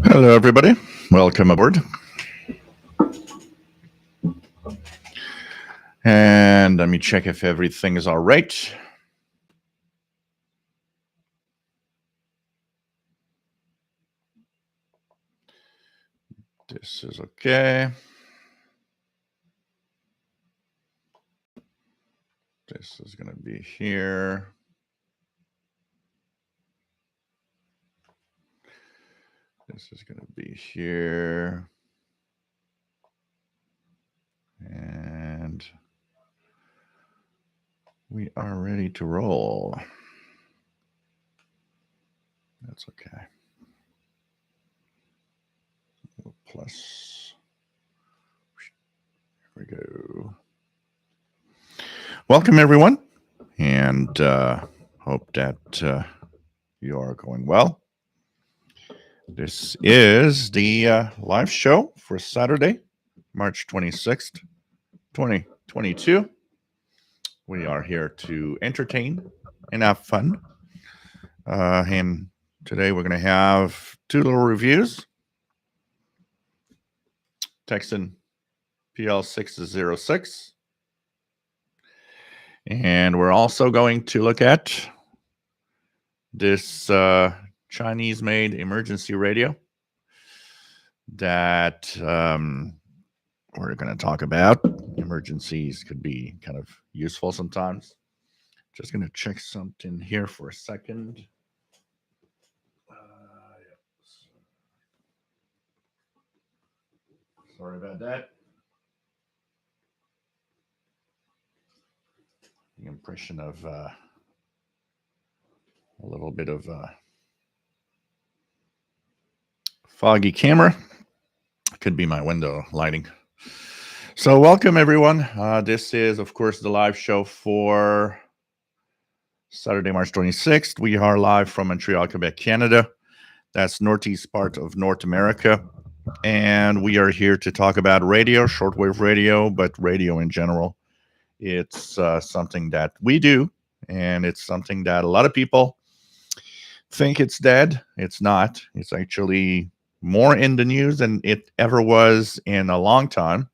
Hello, everybody. Welcome aboard. And let me check if everything is all right. This is okay. This is going to be here. This is going to be here. And we are ready to roll. That's okay. Plus. Here we go. Welcome, everyone. And hope that you are going well. This is the live show for Saturday, March 26th, 2022. We are here to entertain and have fun. And today we're going to have two little reviews. Tecsun PL-606. And we're also going to look at this Chinese-made emergency radio that we're going to talk about. Emergencies could be kind of useful sometimes. Just going to check something here for a second. Sorry about that. The impression of a little bit of foggy camera. Could be my window lighting. So welcome, everyone. This is, of course, the live show for Saturday, March 26th. We are live from Montreal, Quebec, Canada. That's northeast part of North America. And we are here to talk about radio, shortwave radio, but radio in general. It's something that we do, and it's something that a lot of people think it's dead. It's not. It's actually more in the news than it ever was in a long time.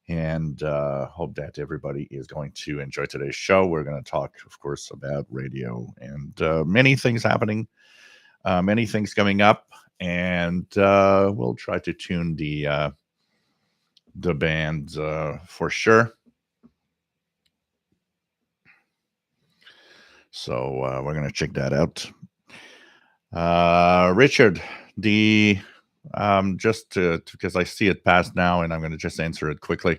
And hope that everybody is going to enjoy today's show. We're going to talk, of course, about radio and many things happening, many things coming up, and we'll try to tune the band for sure. So we're going to check that out. Richard, just because I see it passed now, and I'm going to just answer it quickly.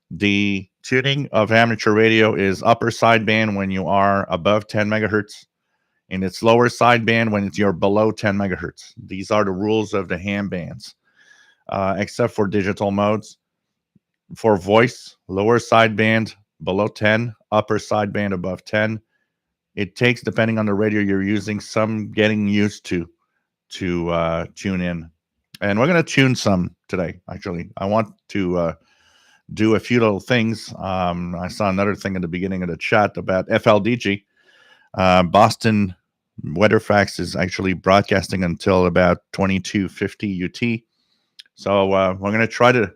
The tuning of amateur radio is upper sideband when you are above 10 megahertz, and it's lower sideband when you're below 10 megahertz. These are the rules of the ham bands, except for digital modes. For voice, lower sideband below 10, upper sideband above 10. It takes, depending on the radio you're using, some getting used to tune in. And we're going to tune some today, actually. I want to do a few little things. I saw another thing in the beginning of the chat about FLDG. Boston WeatherFax is actually broadcasting until about 2250 UT. So we're going to try to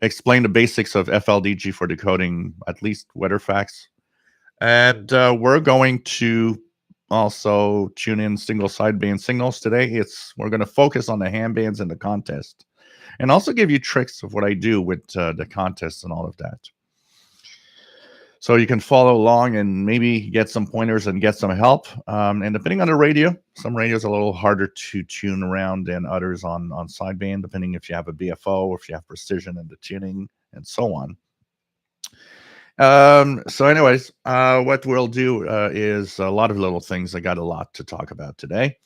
explain the basics of FLDG for decoding at least WeatherFax. And we're going to also tune in single sideband signals today. We're going to focus on the ham bands and the contest, and also give you tricks of what I do with the contests and all of that. So you can follow along and maybe get some pointers and get some help. And depending on the radio, some radios are a little harder to tune around than others on sideband, depending if you have a BFO or if you have precision in the tuning and so on. So anyways, what we'll do is a lot of little things. I got a lot to talk about today.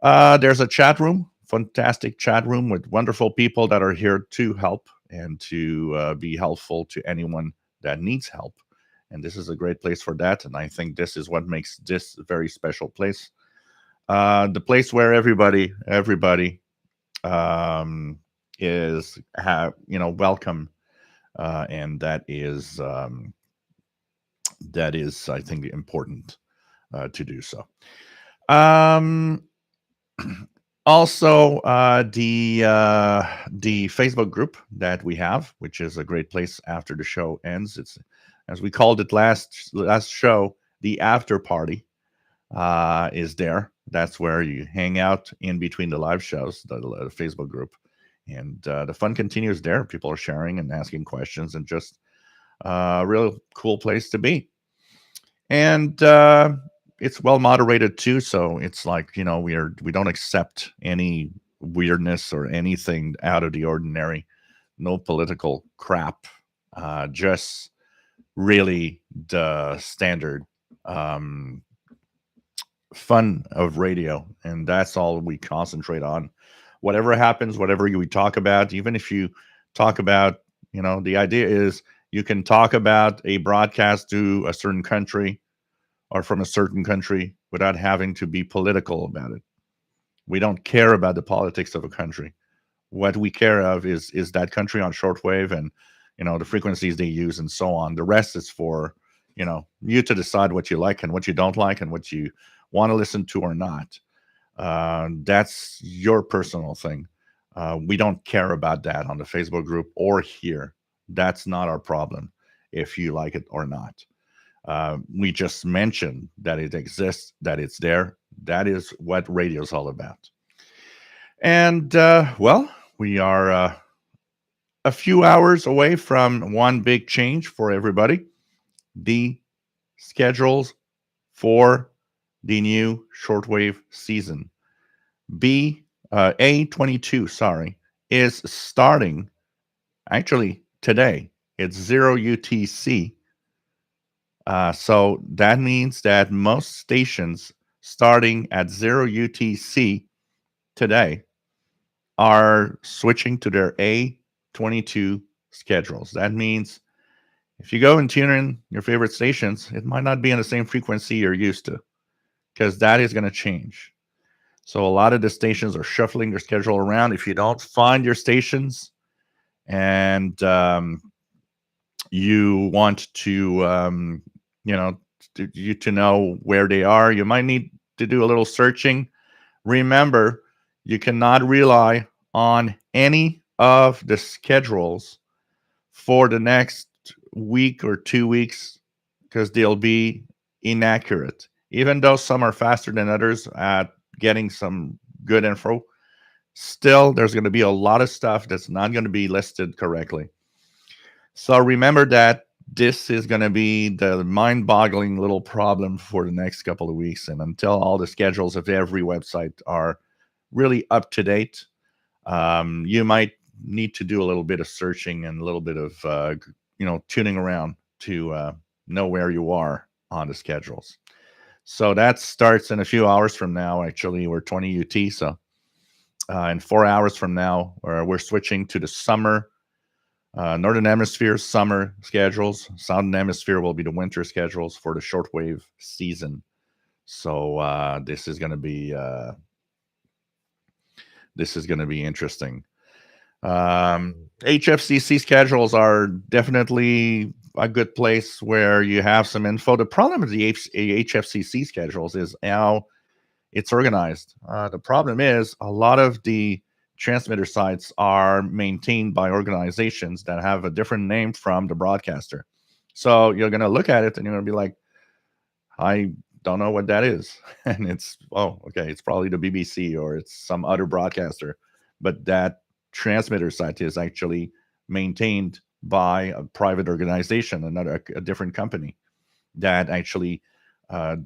There's a chat room, fantastic chat room with wonderful people that are here to help and to be helpful to anyone that needs help. And this is a great place for that. And I think this is what makes this a very special place. The place where everybody is welcome. And that is, I think, important to do so. Also, the Facebook group that we have, which is a great place after the show ends. It's, as we called it last show, the after party is there. That's where you hang out in between the live shows, the Facebook group, and the fun continues there. People are sharing and asking questions, and just a real cool place to be. And it's well moderated too, so it's like, we don't accept any weirdness or anything out of the ordinary. No political crap. Just really the standard um, fun of radio, and that's all we concentrate on. Whatever happens, whatever we talk about, even if you talk about, the idea is you can talk about a broadcast to a certain country or from a certain country without having to be political about it. We don't care about the politics of a country. What we care of is that country on shortwave, and the frequencies they use and so on. The rest is for you to decide what you like and what you don't like and what you want to listen to or not. That's your personal thing. We don't care about that on the Facebook group or here. That's not our problem if you like it or not. We just mentioned that it exists, that it's there. That is what radio is all about. And well, we are a few hours away from one big change for everybody: the schedules for the new shortwave season. A22, sorry, is starting actually today. It's 0 UTC. So that means that most stations starting at 0 UTC today are switching to their A22 schedules. That means if you go and tune in your favorite stations, it might not be on the same frequency you're used to, because that is going to change. So a lot of the stations are shuffling their schedule around. If you don't find your stations and you want to, to know where they are, you might need to do a little searching. Remember, you cannot rely on any of the schedules for the next week or 2 weeks, because they'll be inaccurate. Even though some are faster than others at getting some good info, still there's going to be a lot of stuff that's not going to be listed correctly. So remember that this is going to be the mind-boggling little problem for the next couple of weeks. And until all the schedules of every website are really up to date, you might need to do a little bit of searching and a little bit of tuning around to know where you are on the schedules. So that starts in a few hours from now. Actually, we're 20 UT, so in 4 hours from now, we're switching to the summer, Northern Hemisphere summer schedules. Southern Hemisphere will be the winter schedules for the shortwave season. So this is going to be interesting. HFCC schedules are definitely a good place where you have some info. The problem with the HFCC schedules is how it's organized. The problem is a lot of the transmitter sites are maintained by organizations that have a different name from the broadcaster. So you're going to look at it and you're going to be like, I don't know what that is. And it's, oh, okay, it's probably the BBC or it's some other broadcaster. But that transmitter site is actually maintained by a private organization, a different company that actually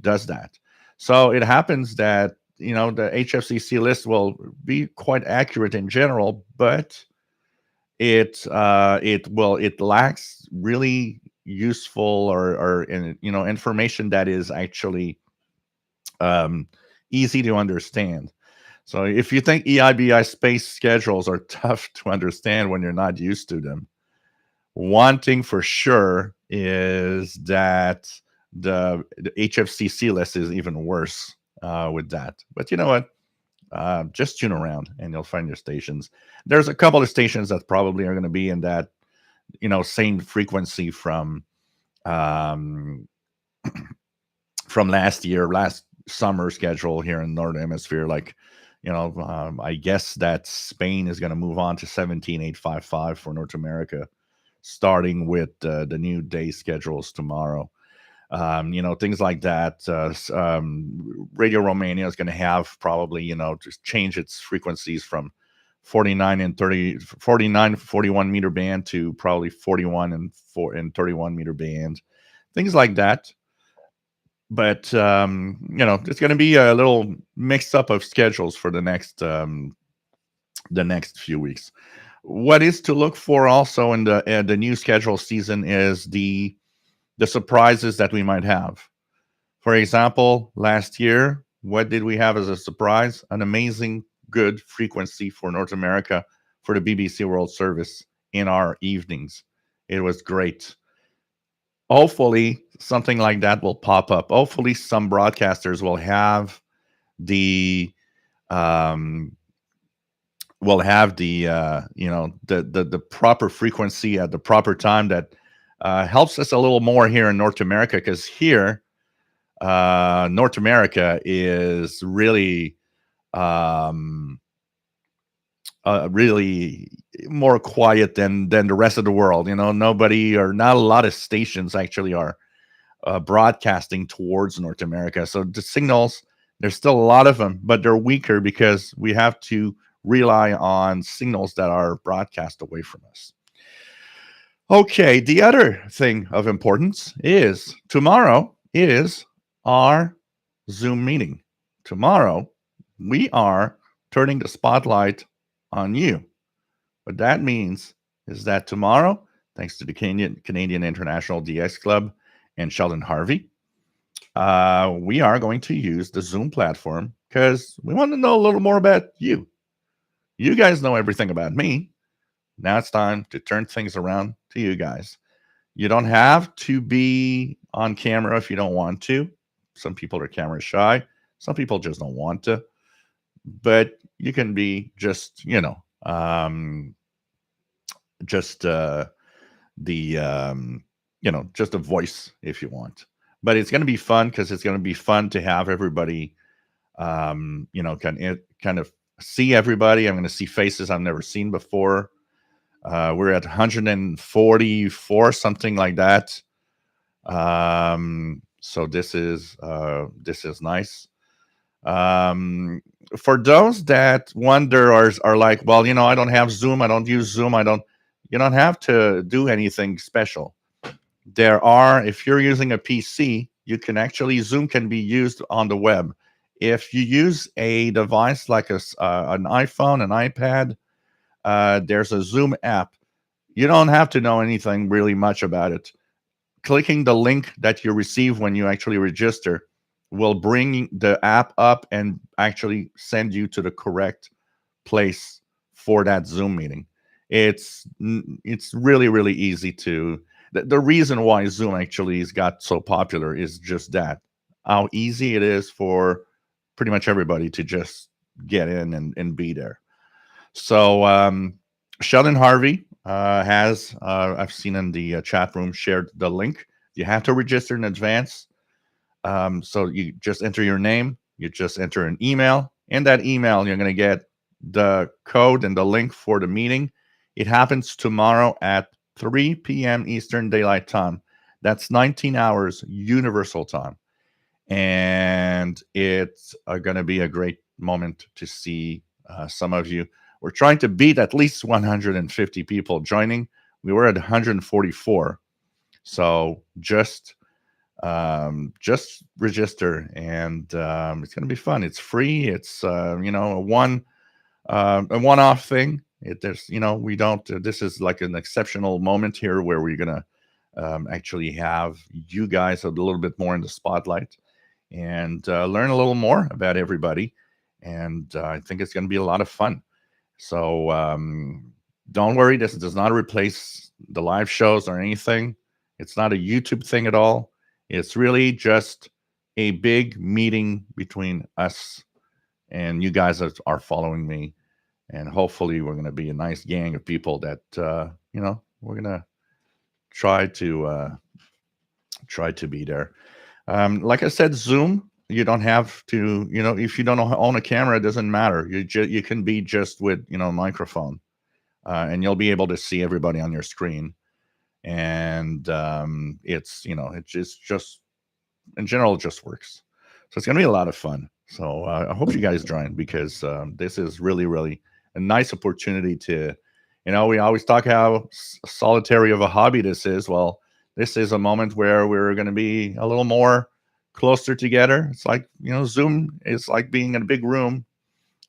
does that. So it happens that the HFCC list will be quite accurate in general, but it lacks really useful or information that is actually easy to understand. So if you think EIBI space schedules are tough to understand when you're not used to them, one thing for sure is that the HFCC list is even worse with that. But you know what? Just tune around and you'll find your stations. There's a couple of stations that probably are going to be in that, same frequency from last summer schedule here in Northern Hemisphere, like I guess that Spain is going to move on to 17,855 for North America, starting with the new day schedules tomorrow. Things like that. Radio Romania is going to have probably, just change its frequencies from 49 and 30, 49, 41 meter band to probably 41 and 31 meter band, things like that. But it's going to be a little mixed up of schedules for the next few weeks. What is to look for also in the new schedule season is the surprises that we might have. For example, last year, what did we have as a surprise? An amazing good frequency for North America for the BBC World Service in our evenings. It was great. Hopefully, something like that will pop up. Hopefully, some broadcasters will have the the proper frequency at the proper time that helps us a little more here in North America, because here North America is really really more quiet than the rest of the world. Nobody, or not a lot of stations actually are broadcasting towards North America. So the signals, there's still a lot of them, but they're weaker because we have to rely on signals that are broadcast away from us. Okay, the other thing of importance is tomorrow is our Zoom meeting. Tomorrow, we are turning the spotlight on you. What that means is that tomorrow, thanks to the Canadian International DX Club and Sheldon Harvey, we are going to use the Zoom platform because we want to know a little more about you. You guys know everything about me. Now it's time to turn things around to you guys. You don't have to be on camera if you don't want to. Some people are camera shy. Some people just don't want to. But you can be just, just just a voice if you want. But it's going to be fun because it's going to be fun to have everybody, kind of see everybody. I'm going to see faces I've never seen before. We're at 144, something like that. So this is nice. For those that wonder or are like, well, I don't have Zoom, I don't use Zoom, you don't have to do anything special. If you're using a PC, Zoom can be used on the web. If you use a device like an iPhone, an iPad, there's a Zoom app. You don't have to know anything really much about it. Clicking the link that you receive when you actually register will bring the app up and actually send you to the correct place for that Zoom meeting. It's really, really easy to. The reason why Zoom actually has got so popular is just that, how easy it is for pretty much everybody to just get in and be there. So Sheldon Harvey has, I've seen in the chat room, shared the link. You have to register in advance. So you just enter your name, you just enter an email. In that email, you're going to get the code and the link for the meeting. It happens tomorrow at 3 p.m. Eastern Daylight Time. That's 19 hours Universal Time. And it's going to be a great moment to see some of you. We're trying to beat at least 150 people joining. We were at 144. So just register, and it's going to be fun. It's free. It's a one-off thing. We don't. This is like an exceptional moment here where we're going to actually have you guys a little bit more in the spotlight and learn a little more about everybody. And I think it's going to be a lot of fun. So don't worry. This does not replace the live shows or anything. It's not a YouTube thing at all. It's really just a big meeting between us and you guys that are following me. And hopefully we're going to be a nice gang of people that, we're going to try to be there. Like I said, Zoom, You don't have to, if you don't own a camera, it doesn't matter. You can be just with, a microphone, and you'll be able to see everybody on your screen. And it's just in general, it just works. So it's going to be a lot of fun. So I hope you guys join, because this is really, really a nice opportunity to, we always talk how solitary of a hobby this is. Well, this is a moment where we're going to be a little more closer together. It's like, Zoom is like being in a big room,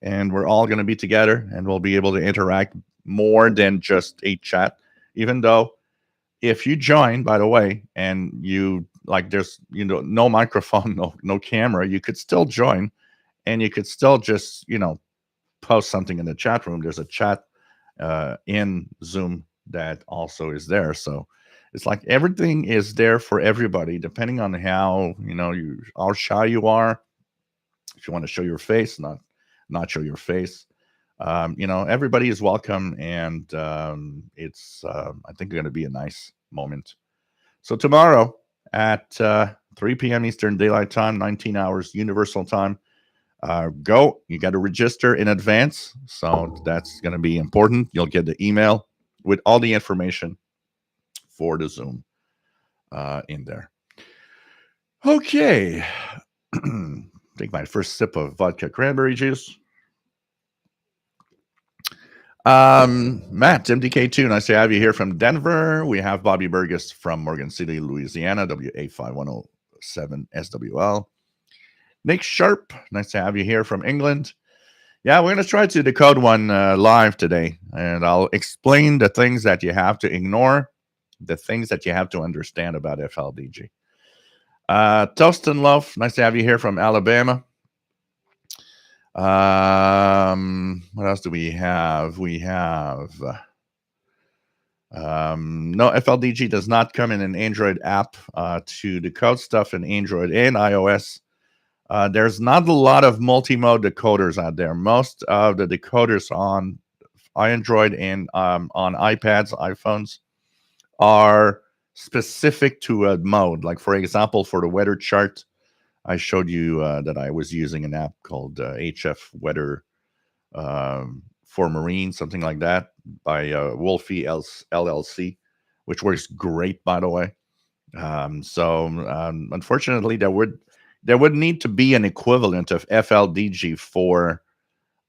and we're all going to be together, and we'll be able to interact more than just a chat. Even though, if you join, by the way, and you like, there's no microphone, no camera, you could still join, and you could still just post something in the chat room. There's a chat in Zoom that also is there. So it's like everything is there for everybody, depending on how how shy you are. If you want to show your face, not show your face. Everybody is welcome, and it's I think going to be a nice moment. So tomorrow at 3 p.m. Eastern Daylight Time, 19 hours Universal Time. Go. You got to register in advance, so that's going to be important. You'll get the email with all the information for the Zoom in there. Okay. Take my first sip of vodka cranberry juice. Matt, MDK2, nice to have you here from Denver. We have Bobby Burgess from Morgan City, Louisiana, WA5107 SWL. Nick Sharp, nice to have you here from England. Yeah, we're going to try to decode one live today, and I'll explain the things that you have to ignore, the things that you have to understand about FLDG. Toast and Loaf, nice to have you here from Alabama. What else do we have? We have no, FLDG does not come in an Android app to decode stuff in Android and iOS. There's not a lot of multi-mode decoders out there. Most of the decoders on Android and on iPads, iPhones, are specific to a mode. Like, for example, for the weather chart, I showed you that I was using an app called HF Weather for Marine, something like that, by Wolfie LLC, which works great, by the way. Unfortunately, there would need to be an equivalent of FLDG for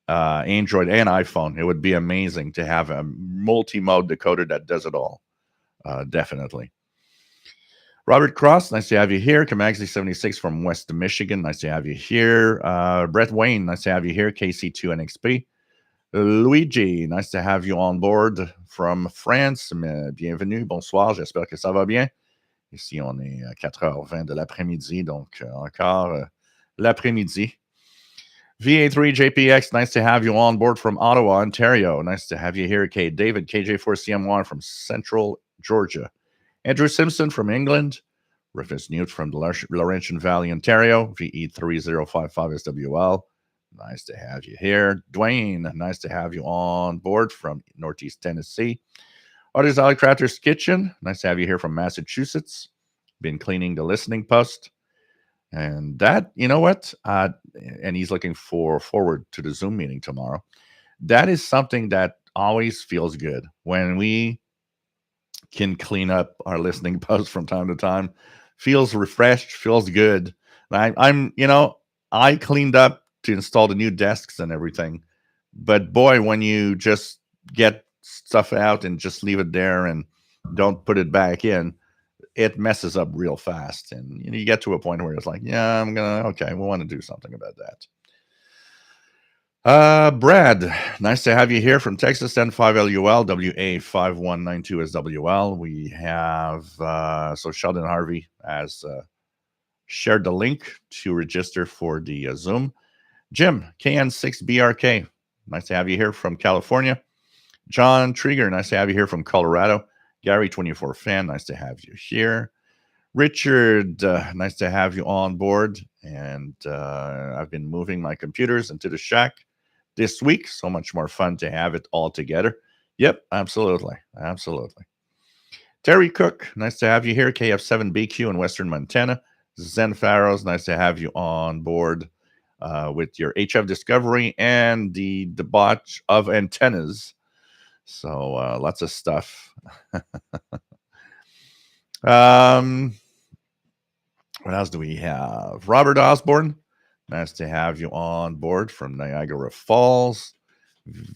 Android and iPhone. It would be amazing to have a multi-mode decoder that does it all. Definitely. Robert Cross, nice to have you here. Kamaxi76 from West Michigan, nice to have you here. Brett Wayne, nice to have you here. KC2NXP. Luigi, nice to have you on board from France. Bienvenue, bonsoir, j'espère que ça va bien. Ici, on est à 4h20 de l'après-midi, donc encore l'après-midi. VA3JPX, nice to have you on board from Ottawa, Ontario. Nice to have you here. David, KJ4CM1 from Central Georgia. Andrew Simpson from England. Rufus Newt from the Laurentian Valley, Ontario. VE3055SWL. Nice to have you here. Dwayne, nice to have you on board from Northeast Tennessee. Others Crafter's Kitchen. Nice to have you here from Massachusetts. Been cleaning the listening post. And that, you know what? And he's looking forward to the Zoom meeting tomorrow. That is something that always feels good when we can clean up our listening posts from time to time. Feels refreshed, feels good. I cleaned up to install the new desks and everything. But boy, when you just get stuff out and just leave it there and don't put it back in, it messes up real fast. And you get to a point where it's like, yeah, we want to do something about that. Brad, nice to have you here from Texas, N5LUL, WA5192SWL. We have, so Sheldon Harvey has shared the link to register for the Zoom. Jim, KN6BRK, nice to have you here from California. John Trigger, nice to have you here from Colorado. Gary, 24 fan, nice to have you here. Richard, nice to have you on board. And I've been moving my computers into the shack this week. So much more fun to have it all together. Yep, absolutely. Absolutely. Terry Cook, nice to have you here. KF7BQ in Western Montana. Zen Pharaohs, nice to have you on board with your HF Discovery and the debauch of antennas. So lots of stuff. What else do we have? Robert Osborne, nice to have you on board from Niagara Falls.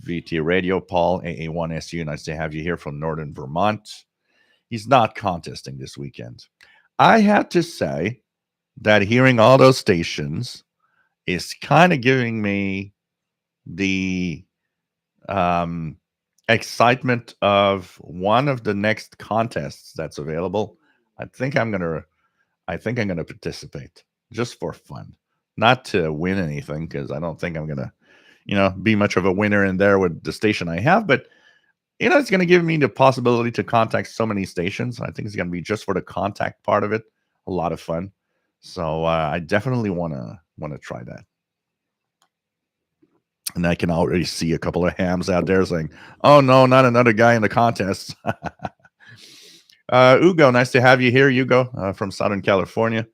VT Radio, Paul, AA1SU, nice to have you here from Northern Vermont. He's not contesting this weekend. I have to say that hearing all those stations is kind of giving me the excitement of one of the next contests that's available. I think I'm gonna participate just for fun, not to win anything, because I don't think I'm gonna, be much of a winner in there with the station I have. But it's gonna give me the possibility to contact so many stations. I think it's gonna be just for the contact part of it, a lot of fun. So I definitely wanna try that. And I can already see a couple of hams out there saying, "Oh no, not another guy in the contest." Ugo, nice to have you here, Ugo, from Southern California.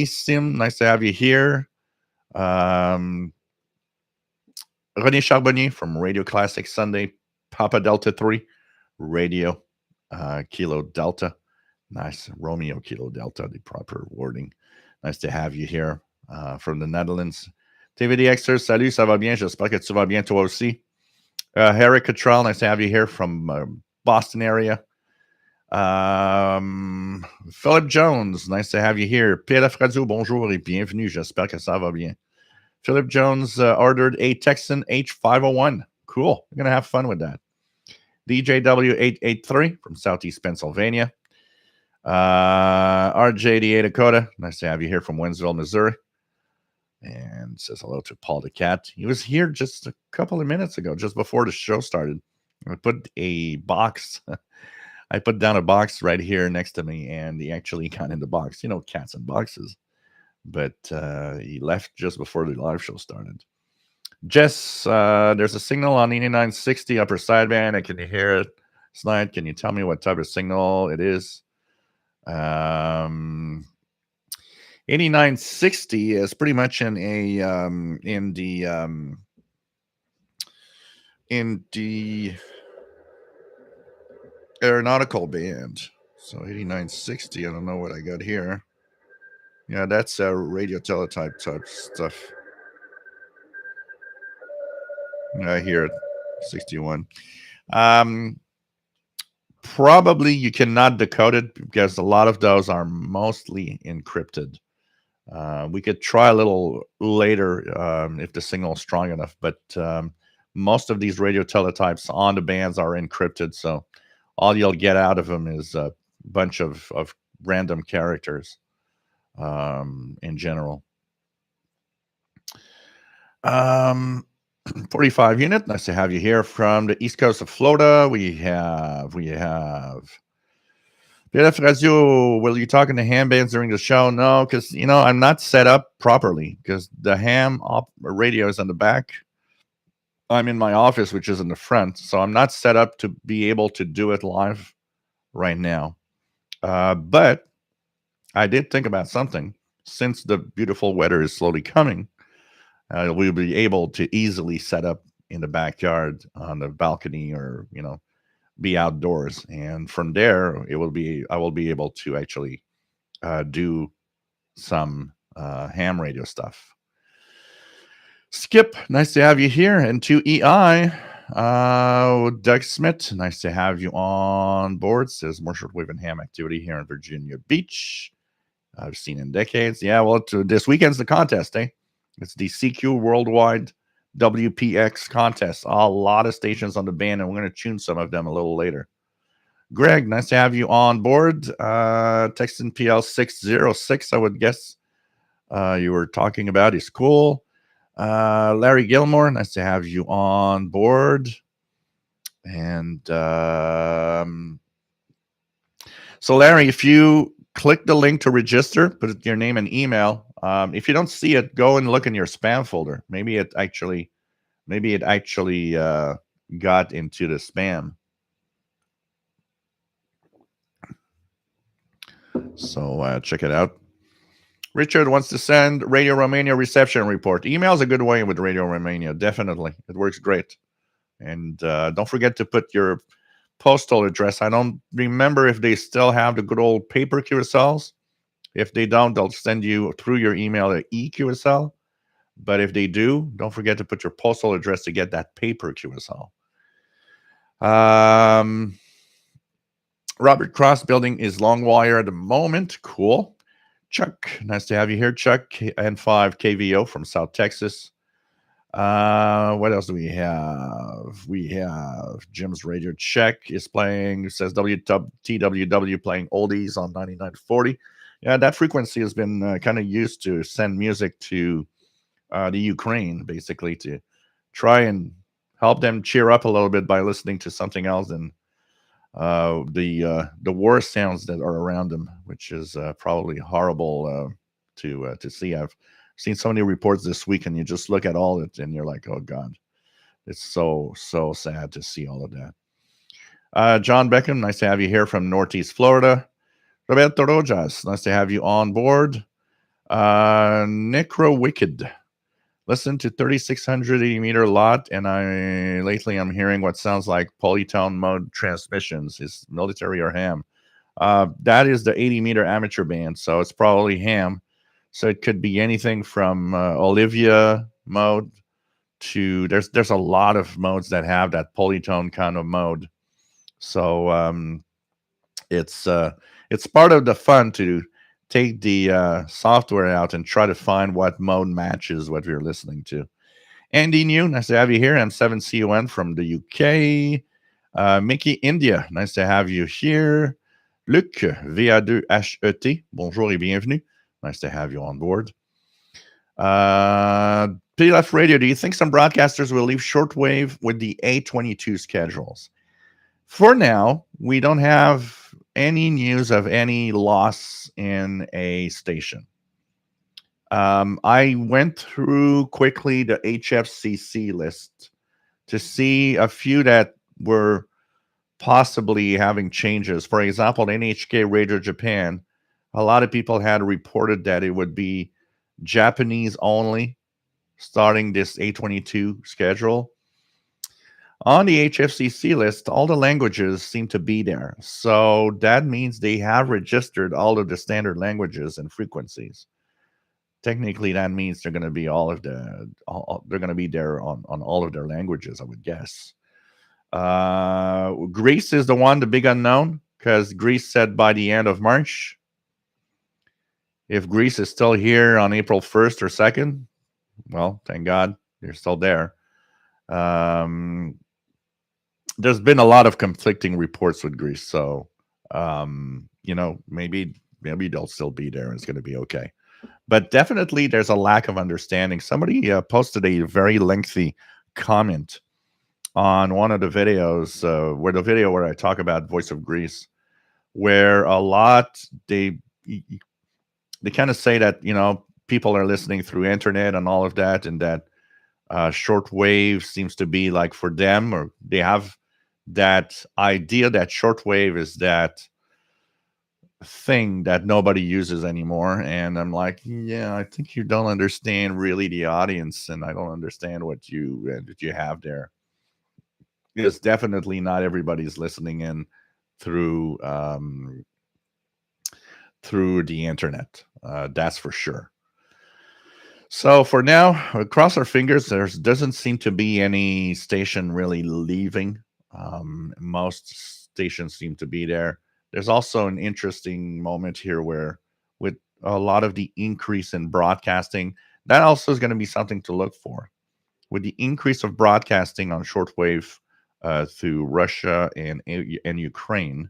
Sim, nice to have you here. René Charbonnier from Radio Classic Sunday, Papa Delta 3, Radio Kilo Delta. Nice, Romeo Kilo Delta, the proper wording. Nice to have you here from the Netherlands. TVDXer, salut, ça va bien? J'espère que tu vas bien toi aussi. Harry Cottrell, nice to have you here from Boston area. Philip Jones, nice to have you here. PLF Radio, bonjour et bienvenue. J'espère que ça va bien. Philip Jones ordered a Tecsun H501. Cool. We're going to have fun with that. DJ W883 from Southeast Pennsylvania. RJ Dakota, nice to have you here from Wentzville, Missouri. And says hello to Paul the Cat. He was here just a couple of minutes ago, just before the show started. I put a box. I put down a box right here next to me, and he actually got in the box. Cats in boxes. But he left just before the live show started. Jess, there's a signal on 8960 upper sideband. I can hear it. Slide, can you tell me what type of signal it is? 8960 is pretty much in the aeronautical band. So 8960, I don't know what I got here. Yeah, that's radio teletype type stuff. I hear it. 61. Probably you cannot decode it because a lot of those are mostly encrypted. We could try a little later if the signal is strong enough, but most of these radio teletypes on the bands are encrypted, so all you'll get out of them is a bunch of random characters in general. 45 unit, nice to have you here from the east coast of Florida. We have PLF Radio, will you talking to ham bands during the show? No, because I'm not set up properly because the ham radio is on the back. I'm in my office, which is in the front, so I'm not set up to be able to do it live right now. But I did think about something. Since the beautiful weather is slowly coming, we'll be able to easily set up in the backyard on the balcony or, be outdoors. And from there, I will be able to actually do some ham radio stuff. Skip, nice to have you here. And to EI, Doug Smith, nice to have you on board. Says more shortwave and ham activity here in Virginia Beach. I've seen in decades. Yeah, well, this weekend's the contest, eh? It's the CQ Worldwide WPX Contest. A lot of stations on the band, and we're going to tune some of them a little later. Greg, nice to have you on board. Tecsun PL-606, I would guess you were talking about, is cool. Larry Gilmore, nice to have you on board. And so, Larry, if you click the link to register, put your name and email. If you don't see it, go and look in your spam folder. Maybe it actually got into the spam. So check it out. Richard wants to send Radio Romania reception report. Email is a good way with Radio Romania. Definitely. It works great. And don't forget to put your postal address. I don't remember if they still have the good old paper QSLs. If they don't, they'll send you through your email an eQSL. But if they do, don't forget to put your postal address to get that paper QSL. Robert Cross building is long wire at the moment. Cool. Chuck, nice to have you here, Chuck. N5 KVO from South Texas. What else do we have? We have Jim's Radio Check is playing, says TWW playing oldies on 9940. Yeah, that frequency has been kind of used to send music to the Ukraine, basically, to try and help them cheer up a little bit by listening to something else than the war sounds that are around them, which is probably horrible to see. I've seen so many reports this week, and you just look at all of it, and you're like, oh God, it's so sad to see all of that. John Beckham, nice to have you here from Northeast Florida. Roberto Rojas, nice to have you on board. Necro Wicked, listen to 3600 meter lot, and lately I'm hearing what sounds like polytone mode transmissions. Is military or ham? That is the 80 meter amateur band, so it's probably ham. So it could be anything from Olivia mode to there's a lot of modes that have that polytone kind of mode. So it's part of the fun to take the software out and try to find what mode matches what we're listening to. Andy New, nice to have you here. M7CUN from the UK. Mickey India, nice to have you here. Luc, VA2HET, bonjour et bienvenue. Nice to have you on board. PLF Radio, do you think some broadcasters will leave shortwave with the A22 schedules? For now, we don't have any news of any loss in a station. I went through quickly the HFCC list to see a few that were possibly having changes. For example, NHK Radio Japan, a lot of people had reported that it would be Japanese only starting this A22 schedule. On the HFCC list, all the languages seem to be there. So that means they have registered all of the standard languages and frequencies. Technically, that means they're going to be they're going to be there on all of their languages, I would guess. Greece is the big unknown, because Greece said by the end of March. If Greece is still here on April 1st or 2nd, well, thank God they're still there. There's been a lot of conflicting reports with Greece, so maybe they'll still be there and it's going to be okay. But definitely there's a lack of understanding. Somebody posted a very lengthy comment on one of the videos, where I talk about Voice of Greece, where a lot they kind of say that people are listening through internet and all of that, and that shortwave seems to be like for them, or they have that idea that shortwave is that thing that nobody uses anymore. And I'm like, yeah, I think you don't understand really the audience, and I don't understand what you have there. It's definitely not everybody's listening in through the internet. That's for sure. So for now, cross our fingers. There doesn't seem to be any station really leaving. Most stations seem to be there. There's also an interesting moment here where, with a lot of the increase in broadcasting, that also is going to be something to look for. With the increase of broadcasting on shortwave through Russia and Ukraine,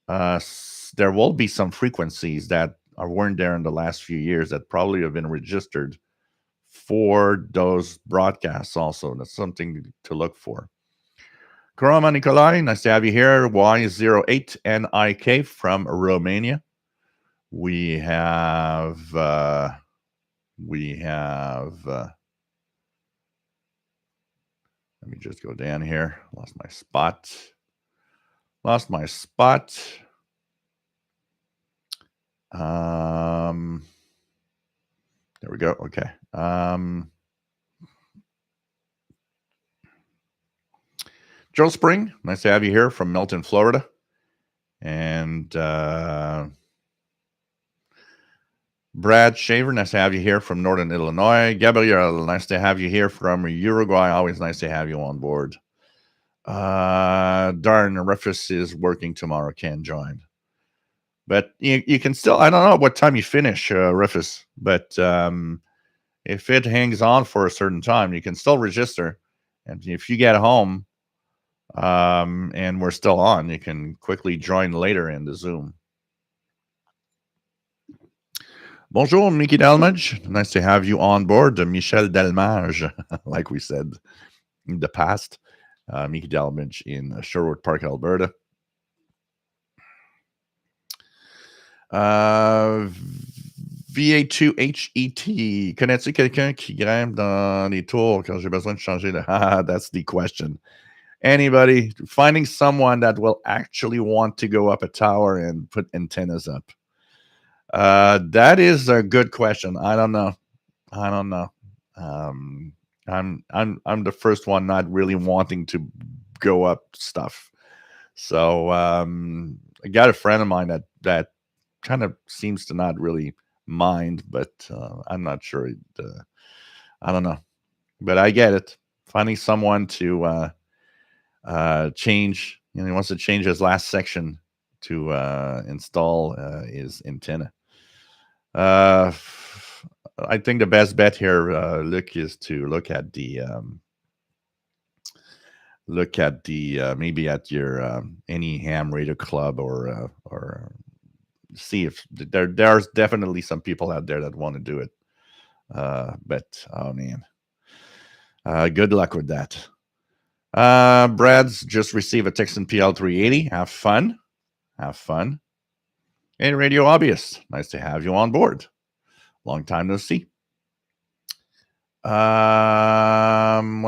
there will be some frequencies that weren't there in the last few years that probably have been registered for those broadcasts also. That's something to look for. Karama Nikolai, nice to have you here. Y08NIK from Romania. We have let me just go down here. Lost my spot. There we go. Okay. Joe Spring, nice to have you here from Milton, Florida. And Brad Shaver, nice to have you here from Northern Illinois. Gabriel, nice to have you here from Uruguay. Always nice to have you on board. Darn, Rufus is working tomorrow, can't join. But you can still, I don't know what time you finish, Rufus, but if it hangs on for a certain time, you can still register. And if you get home and we're still on, you can quickly join later in the Zoom. Bonjour, Mickey Delmage. Nice to have you on board. Michel Delmage, like we said in the past. Mickey Delmage in Sherwood Park, Alberta. VA2HET. Connais-tu quelqu'un qui grimpe dans les tours quand j'ai besoin de changer de... That's the question. Anybody, finding someone that will actually want to go up a tower and put antennas up. That is a good question. I don't know. I'm the first one not really wanting to go up stuff. So I got a friend of mine that kind of seems to not really mind, but I'm not sure. I don't know, but I get it. Finding someone to change, he wants to change his last section to install his antenna. I think the best bet here, Luc, is to look at the maybe at your any ham radio club or see if there's definitely some people out there that want to do it. But oh man, good luck with that. Brad's just received a Tecsun PL-380. Have fun. Hey, Radio Obvious, nice to have you on board. Long time no see. What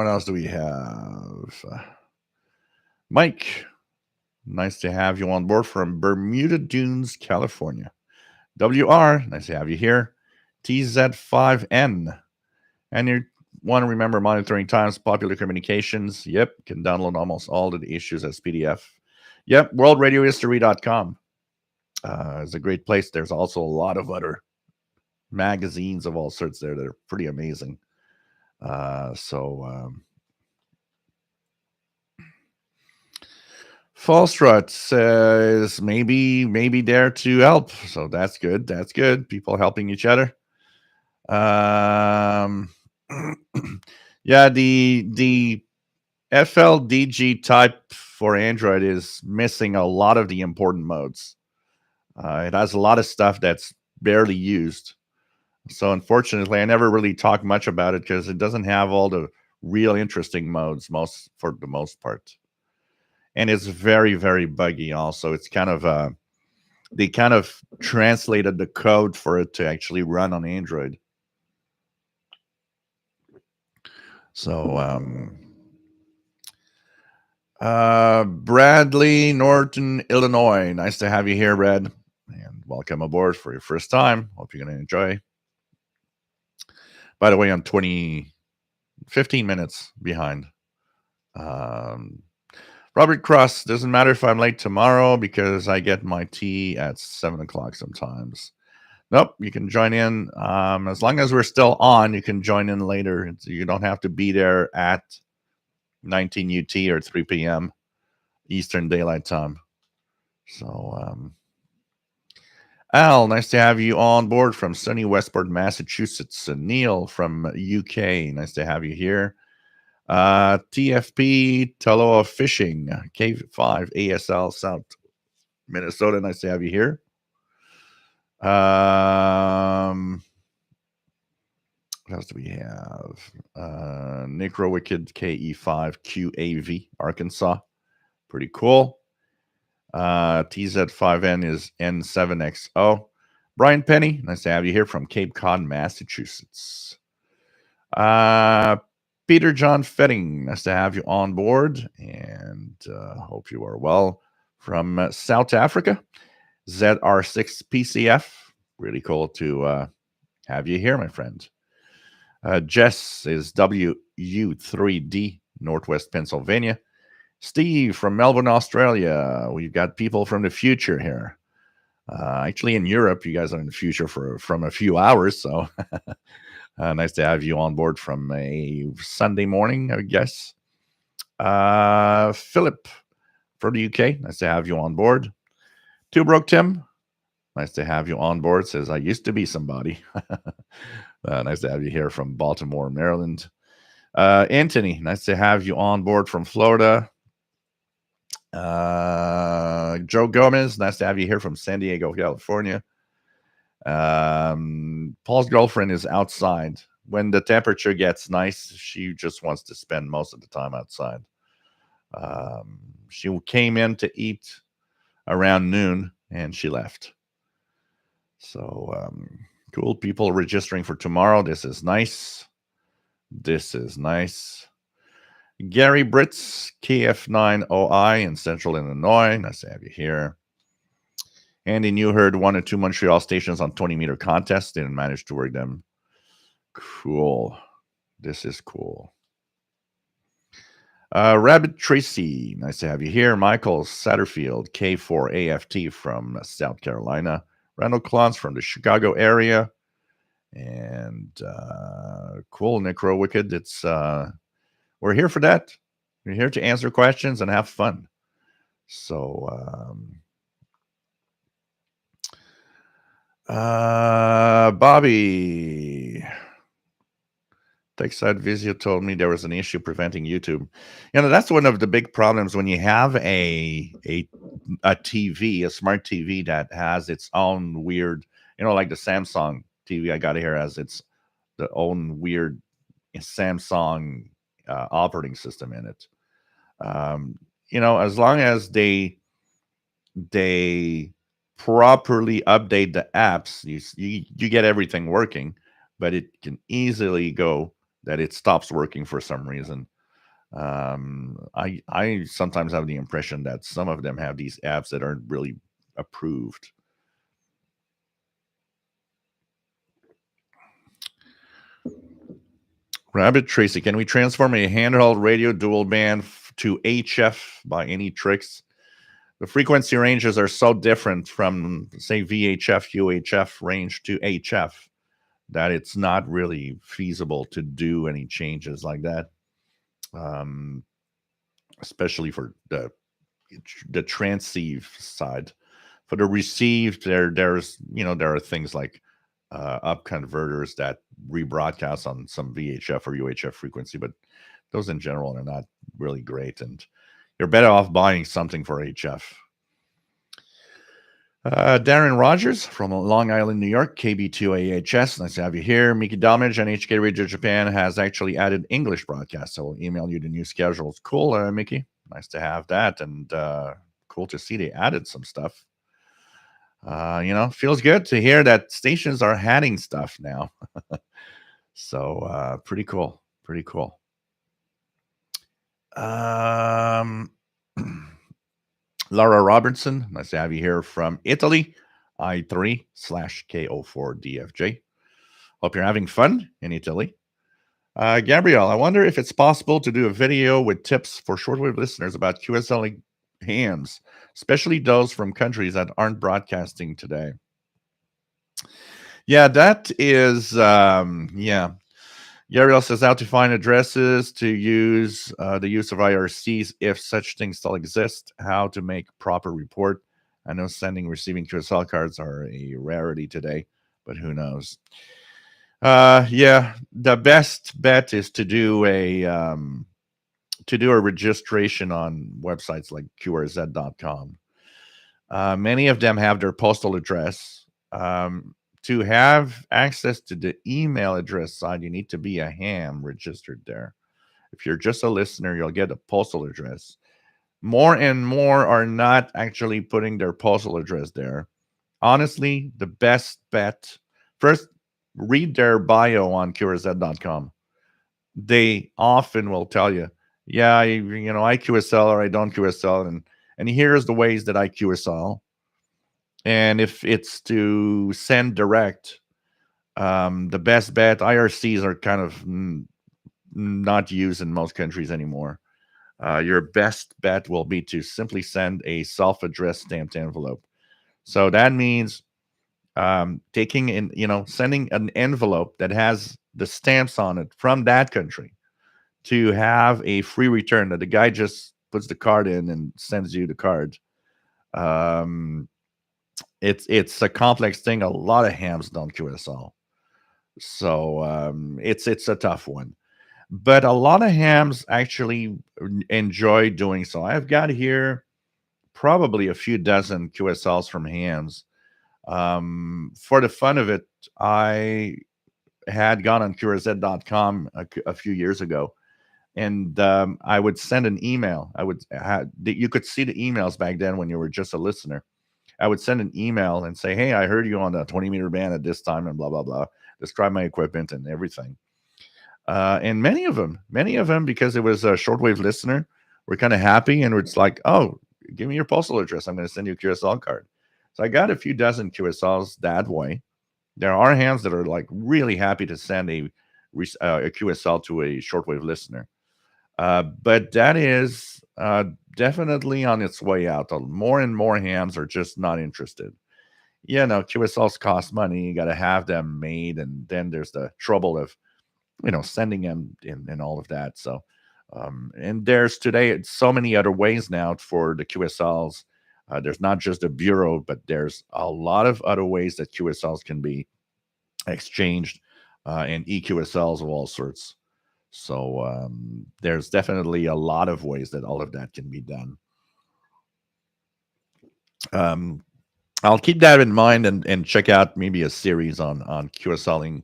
else do we have? Mike, nice to have you on board from Bermuda Dunes, California. WR, nice to have you here. TZ5N. And you want to remember monitoring times, popular communications. Yep, can download almost all of the issues as PDF. Yep, worldradiohistory.com. It's a great place. There's also a lot of other magazines of all sorts there that are pretty amazing. Falstrut says maybe there to help. So that's good. People helping each other. Yeah, the FLDG type for Android is missing a lot of the important modes. It has a lot of stuff that's barely used. So unfortunately, I never really talk much about it because it doesn't have all the real interesting modes for the most part. And it's very, very buggy also. It's kind of they kind of translated the code for it to actually run on Android. So Bradley, Norton, Illinois. Nice to have you here, Brad. And welcome aboard for your first time. Hope you're going to enjoy. By the way, I'm 15 minutes behind. Robert Cross, doesn't matter if I'm late tomorrow because I get my tea at 7 o'clock sometimes. Nope, you can join in. As long as we're still on, you can join in later. You don't have to be there at 19 UT or 3 p.m. Eastern Daylight Time. So, Al, nice to have you on board from sunny Westport, Massachusetts. Neil from UK, nice to have you here. TFP Taloa Fishing, K5 ASL South Minnesota, nice to have you here. What else do we have? Necro Wicked KE5 QAV Arkansas, pretty cool. TZ5N is N7XO. Brian Penny, nice to have you here from Cape Cod, Massachusetts. Peter John Fetting, nice to have you on board, and hope you are well from South Africa. ZR6 PCF, Really cool to have you here, my friend. Jess is WU3D, Northwest Pennsylvania. Steve from Melbourne, Australia. We've got people from the future here. Actually, in Europe, you guys are in the future from a few hours, so nice to have you on board from a Sunday morning, I guess. Philip from the UK, nice to have you on board. Two Broke Tim, nice to have you on board. Says, I used to be somebody. Nice to have you here from Baltimore, Maryland. Anthony, nice to have you on board from Florida. Joe Gomez, nice to have you here from San Diego, California. Paul's girlfriend is outside. When the temperature gets nice, she just wants to spend most of the time outside. She came in to eat around noon and she left. So cool. People registering for tomorrow. This is nice. This is nice. Gary Britz, KF9OI in Central Illinois. Nice to have you here. Andy Newherd, 1 and 2 Montreal stations on 20-meter contest. Didn't manage to work them. Cool. This is cool. Rabbit Tracy, nice to have you here. Michael Satterfield, K4AFT from South Carolina. Randall Klotz from the Chicago area. And cool, Necro Wicked. It's we're here for that. We're here to answer questions and have fun. So Bobby Tecsun Visio told me there was an issue preventing YouTube. That's one of the big problems when you have a TV, a smart TV that has its own weird, like the Samsung TV I got here has its the own weird Samsung operating system in it. As long as they properly update the apps, you get everything working, but it can easily go that it stops working for some reason. I sometimes have the impression that some of them have these apps that aren't really approved. Rabbit Tracy, can we transform a handheld radio dual band to HF by any tricks? The frequency ranges are so different from, say, VHF, UHF range to HF that it's not really feasible to do any changes like that. Especially for the transceive side. For the received, there are things like up converters that rebroadcast on some VHF or UHF frequency, but those in general are not really great, and you're better off buying something for HF. Darren Rogers from Long Island, New York, KB2AHS. Nice to have you here. Mickey Damage on HK Radio Japan has actually added English broadcasts, so we'll email you the new schedules. Cool, Mickey. Nice to have that, and cool to see they added some stuff. Feels good to hear that stations are adding stuff now. So pretty cool. Pretty cool. Laura Robertson, nice to have you here from Italy, I3/KO4DFJ. Hope you're having fun in Italy. Gabrielle, I wonder if it's possible to do a video with tips for shortwave listeners about QSL hams, especially those from countries that aren't broadcasting today. Yeah, that is, Gabrielle says how to find addresses to use the use of IRCs if such things still exist, how to make proper report. I know sending, receiving QSL cards are a rarity today, but who knows? The best bet is to do a registration on websites like QRZ.com. Many of them have their postal address. To have access to the email address side, you need to be a ham registered there. If you're just a listener, you'll get a postal address. More and more are not actually putting their postal address there. Honestly, the best bet, first, read their bio on QRZ.com. They often will tell you, yeah, I QSL or I don't QSL, and here's the ways that I QSL. And if it's to send direct, the best bet, IRCs are kind of not used in most countries anymore. Your best bet will be to simply send a self-addressed stamped envelope. So that means taking in, sending an envelope that has the stamps on it from that country to have a free return that the guy just puts the card in and sends you the card. Um, it's a complex thing. A lot of hams don't QSL, so it's a tough one. But a lot of hams actually enjoy doing so. I've got here probably a few dozen QSLs from hams. For the fun of it, I had gone on QRZ.com a few years ago, and I would send an email. You could see the emails back then when you were just a listener. I would send an email and say, "Hey, I heard you on the 20-meter band at this time," and blah blah blah. Describe my equipment and everything. And many of them, because it was a shortwave listener, were kind of happy and it's like, "Oh, give me your postal address. I'm going to send you a QSL card." So I got a few dozen QSLs that way. There are hands that are like really happy to send a QSL to a shortwave listener. But that is definitely on its way out. More and more hams are just not interested. QSLs cost money. You got to have them made. And then there's the trouble of, sending them and all of that. So, and there's today so many other ways now for the QSLs. There's not just a bureau, but there's a lot of other ways that QSLs can be exchanged and EQSLs of all sorts. So there's definitely a lot of ways that all of that can be done. I'll keep that in mind and check out maybe a series on QSLing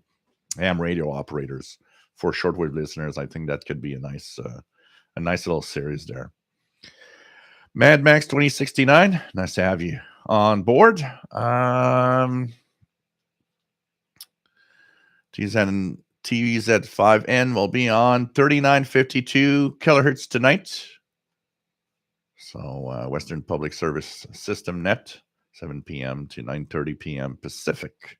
ham radio operators for shortwave listeners. I think that could be a nice little series there. Mad Max 2069, nice to have you on board. TZ5N will be on 3952 kilohertz tonight. So Western Public Service System Net, 7 p.m. to 9:30 p.m. Pacific.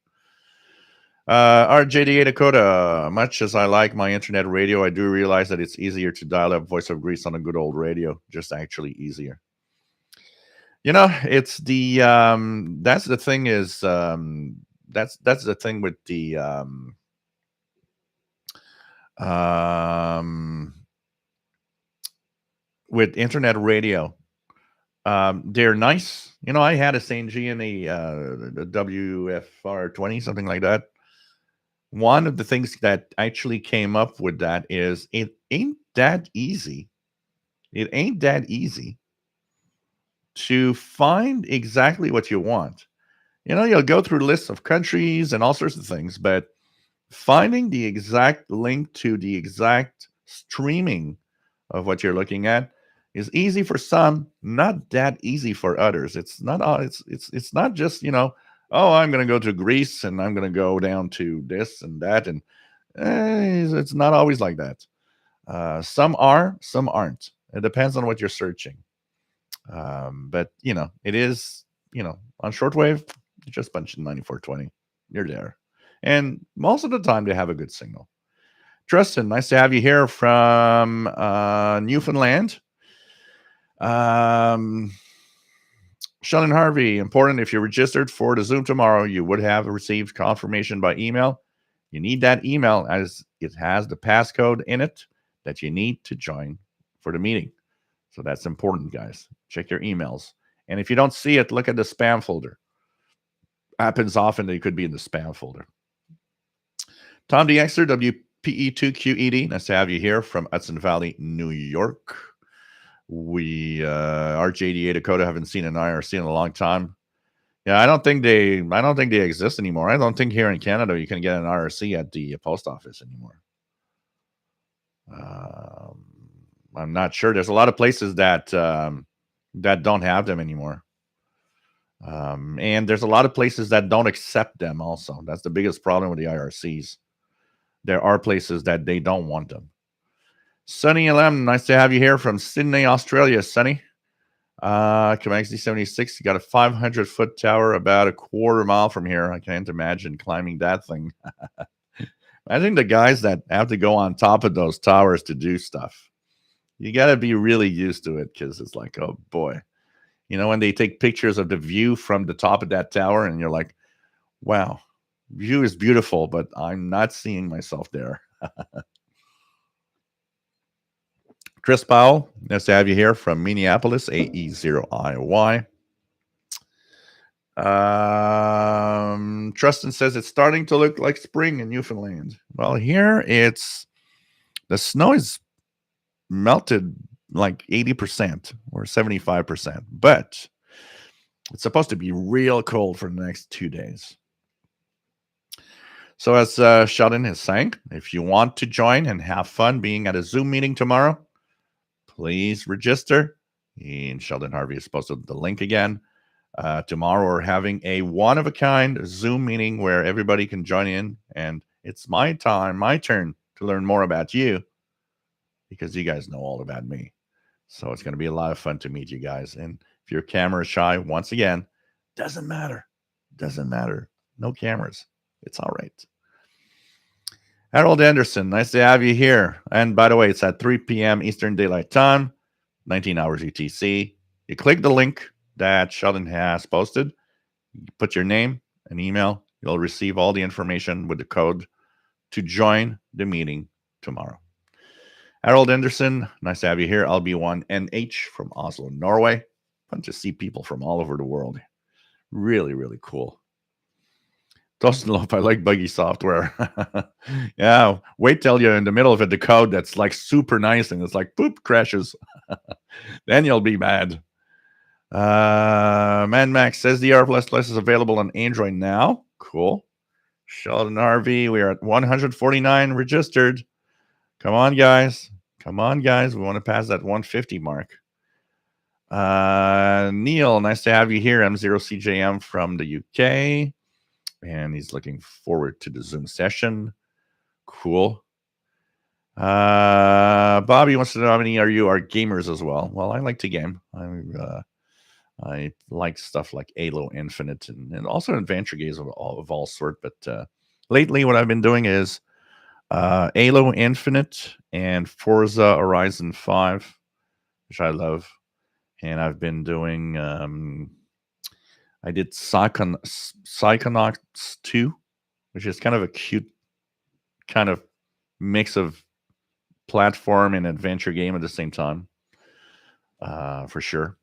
RJDA Dakota, much as I like my internet radio, I do realize that it's easier to dial up Voice of Greece on a good old radio, just actually easier. It's the that's the thing is that's the thing with the with internet radio. They're nice. I had a St. G and a WFR20, something like that. One of the things that actually came up with that is it ain't that easy. It ain't that easy to find exactly what you want. You'll go through lists of countries and all sorts of things, but finding the exact link to the exact streaming of what you're looking at is easy for some, not that easy for others. It's not it's not just, oh, I'm going to go to Greece and I'm going to go down to this and that, and it's not always like that. Some are, some aren't. It depends on what you're searching. But it is, on shortwave, you just punch in 9420, you're there, and most of the time they have a good signal. Tristan, nice to have you here from Newfoundland. Sheldon Harvey, important, if you registered for the Zoom tomorrow, you would have received confirmation by email. You need that email as it has the passcode in it that you need to join for the meeting. So that's important, guys. Check your emails. And if you don't see it, look at the spam folder. Happens often that it could be in the spam folder. Tom DXer, WPE2QED, nice to have you here from Hudson Valley, New York. We RJDA Dakota haven't seen an IRC in a long time. Yeah, I don't think they exist anymore. I don't think here in Canada you can get an IRC at the post office anymore. I'm not sure. There's a lot of places that that don't have them anymore. And there's a lot of places that don't accept them also. That's the biggest problem with the IRCs. There are places that they don't want them. Sunny LM, nice to have you here from Sydney, Australia, Sunny. Comanx D76, you got a 500-foot tower about a quarter mile from here. I can't imagine climbing that thing. Imagine the guys that have to go on top of those towers to do stuff. You got to be really used to it because it's like, oh boy. You know, when they take pictures of the view from the top of that tower and you're like, wow, view is beautiful, but I'm not seeing myself there. Chris Powell, nice to have you here from Minneapolis, AE0IY. Trustin says it's starting to look like spring in Newfoundland. Well, here the snow is melted like 80% or 75%, but it's supposed to be real cold for the next 2 days. So as Sheldon is saying, if you want to join and have fun being at a Zoom meeting tomorrow, please register. And Sheldon Harvey has posted the link again. Tomorrow we're having a one-of-a-kind Zoom meeting where everybody can join in, and it's my turn to learn more about you because you guys know all about me. So it's going to be a lot of fun to meet you guys. And if you're camera shy, once again, doesn't matter. No cameras. It's all right. Harold Anderson, nice to have you here. And by the way, it's at 3 p.m. Eastern Daylight Time, 19 hours UTC. You click the link that Sheldon has posted. You put your name and email. You'll receive all the information with the code to join the meeting tomorrow. Harold Anderson, nice to have you here. LB1NH from Oslo, Norway. Fun to see people from all over the world. Really, really cool. Doesn't know if I like buggy software. Yeah, wait till you're in the middle of it, the code that's like super nice and it's like, boop, crashes. Then you'll be mad. Man Max says the R++ is available on Android now. Cool. Sheldon RV, we are at 149 registered. Come on, guys. We want to pass that 150 mark. Neil, nice to have you here. M0CJM from the UK. And he's looking forward to the Zoom session. Cool. Bobby wants to know how many are gamers as well. Well, I like to game. I like stuff like Halo Infinite and also adventure games of all sort. But lately, what I've been doing is Halo Infinite and Forza Horizon 5, which I love. And I've been doing I did Psychonauts 2, which is kind of a cute kind of mix of platform and adventure game at the same time, for sure.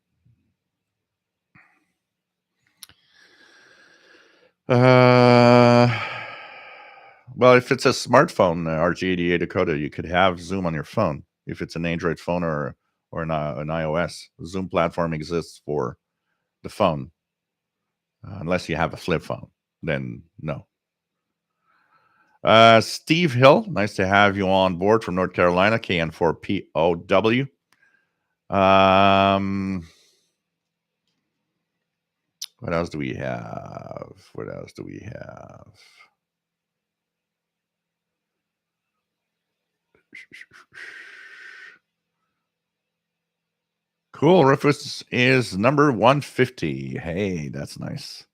Well, if it's a smartphone, RG88 Dakota, you could have Zoom on your phone. If it's an Android phone or an iOS, the Zoom platform exists for the phone. Unless you have a flip phone, then no. Steve Hill, nice to have you on board from North Carolina, KN4POW. What else do we have? Cool. Rufus is number 150. Hey, that's nice.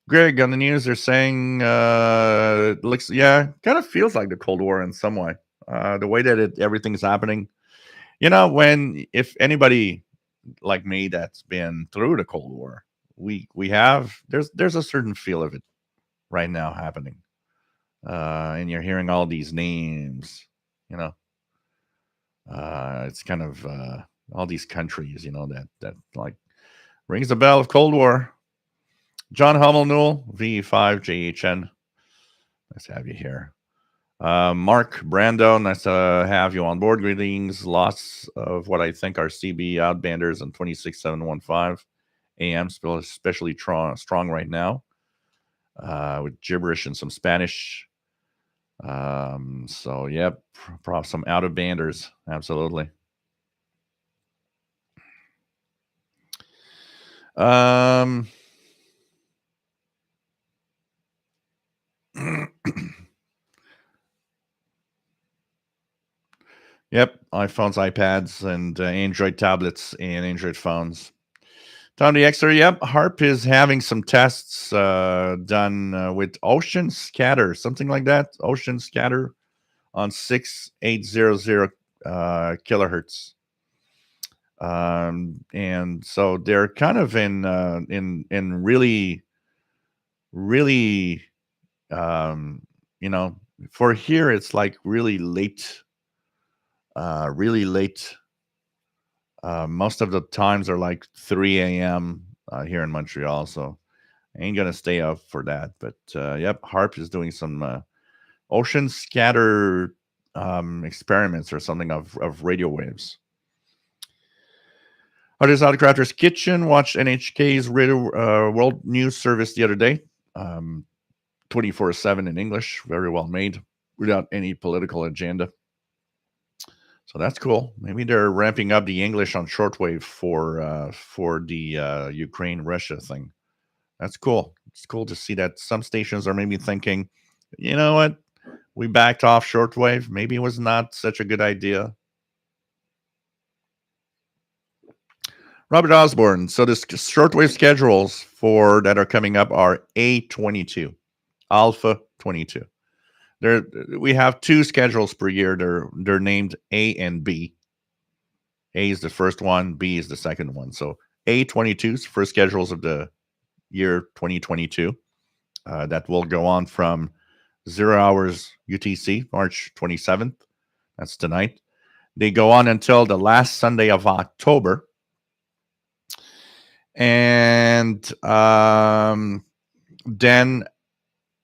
Greg, on the news, they're saying looks, kind of feels like the Cold War in some way. The way that everything's happening. You know, if anybody like me that's been through the Cold War, there's a certain feel of it right now happening. And you're hearing all these names, you know. It's kind of all these countries, you know, that like rings the bell of Cold War. John Hummel Newell, V5JHN. Nice to have you here. Mark Brando, nice to have you on board. Greetings. Lots of what I think are CB outbanders on 26715 AM, especially strong right now, with gibberish and some Spanish. So, yep, some out of banders. Absolutely. Yep, iPhones, iPads, and Android tablets and Android phones. Tom the Xer, yep, Harp is having some tests done with Ocean Scatter, something like that. Ocean Scatter on 6800 kilohertz. And so they're kind of in really um, you know, for here it's like really late. Most of the times are like 3 a.m. Here in Montreal, so I ain't gonna stay up for that. But yep, Harp is doing some ocean scatter experiments or something of radio waves. Artist Autocrafter's Kitchen watched NHK's Radio World News Service the other day. 24/7 in English, very well made, without any political agenda. So that's cool. Maybe they're ramping up the English on shortwave for the Ukraine Russia thing. That's cool. It's cool to see that some stations are maybe thinking, you know what, we backed off shortwave. Maybe it was not such a good idea. Robert Osborne. So the shortwave schedules for that are coming up are A22, Alpha 22. There, we have two schedules per year. They're named A and B. A is the first one, B is the second one. So A22 is first schedules of the year 2022. That will go on from 0 hours UTC, March 27th. That's tonight. They go on until the last Sunday of October. And then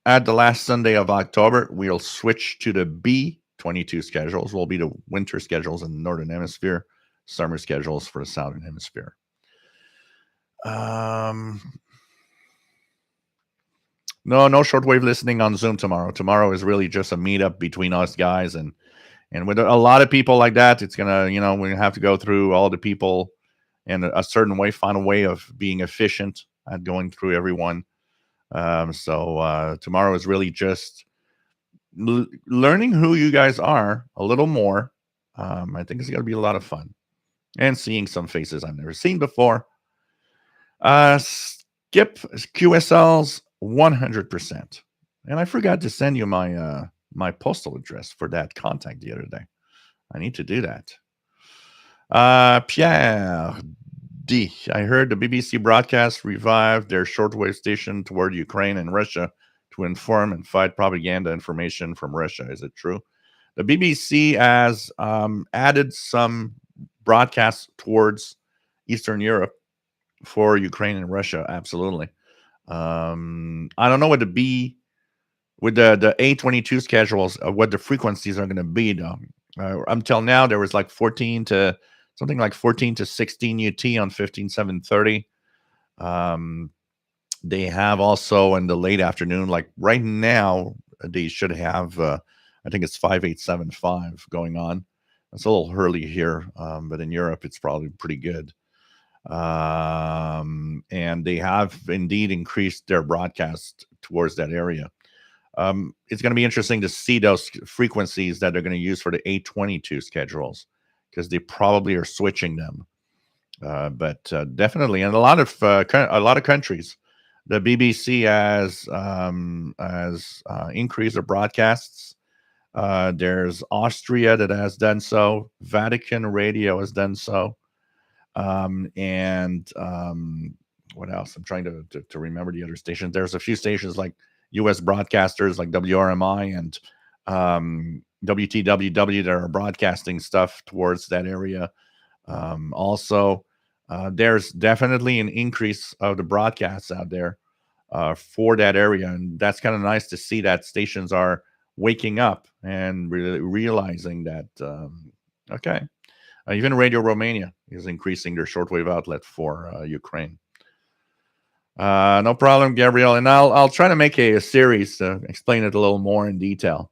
at the last Sunday of October, we'll switch to the B22 schedules. Will be the winter schedules in the Northern Hemisphere, summer schedules for the Southern Hemisphere. No shortwave listening on Zoom tomorrow. Tomorrow is really just a meetup between us guys, and with a lot of people like that, it's gonna, we're gonna have to go through all the people in a certain way, find a way of being efficient at going through everyone. So tomorrow is really just learning who you guys are a little more. I think it's gonna be a lot of fun, and seeing some faces I've never seen before. Skip QSL's 100%. And I forgot to send you my my postal address for that contact the other day. I need to do that. Pierre D. I heard the BBC broadcast revived their shortwave station toward Ukraine and Russia to inform and fight propaganda information from Russia. Is it true? The BBC has added some broadcasts towards Eastern Europe for Ukraine and Russia. Absolutely. I don't know what the A22 schedules, what the frequencies are going to be though. Until now, there was like 14 to 16 UT on 15730. They have also in the late afternoon, like right now, they should have, I think it's 5875 going on. It's a little early here, but in Europe, it's probably pretty good. And they have indeed increased their broadcast towards that area. It's going to be interesting to see those frequencies that they're going to use for the A22 schedules, because they probably are switching them. But definitely, in a lot of countries, the BBC has increased their broadcasts. There's Austria that has done so. Vatican Radio has done so. And what else? I'm trying to remember the other stations. There's a few stations like U.S. broadcasters like WRMI and WTWW that are broadcasting stuff towards that area. Also, there's definitely an increase of the broadcasts out there for that area, and that's kind of nice to see that stations are waking up and really realizing that okay. Even Radio Romania is increasing their shortwave outlet for Ukraine. No problem, Gabrielle. And I'll try to make a series to explain it a little more in detail.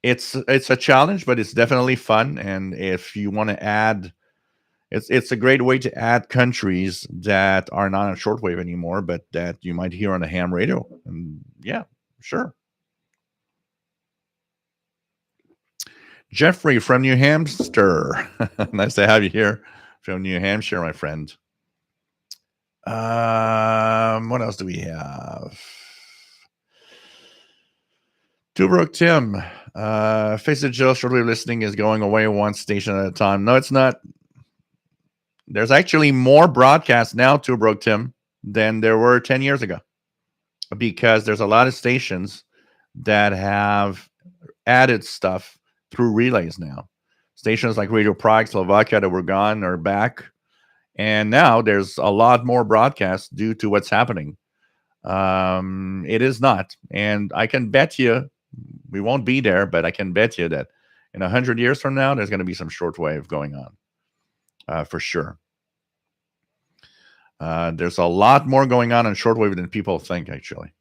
It's a challenge, but it's definitely fun. And if you want to add, it's a great way to add countries that are not on shortwave anymore, but that you might hear on the ham radio. And yeah, sure. Jeffrey from New Hampshire. Nice to have you here from New Hampshire, my friend. What else do we have? Tubrook Tim. Face it, Jill, shortwave listening is going away one station at a time. No, it's not. There's actually more broadcasts now, Tubrook Tim, than there were 10 years ago. Because there's a lot of stations that have added stuff through relays now. Stations like Radio Prague, Slovakia that were gone are back. And now there's a lot more broadcasts due to what's happening. It is not. And I can bet you, we won't be there, but I can bet you that in 100 years from now, there's going to be some shortwave going on for sure. There's a lot more going on in shortwave than people think, actually.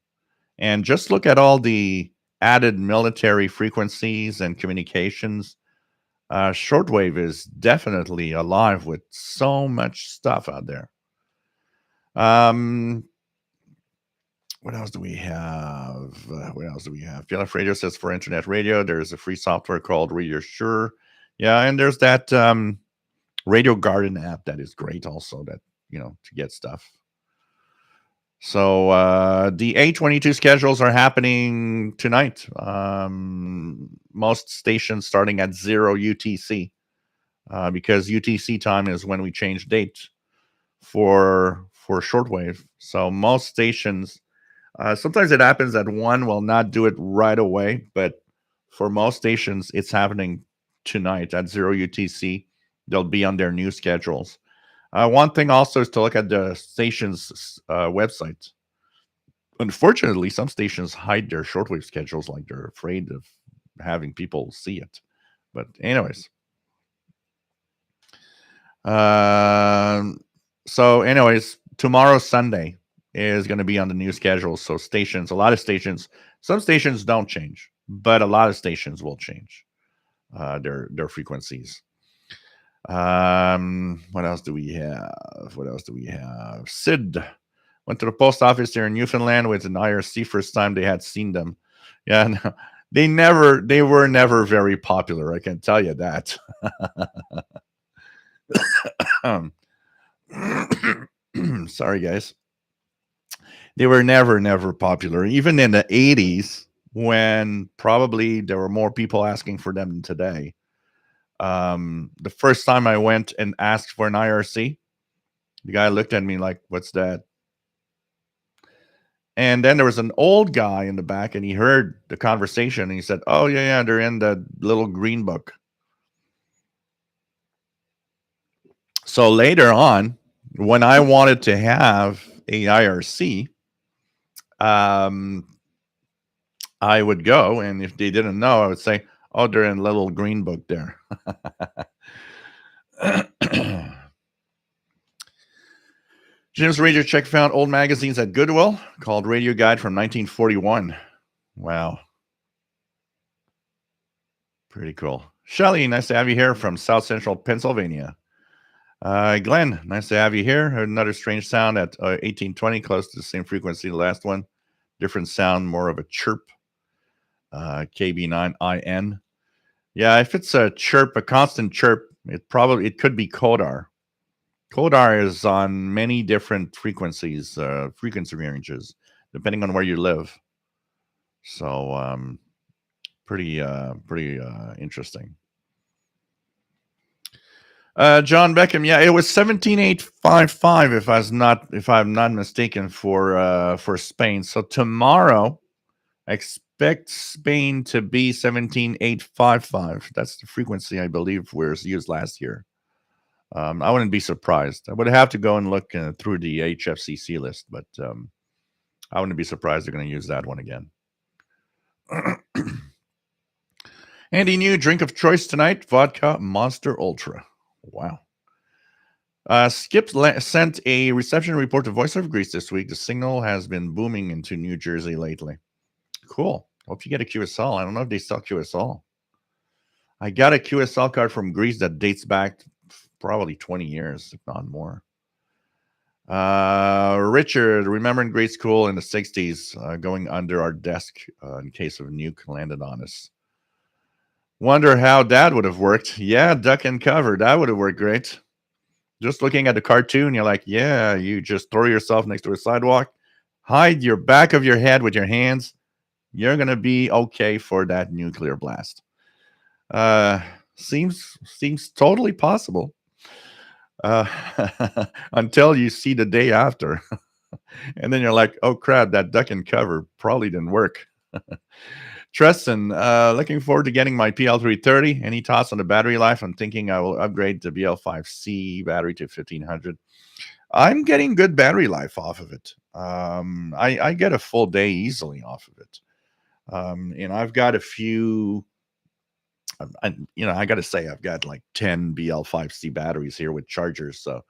And just look at all the added military frequencies and communications. Shortwave is definitely alive with so much stuff out there. What else do we have? PLF Radio says for internet radio, there's a free software called Radio Sure. Yeah, and there's that Radio Garden app that is great also, that, to get stuff. So the A22 schedules are happening tonight. Most stations starting at 0 UTC, because UTC time is when we change date for shortwave. So most stations, sometimes it happens that one will not do it right away, but for most stations, it's happening tonight at 0 UTC. They'll be on their new schedules. One thing also is to look at the station's website. Unfortunately, some stations hide their shortwave schedules, like they're afraid of having people see it. But anyways. So anyways, tomorrow, Sunday, is going to be on the new schedule. So stations, a lot of stations, some stations don't change, but a lot of stations will change their frequencies. What else do we have? Sid went to the post office here in Newfoundland with an IRC. First time they had seen them. Yeah, no, they were never very popular, I can tell you that. Sorry, guys. They were never popular. Even in the 80s, when probably there were more people asking for them than today. The first time I went and asked for an IRC, the guy looked at me like, "What's that?" And then there was an old guy in the back, and he heard the conversation, and he said, "Oh, yeah, they're in the little green book." So later on, when I wanted to have a IRC, I would go, and if they didn't know, I would say, "Oh, they're in a little green book there." Jim's Radio Check found old magazines at Goodwill called Radio Guide from 1941. Wow. Pretty cool. Shelly, nice to have you here from South Central Pennsylvania. Glenn, nice to have you here. Another strange sound at 1820, close to the same frequency the last one. Different sound, more of a chirp. KB9IN. Yeah, if it's a chirp, a constant chirp, it could be Kodar. Kodar is on many different frequencies, frequency ranges, depending on where you live. So pretty interesting. John Beckham, yeah, it was 17,855 if I'm not mistaken for Spain. So tomorrow, expect Spain to be 17,855. That's the frequency I believe was used last year. I wouldn't be surprised. I would have to go and look through the HFCC list, but I wouldn't be surprised they're going to use that one again. Andy, new drink of choice tonight, vodka Monster Ultra. Wow. Skip sent a reception report to Voice of Greece this week. The signal has been booming into New Jersey lately. Cool. Hope you get a QSL. I don't know if they sell QSL. I got a QSL card from Greece that dates back probably 20 years, if not more. Richard, remembering grade school in the 60s, going under our desk in case of a nuke landed on us. Wonder how that would have worked. Yeah, duck and cover. That would have worked great. Just looking at the cartoon, you're like, yeah, you just throw yourself next to a sidewalk, hide your back of your head with your hands. You're gonna be okay for that nuclear blast. Uh, seems totally possible. Uh, until you see the day after, and then you're like, oh crap, that duck and cover probably didn't work. Treston, looking forward to getting my PL330. Any thoughts on the battery life? I'm thinking I will upgrade the BL5C battery to 1500. I'm getting good battery life off of it. I get a full day easily off of it. And I've got a few, I got to say, I've got like 10 BL5C batteries here with chargers. So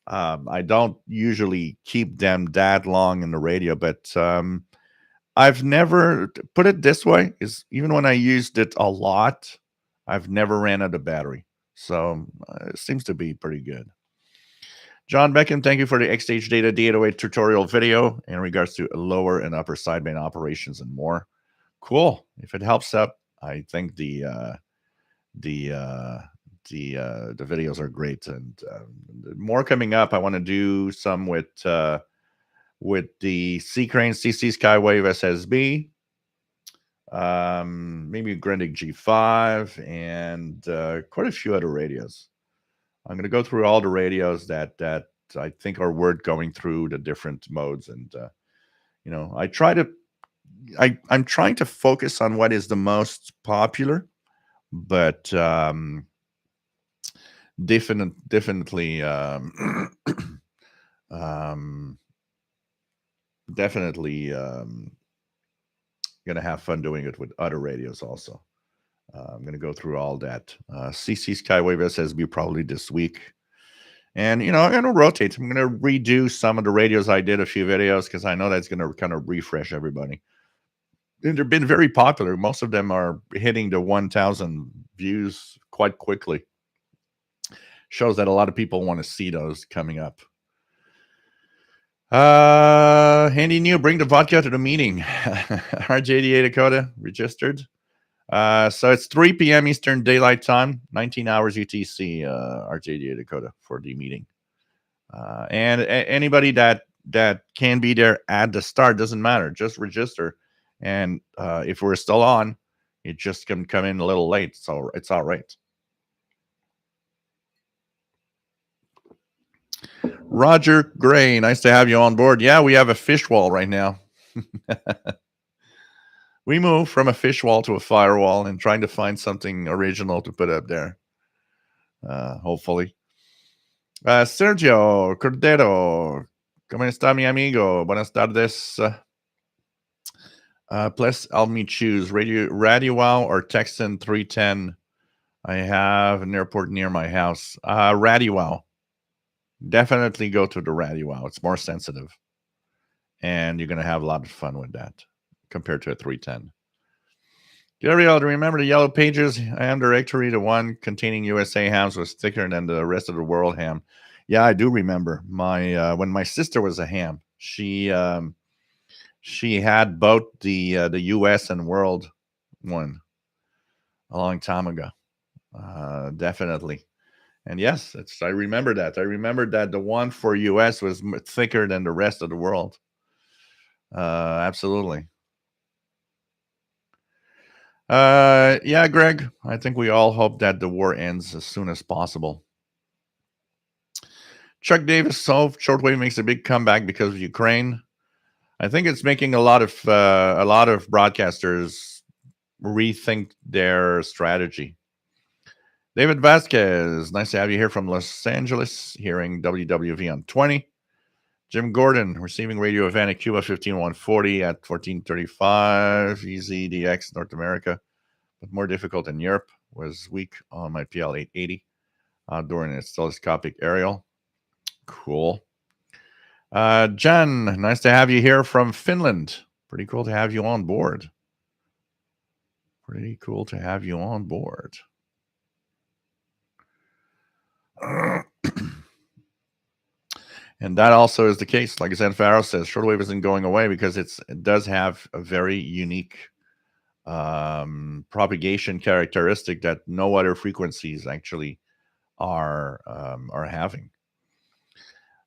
I don't usually keep them that long in the radio, but I've never put it this way is even when I used it a lot, I've never ran out of battery. So it seems to be pretty good. John Beckham, thank you for the X-Stage Data D808 tutorial video in regards to lower and upper sideband operations and more. Cool. If it helps up, I think the videos are great, and more coming up. I want to do some with the C-Crane CC Skywave SSB, maybe Grendic G5, and quite a few other radios. I'm going to go through all the radios that I think are worth going through the different modes, and I'm trying to focus on what is the most popular, but definitely definitely gonna have fun doing it with other radios also. I'm gonna go through all that. CC Skywave SSB probably this week. And I'm gonna rotate. I'm gonna redo some of the radios I did a few videos because I know that's gonna kind of refresh everybody. And they've been very popular. Most of them are hitting the 1,000 views quite quickly. Shows that a lot of people want to see those coming up. Handy new, bring the vodka to the meeting. RJDA Dakota registered. So it's 3 p.m. Eastern Daylight Time, 19 hours UTC, RJDA Dakota for the meeting. And anybody that can be there at the start, doesn't matter, just register. And if we're still on, it just can come in a little late, so it's all right. Roger Gray, nice to have you on board. Yeah, we have a fish wall right now. We moved from a fish wall to a firewall and trying to find something original to put up there. Hopefully. Sergio Cordero, ¿cómo está mi amigo? Buenas tardes. Please help me choose Radio Wow or Tecsun 310. I have an airport near my house. Radio Wow. Definitely go to the Radio Wow. It's more sensitive. And you're going to have a lot of fun with that compared to a 310. Gabriel, do you remember the yellow pages ham directory? The one containing USA hams was thicker than the rest of the world ham. Yeah, I do remember. When my sister was a ham, she had both the US and world one a long time ago. Definitely. And yes, I remember that. I remember that the one for US was thicker than the rest of the world. Absolutely. Yeah, Greg, I think we all hope that the war ends as soon as possible. Chuck Davis, so Shortwave makes a big comeback because of Ukraine. I think it's making a lot of broadcasters rethink their strategy. David Vasquez, nice to have you here from Los Angeles, hearing WWV on 20. Jim Gordon, receiving radio event at Cuba 15140 at 1435. Easy DX North America, but more difficult in Europe. Was weak on my PL-880 during its telescopic aerial. Cool. Jen, nice to have you here from Finland. Pretty cool to have you on board. Pretty cool to have you on board. And that also is the case. Like I said, Farrow says, Shortwave isn't going away because it does have a very unique propagation characteristic that no other frequencies actually are having.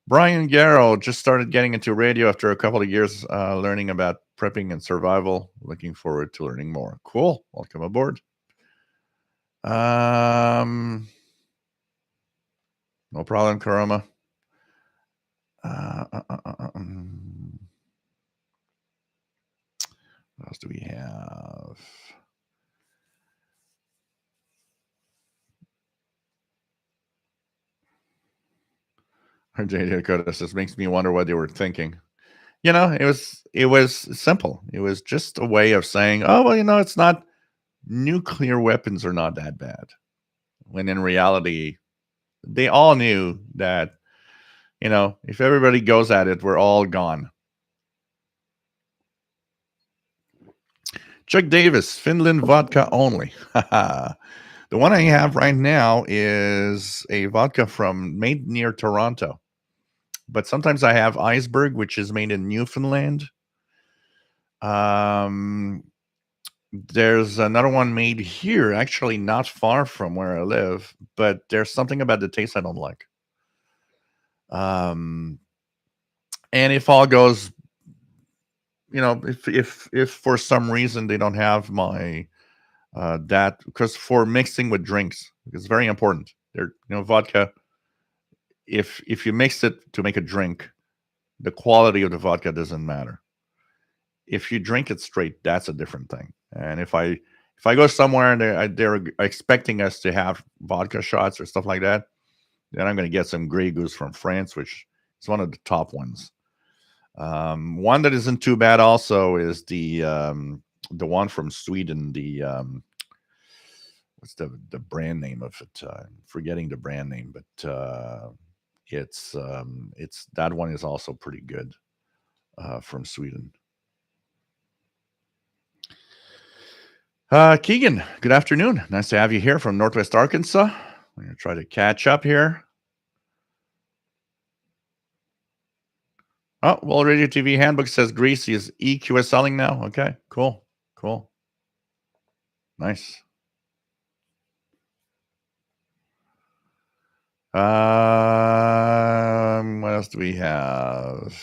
Brian Garrow just started getting into radio after a couple of years learning about prepping and survival. Looking forward to learning more. Cool. Welcome aboard. No problem, Karoma. What else do we have? RJ Dakota says, makes me wonder what they were thinking. You know, it was simple. It was just a way of saying, oh well, you know, it's not, nuclear weapons are not that bad. When in reality, they all knew that, you know, if everybody goes at it, we're all gone. Chuck Davis, Finland vodka only. The one I have right now is a vodka made near Toronto. But sometimes I have Iceberg, which is made in Newfoundland. There's another one made here, actually not far from where I live, but there's something about the taste I don't like. And if all goes, you know, if for some reason they don't have my that, because for mixing with drinks, it's very important. There, you know, vodka. If you mix it to make a drink, the quality of the vodka doesn't matter. If you drink it straight, that's a different thing. And if I go somewhere and they're expecting us to have vodka shots or stuff like that, then I'm going to get some Grey Goose from France, which is one of the top ones. One that isn't too bad also is the one from Sweden. The what's the brand name of it? I'm forgetting the brand name, but it's that one is also pretty good from Sweden. Keegan, good afternoon. Nice to have you here from Northwest Arkansas. I'm going to try to catch up here. Oh, well, Radio TV Handbook says Greasy is EQSLing now. Okay, cool. Nice. What else do we have?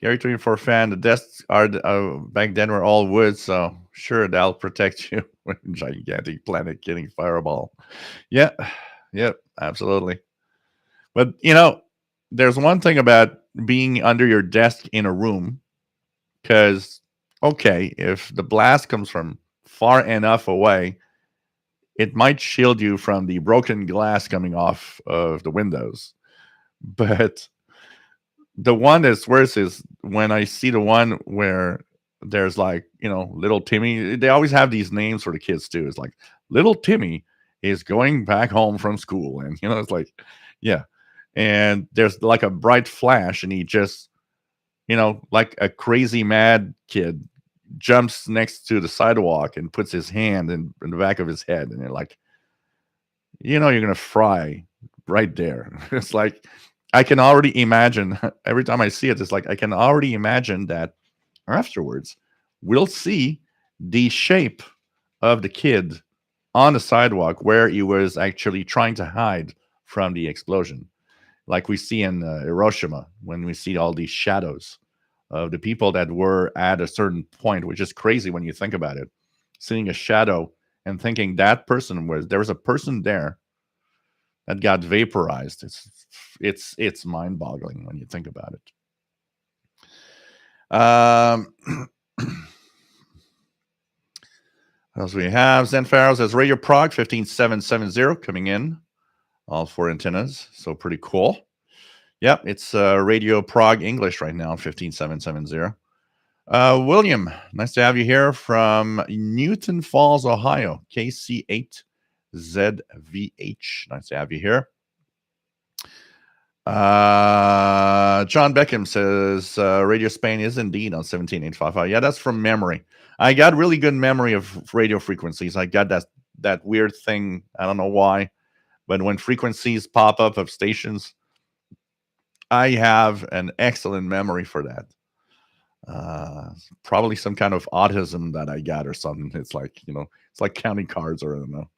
Gary 24 fan, the desks are back then were all wood, so sure that'll protect you when gigantic planet getting fireball. Yeah, yep, absolutely. But you know, there's one thing about being under your desk in a room, because okay, if the blast comes from far enough away, it might shield you from the broken glass coming off of the windows. But the one that's worse is when I see the one where there's like, you know, little Timmy. They always have these names for the kids too. It's like little Timmy is going back home from school. And, you know, it's like, yeah. And there's like a bright flash and he just, you know, like a crazy mad kid jumps next to the sidewalk and puts his hand in the back of his head. And you're like, you know, you're going to fry right there. It's like, I can already imagine every time I see it, it's like I can already imagine that afterwards we'll see the shape of the kid on the sidewalk where he was actually trying to hide from the explosion. Like we see in Hiroshima when we see all these shadows of the people that were at a certain point, which is crazy when you think about it. Seeing a shadow and thinking there was a person there that got vaporized. It's mind-boggling when you think about it. What else we have? Zen Pharaoh says Radio Prague 15770 coming in. All 4 antennas. So pretty cool. Yep, it's Radio Prague English right now, 15770. William, nice to have you here from Newton Falls, Ohio, KC8ZVH. Nice to have you here. John Beckham says Radio Spain is indeed on 17855. Yeah, that's from memory. I got really good memory of radio frequencies. I got that weird thing. I don't know why, but when frequencies pop up of stations, I have an excellent memory for that. Probably some kind of autism that I got or something. It's like, it's like counting cards, or I don't know.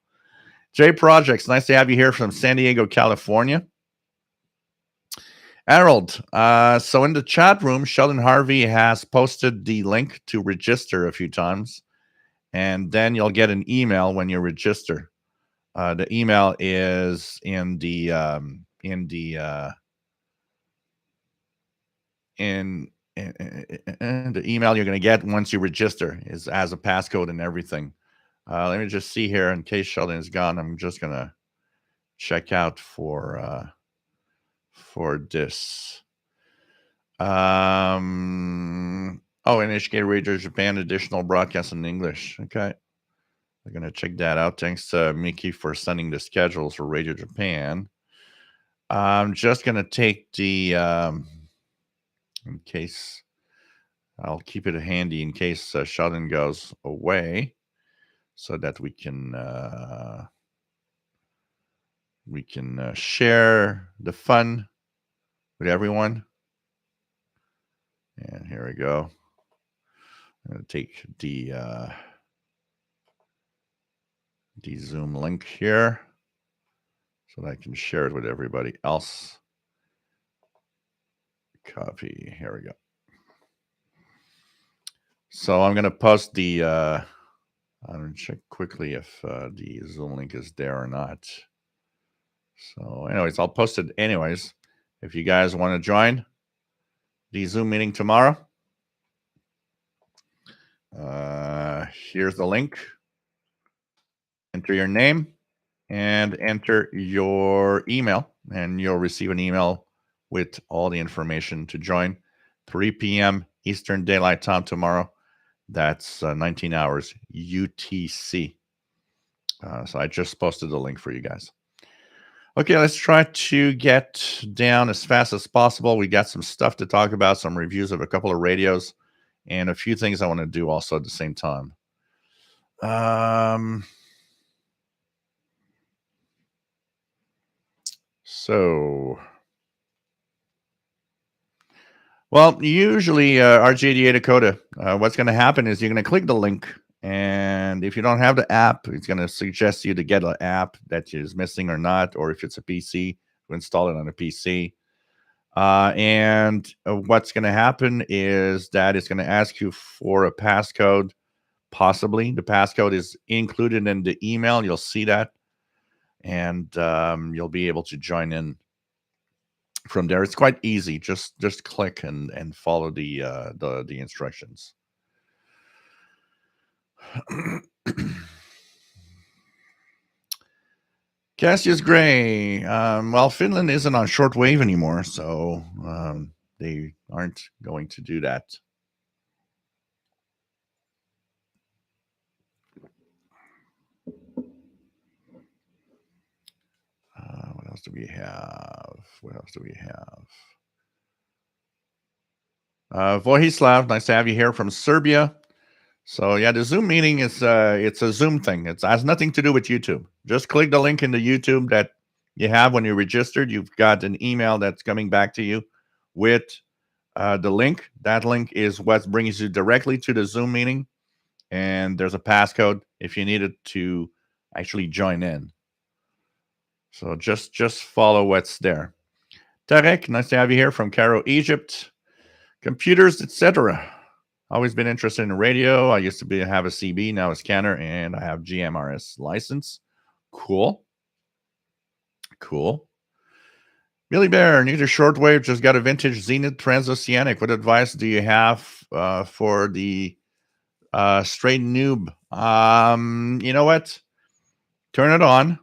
J Projects, nice to have you here from San Diego, California. Harold, so in the chat room, Sheldon Harvey has posted the link to register a few times, and then you'll get an email when you register. The email is in the the email you're going to get once you register is as a passcode and everything. Let me just see here in case Sheldon is gone. I'm just going to check out for this. NHK Radio Japan additional broadcast in English. Okay. I'm going to check that out. Thanks to Miki for sending the schedules for Radio Japan. I'm just going to take the, in case, I'll keep it handy in case Sheldon goes away so that we can share the fun with everyone. And here we go. I'm going to take the Zoom link here so that I can share it with everybody else. Copy. Here we go. So I'm going to post the, I'm going to check quickly if the Zoom link is there or not. So anyways, I'll post it anyways. If you guys want to join the Zoom meeting tomorrow, here's the link. Enter your name and enter your email, and you'll receive an email with all the information to join. 3 p.m. Eastern Daylight Time tomorrow. That's 19 hours UTC. So I just posted the link for you guys. Okay, let's try to get down as fast as possible. We got some stuff to talk about, some reviews of a couple of radios, and a few things I want to do also at the same time. Well, usually RJ88 Dakota, what's going to happen is you're going to click the link, and if you don't have the app, it's going to suggest you to get an app that is missing or not, or if it's a PC, to install it on a PC. And what's going to happen is that it's going to ask you for a passcode, possibly. The passcode is included in the email. You'll see that, and you'll be able to join in from there. It's quite easy. Just click and follow the instructions. Cassius Gray. Well, Finland isn't on shortwave anymore, so they aren't going to do that. What else do we have? Vojislav, nice to have you here from Serbia. So yeah, the Zoom meeting is it's a Zoom thing. It has nothing to do with YouTube. Just click the link in the YouTube that you have when you registered. You've got an email that's coming back to you with the link. That link is what brings you directly to the Zoom meeting, and there's a passcode if you needed to actually join in. So just follow what's there. Tarek, nice to have you here from Cairo, Egypt. Computers, etc. Always been interested in radio. I used to have a CB, now a scanner, and I have GMRS license. Cool. Billy Bear, new to shortwave, just got a vintage Zenith Transoceanic. What advice do you have for the straight noob? You know what? Turn it on.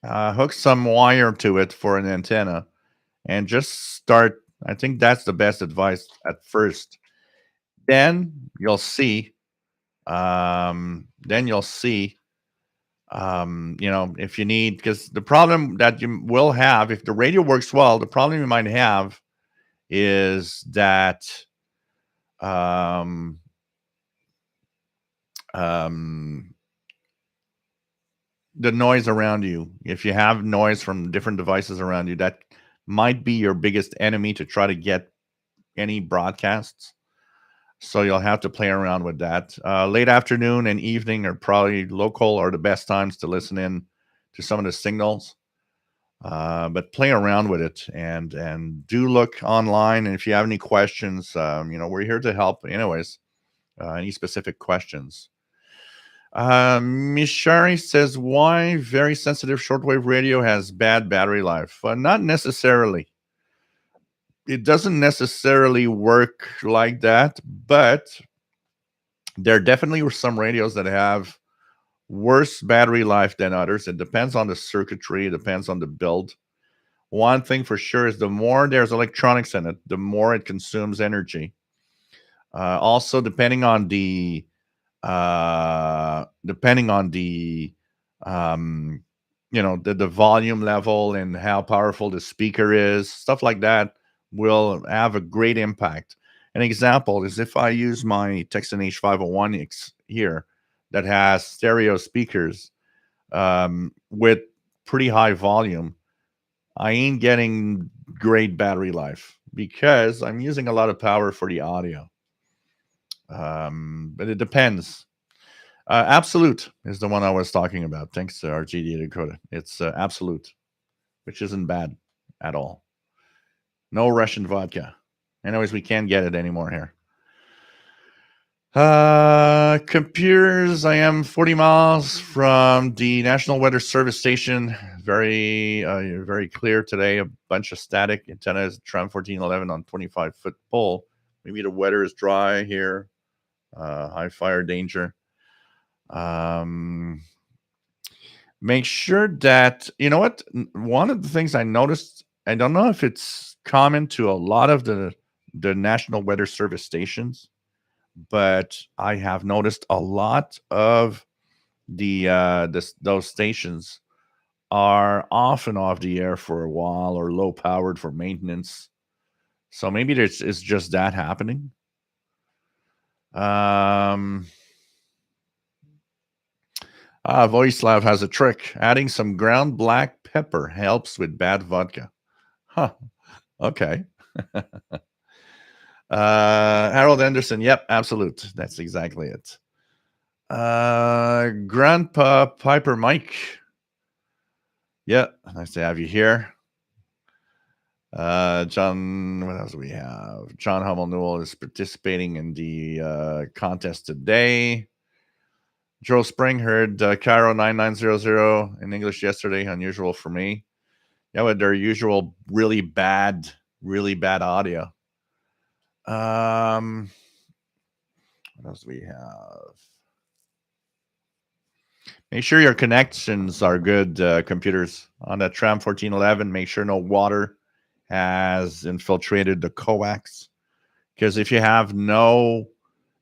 Hook some wire to it for an antenna, and just start. I think that's the best advice at first. Then you'll see. If you need, because the problem that you will have, if the radio works well, the problem you might have is that the noise around you. If you have noise from different devices around you, that might be your biggest enemy to try to get any broadcasts. So you'll have to play around with that. Late afternoon and evening are probably local are the best times to listen in to some of the signals. But play around with it and do look online. And if you have any questions, we're here to help. Anyways, any specific questions? Mishari says, why very sensitive shortwave radio has bad battery life? Not necessarily. It doesn't necessarily work like that, but there definitely were some radios that have worse battery life than others. It depends on the circuitry, it depends on the build. One thing for sure is the more there's electronics in it, the more it consumes energy. Also, depending on the the volume level and how powerful the speaker is, stuff like that will have a great impact. An example is if I use my Tecsun H501X here that has stereo speakers with pretty high volume, I ain't getting great battery life because I'm using a lot of power for the audio. But it depends. Absolute is the one I was talking about. Thanks to RGD Dakota. It's Absolute, which isn't bad at all. No Russian vodka. Anyways, we can't get it anymore here. Computers. I am 40 miles from the National Weather Service station. Very clear today. A bunch of static antennas. Tram 1411 on 25-foot pole. Maybe the weather is dry here. High fire danger. Make sure that what. One of the things I noticed. I don't know if it's common to a lot of the National Weather Service stations, but I have noticed a lot of those stations are off and off the air for a while or low powered for maintenance. So maybe it's just that happening. Voislav has a trick. Adding some ground black pepper helps with bad vodka. Huh. Okay. Harold Anderson. Yep, absolute. That's exactly it. Grandpa Piper Mike. Yeah, nice to have you here. John, what else do we have? John Hummel Newell is participating in the contest today. Joe Spring heard Cairo 9900 in English yesterday. Unusual for me. Yeah, with their usual really bad audio. What else do we have? Make sure your connections are good, computers. On that Tram 1411, make sure no water has infiltrated the coax. Because if you have no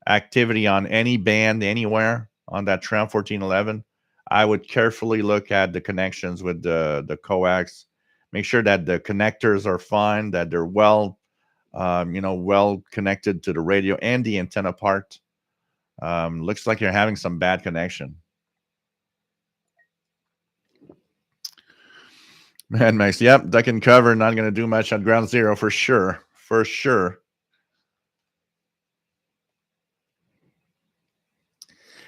activity on any band anywhere on that Tram 1411, I would carefully look at the connections with the coax. Make sure that the connectors are fine, that they're well connected to the radio and the antenna part. Looks like you're having some bad connection. Man, Max, yep, duck and cover, not going to do much at ground zero for sure. For sure.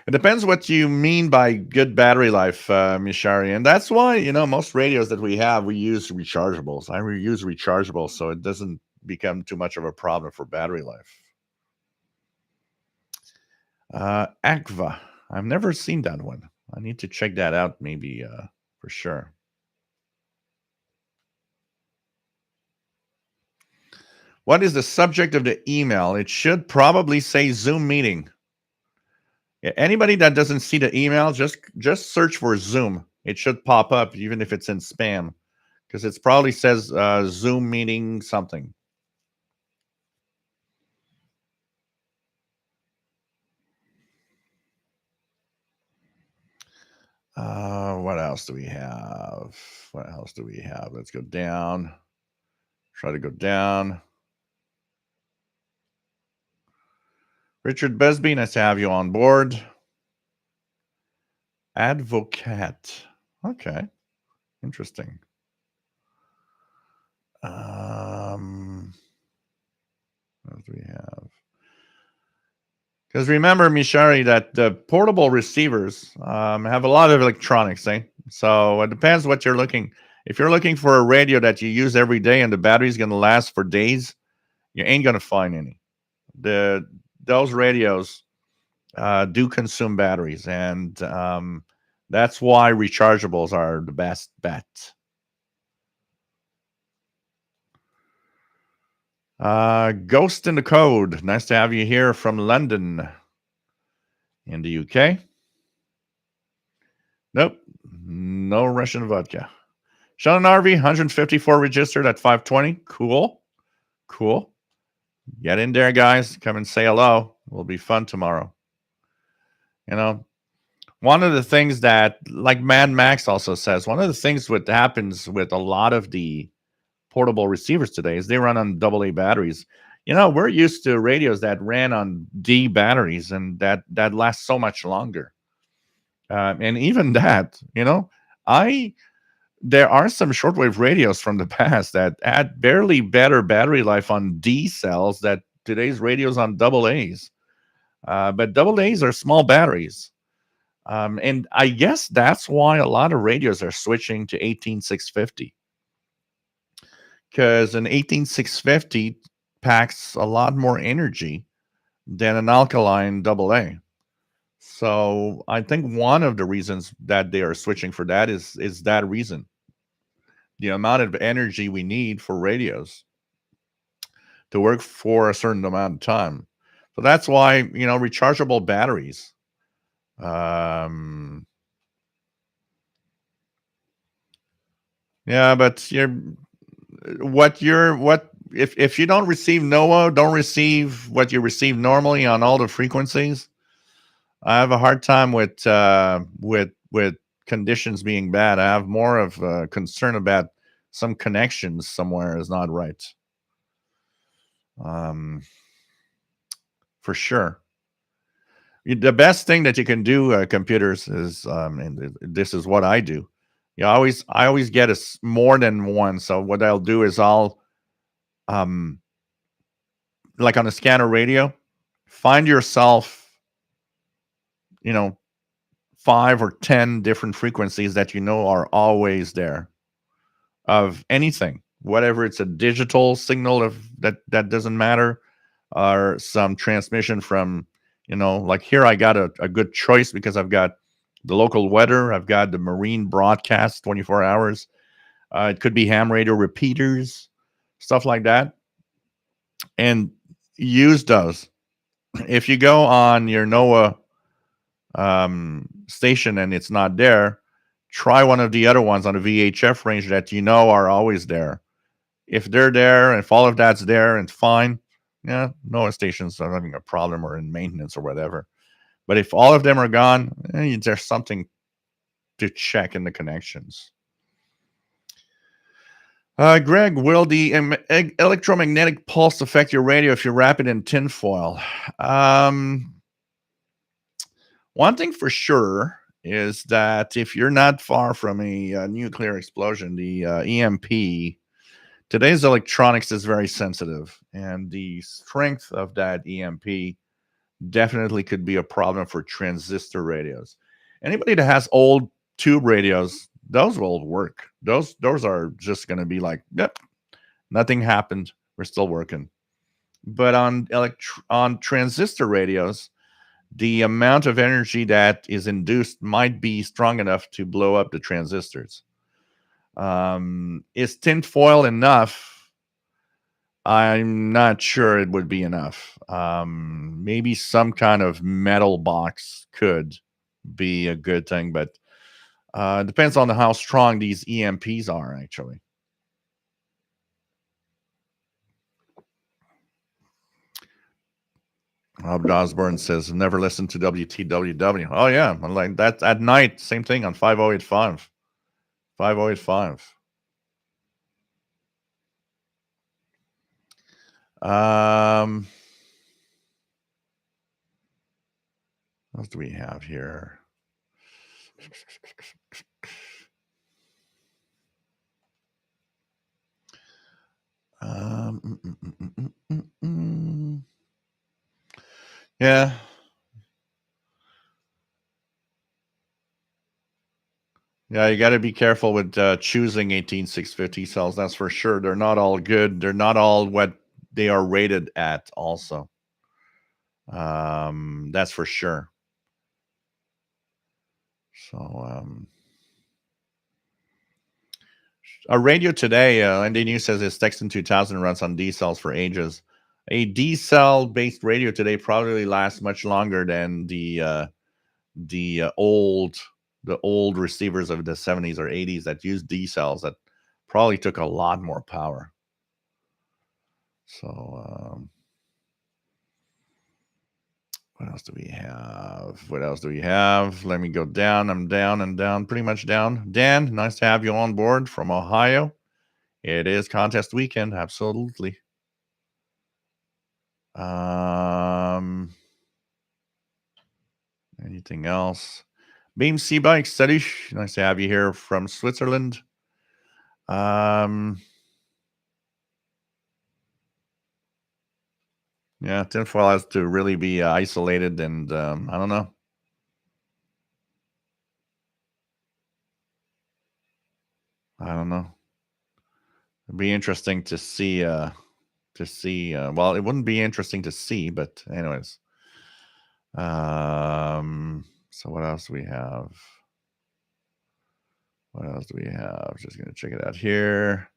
It depends what you mean by good battery life, Mishari. And that's why, most radios that we have, we use rechargeables. I use rechargeables so it doesn't become too much of a problem for battery life. Agva. I've never seen that one. I need to check that out maybe for sure. What is the subject of the email? It should probably say Zoom meeting. Yeah, anybody that doesn't see the email, just search for Zoom. It should pop up even if it's in spam, because it probably says Zoom meeting something. What else do we have? Let's go down. Try to go down. Richard Busby, nice to have you on board. Advocate. Okay. Interesting. What do we have? Because remember, Mishari, that the portable receivers have a lot of electronics, eh? So it depends what you're looking. If you're looking for a radio that you use every day and the battery's going to last for days, you ain't going to find any. Those radios do consume batteries, and that's why rechargeables are the best bet. Ghost in the Code. Nice to have you here from London in the UK. Nope. No Russian vodka. Sean RV, 154 registered at 520. Cool. Cool. Get in there, guys. Come and say hello. It'll be fun tomorrow. You know, one of the things that, like Mad Max also says, one of the things that happens with a lot of the portable receivers today is they run on AA batteries. You know, we're used to radios that ran on D batteries and that lasts so much longer. And even that, you know, there are some shortwave radios from the past that had barely better battery life on D cells that today's radios on AA's. But AA's are small batteries. And I guess that's why a lot of radios are switching to 18650. Because an 18650 packs a lot more energy than an alkaline AA. So I think one of the reasons that they are switching for that is that reason. The amount of energy we need for radios to work for a certain amount of time. So that's why, you know, rechargeable batteries. Yeah, but if you don't receive NOAA, don't receive what you receive normally on all the frequencies. I have a hard time with conditions being bad. I have more of a concern about some connections somewhere is not right. For sure. The best thing that you can do, computers, is, and this is what I do. I always get more than one. So what I'll do is um, like on a scanner radio, find yourself, you know, 5 or 10 different frequencies that you know are always there of anything, whatever it's a digital signal of that doesn't matter, or some transmission from, you know, like here I got a good choice because I've got the local weather, I've got the marine broadcast 24 hours. It could be ham radio repeaters, stuff like that, and use those. If you go on your NOAA station and it's not there, try one of the other ones on the VHF range that you know are always there. If they're there and if all of that's there and fine, yeah, NOAA stations are having a problem or in maintenance or whatever. But if all of them are gone, there's something to check in the connections. Greg, will the electromagnetic pulse affect your radio if you wrap it in tinfoil? One thing for sure is that if you're not far from a nuclear explosion, the EMP, today's electronics is very sensitive, and the strength of that EMP definitely could be a problem for transistor radios. Anybody that has old tube radios, those will work. Those are just going to be like, yep, nothing happened. We're still working. But on transistor radios, the amount of energy that is induced might be strong enough to blow up the transistors. Is tinfoil enough? I'm not sure it would be enough. Maybe some kind of metal box could be a good thing, but depends on how strong these EMPs are, actually. Rob Osborne says, never listen to WTWW. Oh, yeah. Like that's at night. Same thing on 5085. 5085. What else do we have here? Yeah. Yeah, you got to be careful with choosing 18650 cells. That's for sure. They're not all good. They're not all what they are rated at. Also, that's for sure. So, a radio today, ND News says this Tecsun 2000 runs on D cells for ages. A D cell based radio today probably lasts much longer than the old receivers of the 70s or 80s that used D cells that probably took a lot more power. So, what else do we have? What else do we have? Let me go down. I'm down and down, pretty much down. Dan, nice to have you on board from Ohio. It is contest weekend, absolutely. Anything else? Beam C Bikes, Sadish, nice to have you here from Switzerland. Yeah, tinfoil has to really be isolated, and I don't know. I don't know. It'd be interesting to see. Well, it wouldn't be interesting to see, but anyways. So what else do we have? What else do we have? Just gonna check it out here.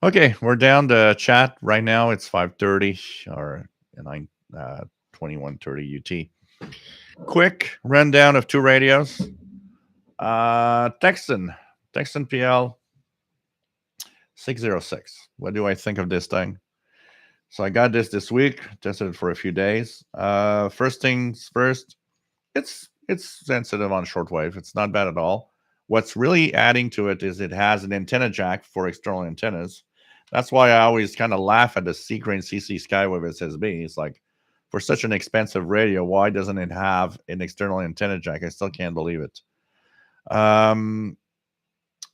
Okay, we're down to chat right now. It's 5:30 or 21:30 UT. Quick rundown of two radios. Tecsun PL-606. What do I think of this thing? So I got this week, tested it for a few days. First things first, it's sensitive on shortwave. It's not bad at all. What's really adding to it is it has an antenna jack for external antennas. That's why I always kind of laugh at the C-Crane CC Skywave SSB. It's like, for such an expensive radio, why doesn't it have an external antenna jack? I still can't believe it.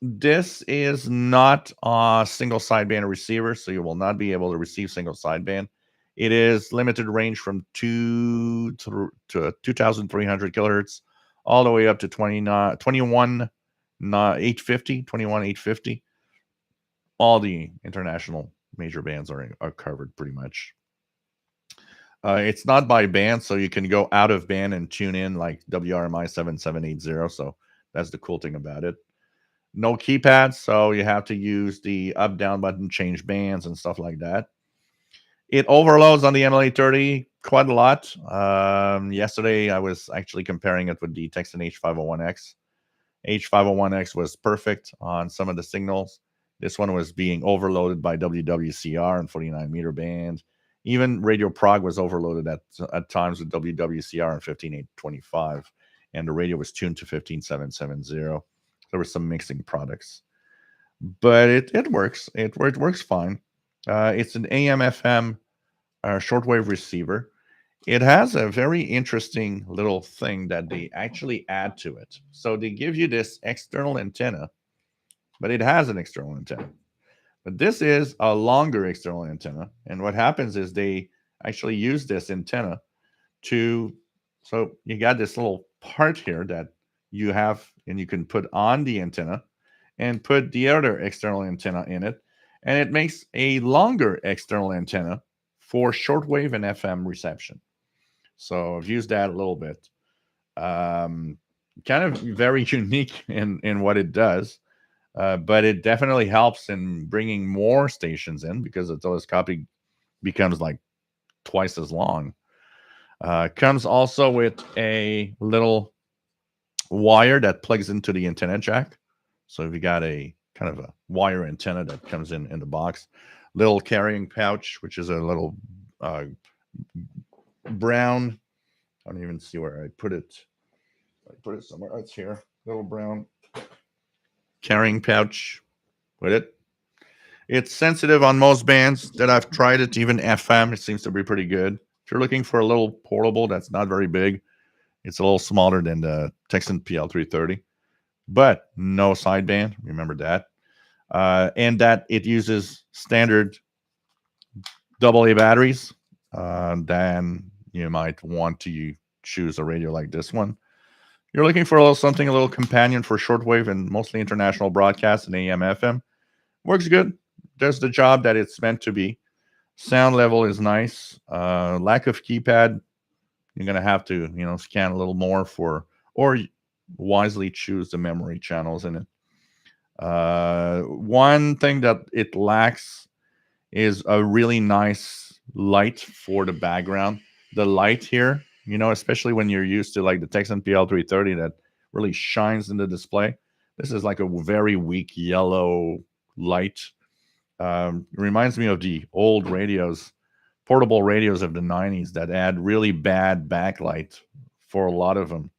This is not a single sideband receiver, so you will not be able to receive single sideband. It is limited range from 2,300 kilohertz all the way up to 21,850. All the international major bands are covered pretty much. It's not by band, so you can go out of band and tune in like WRMI 7780. So that's the cool thing about it. No keypad, so you have to use the up down button, change bands and stuff like that. It overloads on the MLA30 quite a lot. Yesterday I was actually comparing it with the Tecsun H501X. H501X was perfect on some of the signals. This one was being overloaded by WWCR and 49 meter band. Even Radio Prague was overloaded at times with WWCR and 15825, and the radio was tuned to 15770. There were some mixing products, but it works. It works fine. It's an AM/FM shortwave receiver. It has a very interesting little thing that they actually add to it. So they give you this external antenna, but it has an external antenna. But this is a longer external antenna. And what happens is they actually use this antenna to, so you got this little part here that you have, and you can put on the antenna and put the other external antenna in it. And it makes a longer external antenna for shortwave and FM reception. So I've used that a little bit. Kind of very unique in what it does. But it definitely helps in bringing more stations in because the telescopic becomes like twice as long. Comes also with a little wire that plugs into the antenna jack. So if you got a kind of a wire antenna that comes in the box, little carrying pouch, which is a little brown. I don't even see where I put it. I put it somewhere. Oh, it's here. Little brown carrying pouch with it. It's sensitive on most bands that I've tried it, even FM. It seems to be pretty good. If you're looking for a little portable that's not very big, it's a little smaller than the Tecsun PL-330, but no sideband. Remember that. And that it uses standard AA batteries. Then you might want to choose a radio like this one. you're looking for a little something, a little companion for shortwave and mostly international broadcasts and AM FM, works good. Does the job that it's meant to be. Sound level is nice. Lack of keypad, you're gonna have to, scan a little more for, or wisely choose the memory channels in it. One thing that it lacks is a really nice light for the background. The light here, especially when you're used to like the Tecsun PL-330 that really shines in the display. This is like a very weak yellow light. Reminds me of the old radios, portable radios of the 90s that had really bad backlight for a lot of them.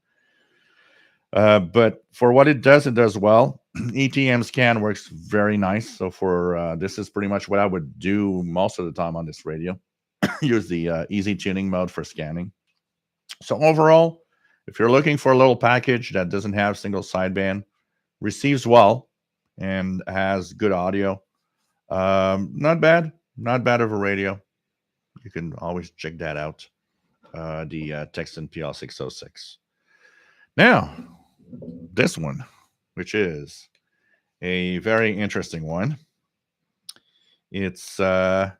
But for what it does well. ETM scan works very nice. So for this is pretty much what I would do most of the time on this radio. Use the easy tuning mode for scanning. So overall, if you're looking for a little package that doesn't have single sideband, receives well, and has good audio, not bad of a radio. You can always check that out. The Tecsun PL-606. Now, this one, which is a very interesting one. It's so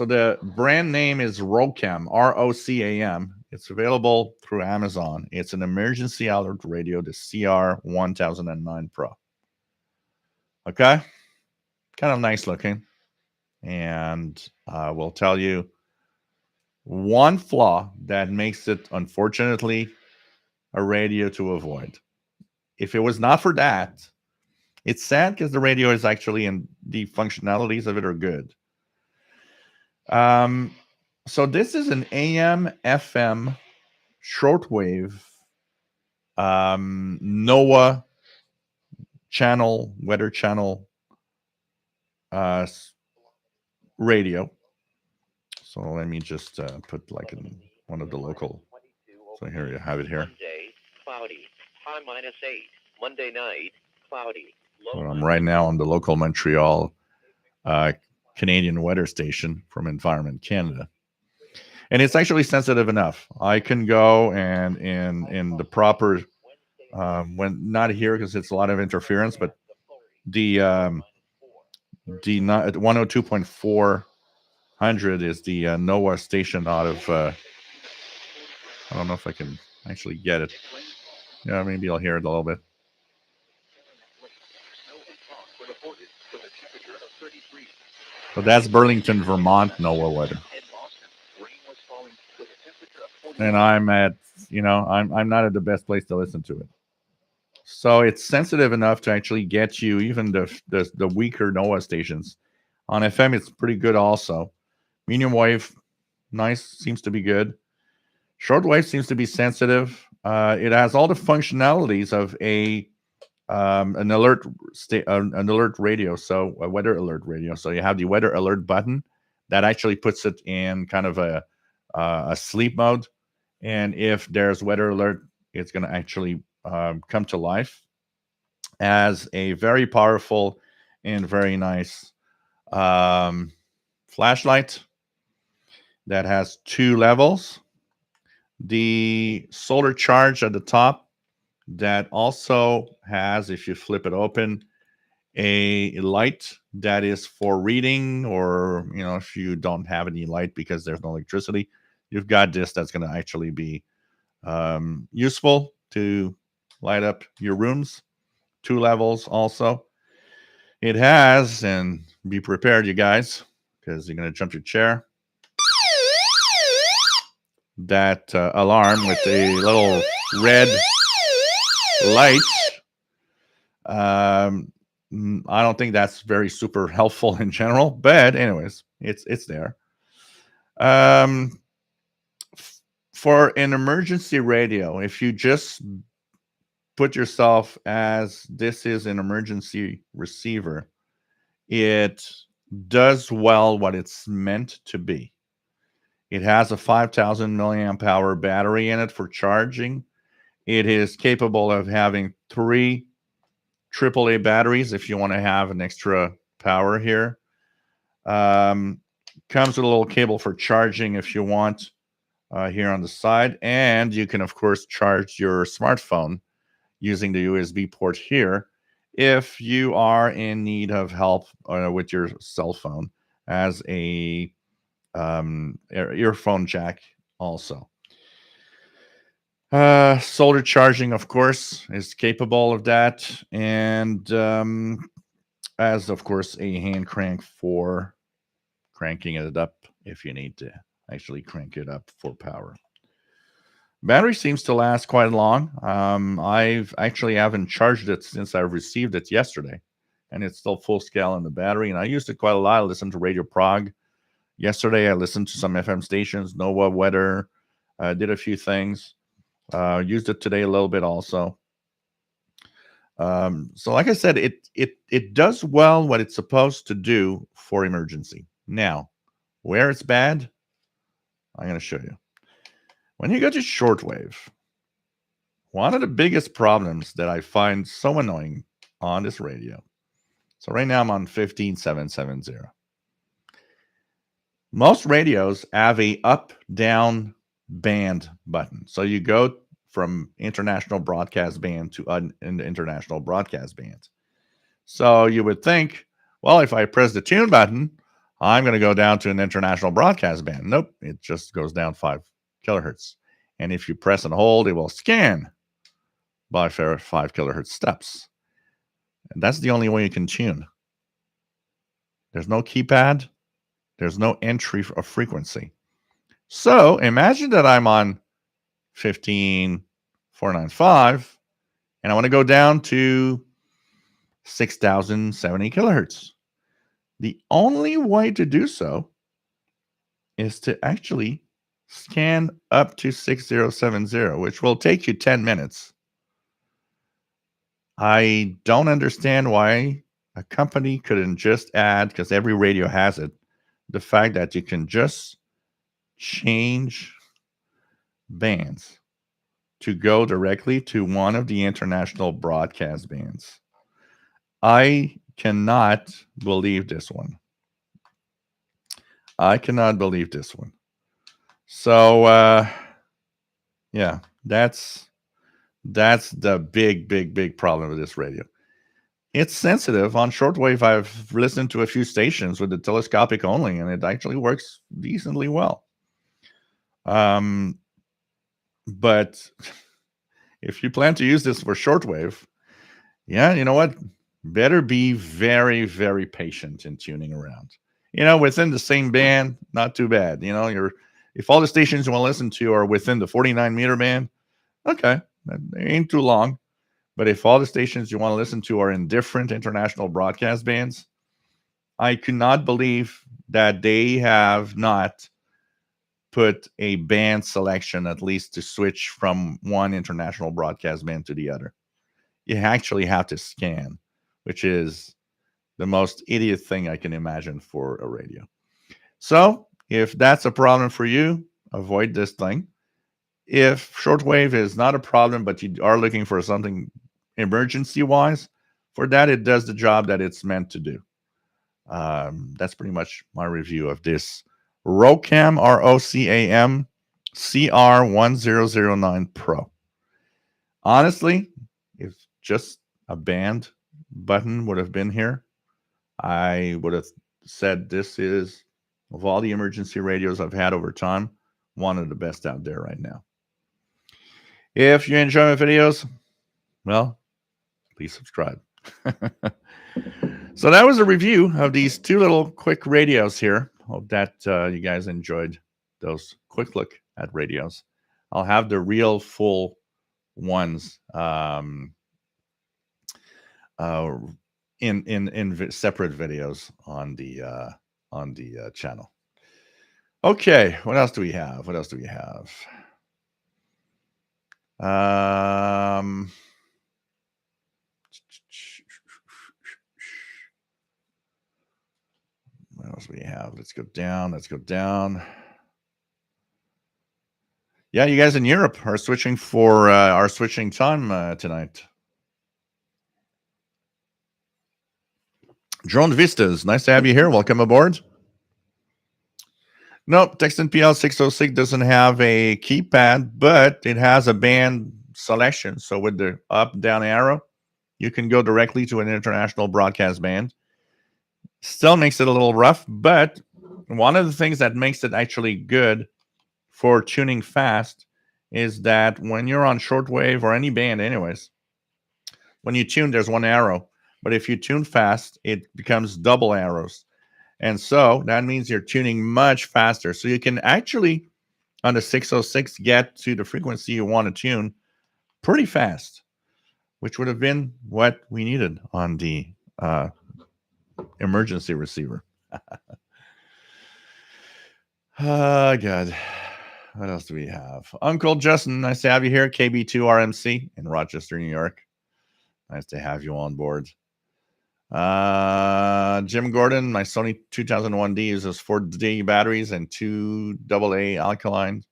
the brand name is Rocam, Rocam. It's available through Amazon. It's an emergency alert radio, the CR1009 Pro. Okay, kind of nice looking, and I will tell you one flaw that makes it, unfortunately, a radio to avoid. If it was not for that, it's sad because the radio is actually, and the functionalities of it are good. So this is an AM FM shortwave NOAA channel, weather channel radio. So let me just put like in one of the local. So here you have it here. Monday, cloudy, high -8. Monday night, cloudy. So I'm right now on the local Montreal Canadian weather station from Environment Canada. And it's actually sensitive enough. I can go and in the proper, when not here because it's a lot of interference, but the 102.400 is the NOAA station out of, I don't know if I can actually get it. Yeah, maybe I'll hear it a little bit. So that's Burlington, Vermont NOAA weather. And I'm at, I'm not at the best place to listen to it. So it's sensitive enough to actually get you even the weaker NOAA stations. On FM, it's pretty good also. Medium wave, nice, seems to be good. Shortwave seems to be sensitive. It has all the functionalities of an alert radio, so a weather alert radio. So you have the weather alert button that actually puts it in kind of a sleep mode, and if there's weather alert, it's going to actually come to life as a very powerful and very nice flashlight that has 2 levels. The solar charge at the top that also has, if you flip it open, a light that is for reading, or if you don't have any light because there's no electricity, you've got this that's going to actually be useful to light up your rooms. 2 levels also. It has, and be prepared, you guys, because you're going to jump your chair, that alarm with a little red light. I don't think that's very super helpful in general, but anyways, it's there. For an emergency radio, if you just put yourself as this is an emergency receiver, it does well what it's meant to be. It has a 5,000 milliamp hour battery in it for charging. It is capable of having 3 AAA batteries if you want to have an extra power here. Comes with a little cable for charging if you want here on the side. And you can, of course, charge your smartphone using the USB port here if you are in need of help with your cell phone as a earphone jack also. Solder charging, of course, is capable of that. And as, of course, a hand crank for cranking it up if you need to actually crank it up for power. Battery seems to last quite long. I've actually haven't charged it since I received it yesterday, and it's still full scale in the battery. And I used it quite a lot. I listened to Radio Prague yesterday. I listened to some FM stations, Nova Weather, did a few things. Used it today a little bit also. So like I said, it does well what it's supposed to do for emergency. Now, where it's bad, I'm going to show you. When you go to shortwave, one of the biggest problems that I find so annoying on this radio. So right now I'm on 15770. Most radios have a up-down band button. So you go from international broadcast band to an international broadcast band. So you would think, well, if I press the tune button, I'm going to go down to an international broadcast band. Nope, it just goes down 5 kilohertz. And if you press and hold, it will scan by 5 kilohertz steps. And that's the only way you can tune. There's no keypad. There's no entry of frequency. So imagine that I'm on 15495 and I want to go down to 6070 kilohertz. The only way to do so is to actually scan up to 6070, which will take you 10 minutes. I don't understand why a company couldn't just add, because every radio has it, the fact that you can just change bands to go directly to one of the international broadcast bands. I cannot believe this one. I cannot believe this one. So, yeah, that's the big problem with this radio. It's sensitive. On shortwave, I've listened to a few stations with the telescopic only, and it actually works decently well. But if you plan to use this for shortwave, yeah, you know what? Better be very, very patient in tuning around. Within the same band, not too bad. If all the stations you want to listen to are within the 49 meter band, okay, that ain't too long. But if all the stations you want to listen to are in different international broadcast bands, I could not believe that they have not put a band selection, at least to switch from one international broadcast band to the other. You actually have to scan, which is the most idiot thing I can imagine for a radio. So if that's a problem for you, avoid this thing. If shortwave is not a problem, but you are looking for something emergency-wise, for that, it does the job that it's meant to do. That's pretty much my review of this Rocam, ROCAM CR1009 Pro. Honestly, if just a band button would have been here, I would have said this is, of all the emergency radios I've had over time, one of the best out there right now. If you enjoy my videos, well, please subscribe. So that was a review of these two little quick radios here. Hope that you guys enjoyed those quick look at radios. I'll have the real full ones in separate videos on the channel. Okay, what else do we have? What else we have? Let's go down. Yeah, you guys in Europe are switching time tonight. Drone Vistas, nice to have you here. Welcome aboard. Nope, Tecsun PL-606 doesn't have a keypad, but it has a band selection. So with the up down arrow, you can go directly to an international broadcast band. Still makes it a little rough, but one of the things that makes it actually good for tuning fast is that when you're on shortwave or any band, anyways, when you tune, there's one arrow. But if you tune fast, it becomes double arrows. And so that means you're tuning much faster. So you can actually, on the 606, get to the frequency you want to tune pretty fast, which would have been what we needed on the emergency receiver. God. What else do we have? Uncle Justin, nice to have you here. KB2 RMC in Rochester, New York. Nice to have you on board. Jim Gordon, my Sony 2001D uses 4D batteries and 2 AA alkaline.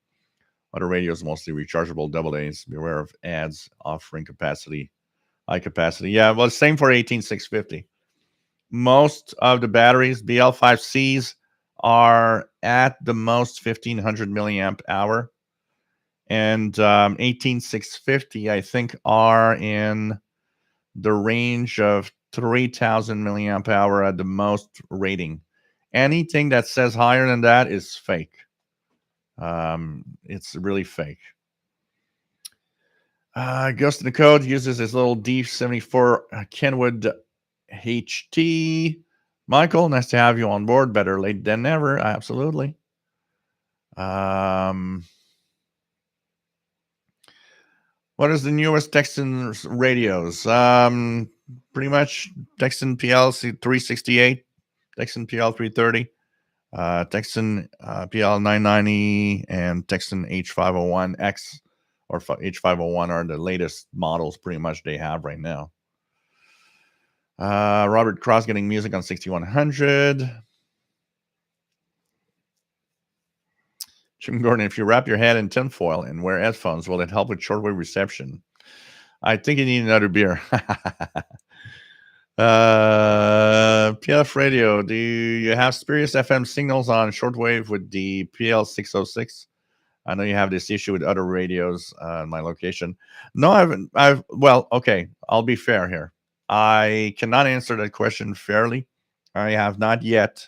Other radios mostly rechargeable AA's. Beware of ads offering high capacity. Yeah, well, same for 18650. Most of the batteries, BL5Cs, are at the most 1500 milliamp hour. And 18650, I think, are in the range of 3000 milliamp hour at the most rating. Anything that says higher than that is fake. It's really fake. Ghost in the Code uses his little D74 Kenwood HT. Michael, nice to have you on board. Better late than never. Absolutely. What is the newest Tecsun radios? Pretty much Tecsun PL-368, Tecsun PL-330, Tecsun PL-990, and Tecsun H501X or H501 are the latest models pretty much they have right now. Robert Cross getting music on 6100. Jim Gordon, if you wrap your head in tinfoil and wear headphones, will it help with shortwave reception? I think you need another beer. PLF radio. Do you have spurious FM signals on shortwave with the PL-606? I know you have this issue with other radios in my location. No, I haven't. Well, okay. I'll be fair here. I cannot answer that question fairly. I have not yet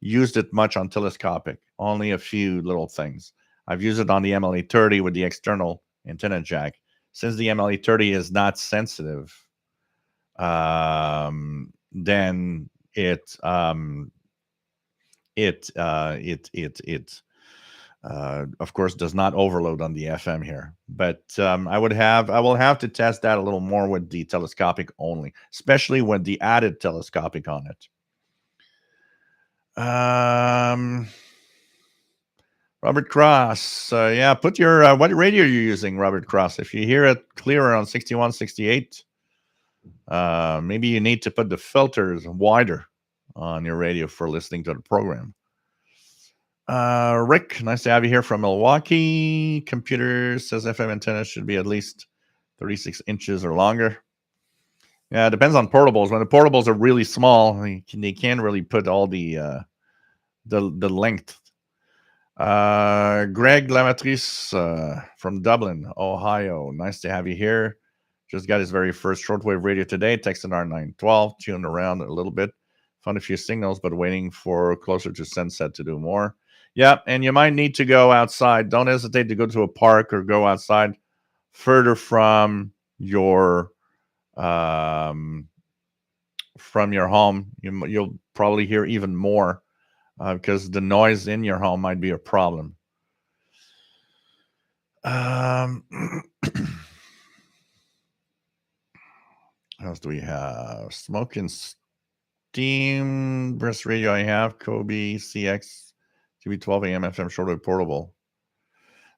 used it much on telescopic, only a few little things. I've used it on the MLA30 with the external antenna jack. Since the MLA30 is not sensitive, then it of course does not overload on the FM here. But I will have to test that a little more with the telescopic only, especially with the added telescopic on it. Robert Cross, yeah, put your what radio you're using, Robert Cross. If you hear it clearer on 61, 68, maybe you need to put the filters wider on your radio for listening to the program. Rick, nice to have you here from Milwaukee. Computer says FM antenna should be at least 36 inches or longer. Yeah, it depends on portables. When the portables are really small, they can't really put all the length. Greg Lamatrice from Dublin, Ohio. Nice to have you here. Just got his very first shortwave radio today. Tecsun R912. Tuned around a little bit. Found a few signals, but waiting for closer to sunset to do more. Yeah, and you might need to go outside. Don't hesitate to go to a park or go outside further from your home. You'll probably hear even more because the noise in your home might be a problem. What else do we have? Smoke and Steam breast radio. I have Kobe CX TV12 AM FM shortwave portable.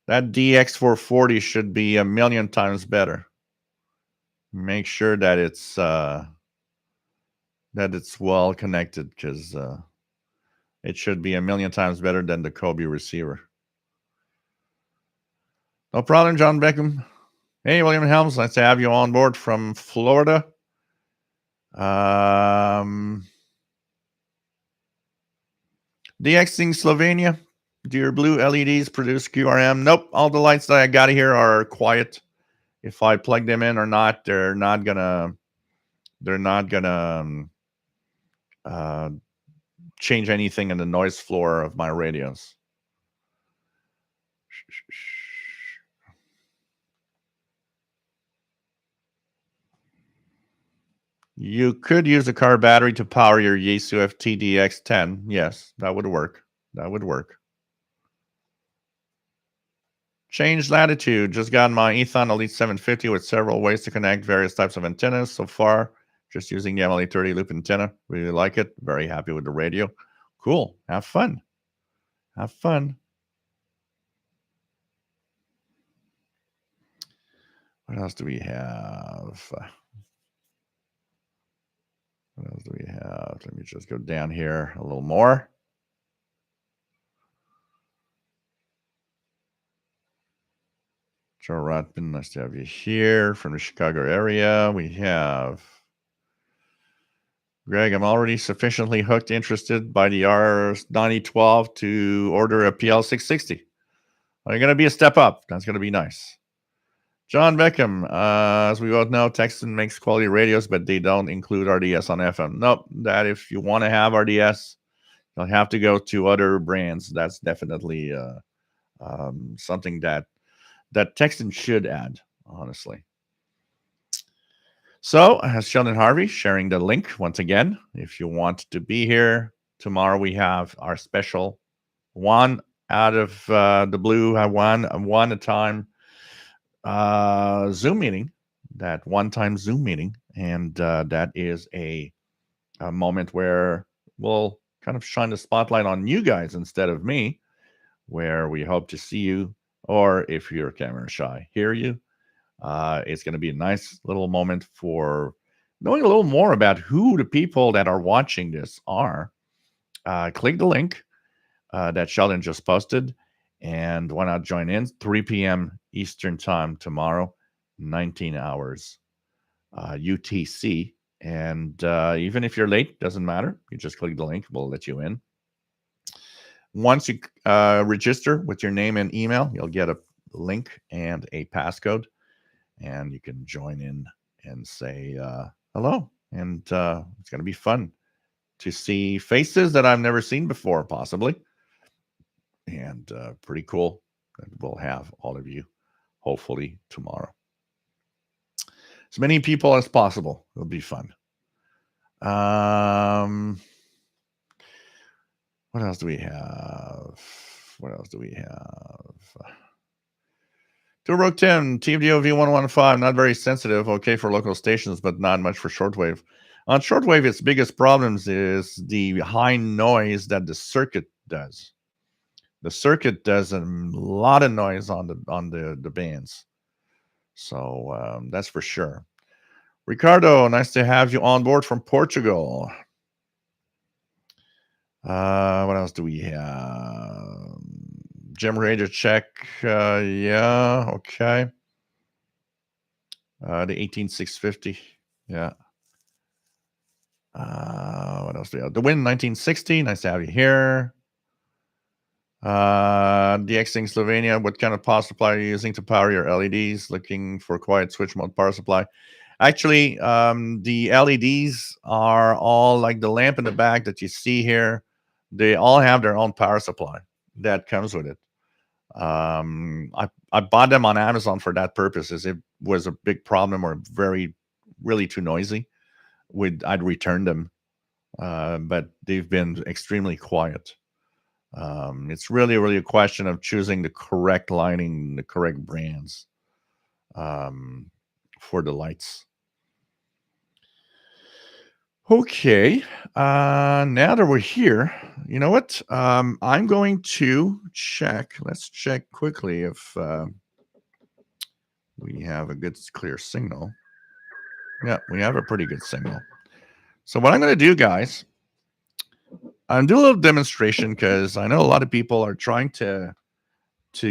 That DX440 should be a million times better. Make sure that it's well connected, because it should be a million times better than the Kobe receiver. No problem, John Beckham. Hey, William Helms, nice to have you on board from Florida. DXing Slovenia. Do your blue LEDs produce QRM? Nope. All the lights that I got here are quiet. If I plug them in or not, they're not gonna change anything in the noise floor of my radios. You could use a car battery to power your Yaesu FTDX10. Yes, that would work. That would work. Change latitude. Just got my Ethon Elite 750 with several ways to connect various types of antennas. So far, just using the MLA30 loop antenna. Really like it. Very happy with the radio. Cool. Have fun. Have fun. What else do we have? What else do we have? Let me just go down here a little more. Joe Rotman, nice to have you here from the Chicago area. We have Greg, I'm already sufficiently hooked, interested by the R9012 to order a PL-660. Are you going to be a step up? That's going to be nice. John Beckham, as we both know, Tecsun makes quality radios, but they don't include RDS on FM. Nope, that if you want to have RDS, you'll have to go to other brands. That's definitely something that Tecsun should add, honestly. So, Sheldon Harvey sharing the link once again. If you want to be here tomorrow, we have our special one out of the blue, one a time Zoom meeting. That one-time Zoom meeting, and that is a moment where we'll kind of shine the spotlight on you guys instead of me, where we hope to see you, or if you're camera shy, hear you. It's going to be a nice little moment for knowing a little more about who the people that are watching this are. Click the link that Sheldon just posted, and why not join in? 3 p.m. Eastern Time tomorrow, 19 hours UTC. And even if you're late, doesn't matter. You just click the link. We'll let you in. Once you register with your name and email, you'll get a link and a passcode. And you can join in and say hello. And it's going to be fun to see faces that I've never seen before, possibly. And pretty cool that we'll have all of you, hopefully, tomorrow. As many people as possible. It'll be fun. What else do we have? To Rogue 10, TFDO V115, not very sensitive, okay for local stations, but not much for shortwave. On shortwave, its biggest problems is the high noise that the circuit does. The circuit does a lot of noise on the bands. So that's for sure. Ricardo, nice to have you on board from Portugal. What else do we have? Gem Radio check. Yeah, okay. The 18650. Yeah. What else do we have? The Win 1960. Nice to have you here. The X-Thing Slovenia. What kind of power supply are you using to power your LEDs? Looking for quiet switch mode power supply. Actually, the LEDs are all like the lamp in the back that you see here. They all have their own power supply that comes with it. I bought them on Amazon for that purpose, as it was a big problem or really too noisy. I'd return them, but they've been extremely quiet. It's really a question of choosing the correct lighting, the correct brands for the lights. Okay, now that we're here, you know what? I'm going to check. Let's check quickly if we have a good, clear signal. Yeah, we have a pretty good signal. So what I'm going to do, guys, I'm doing a little demonstration because I know a lot of people are trying to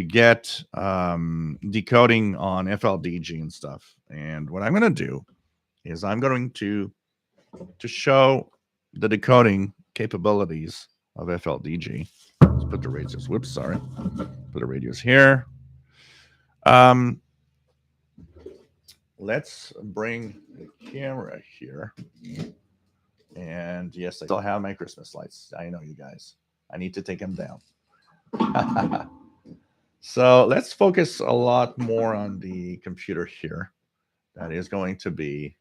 get decoding on FLDG and stuff. And what I'm going to do is I'm going to show the decoding capabilities of FLDG. Let's put the radios. Whoops, sorry. Put the radios here. Let's bring the camera here. And yes, I still have my Christmas lights. I know, you guys. I need to take them down. So let's focus a lot more on the computer here. That is going to be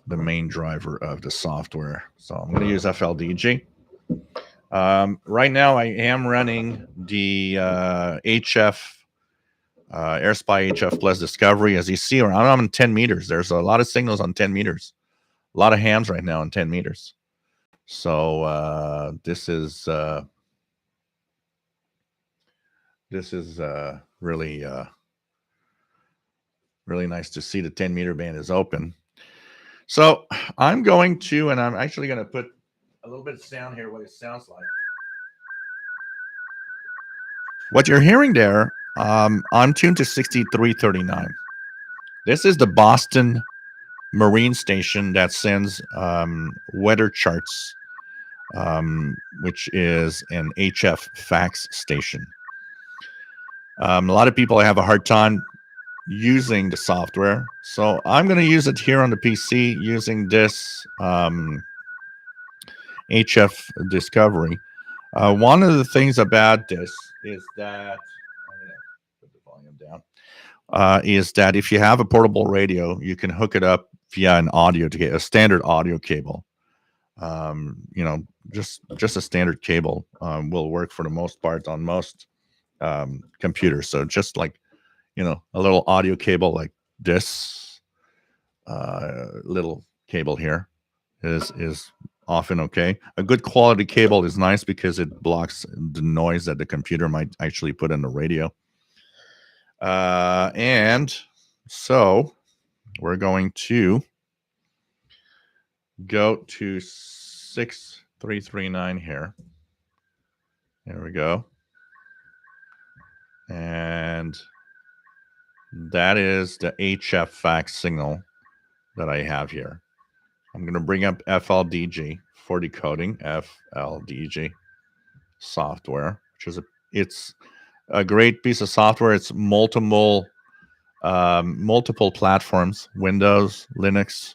the main driver of the software. So I'm going to use FLDG. Right now, I am running the HF AirSpy HF Plus Discovery. As you see, I'm on 10 meters. There's a lot of signals on 10 meters. A lot of hams right now on 10 meters. So this is really really nice to see the 10-meter band is open. So I'm going to, and I'm actually going to put a little bit of sound here, what it sounds like. What you're hearing there, I'm tuned to 6339. This is the Boston Marine station that sends weather charts, which is an HF fax station. A lot of people have a hard time using the software, so I'm going to use it here on the PC using this HF Discovery. One of the things about this is that, put the volume down, is that if you have a portable radio, you can hook it up via an audio to get a standard audio cable. You know, just a standard cable will work for the most part on most computers. So just like, you know, a little audio cable like this little cable here is often okay. A good quality cable is nice because it blocks the noise that the computer might actually put in the radio. And so we're going to go to 6339 here. There we go. And that is the HF fax signal that I have here. I'm going to bring up FLDG for decoding. FLDG software, which is it's a great piece of software. It's multiple platforms: Windows, Linux,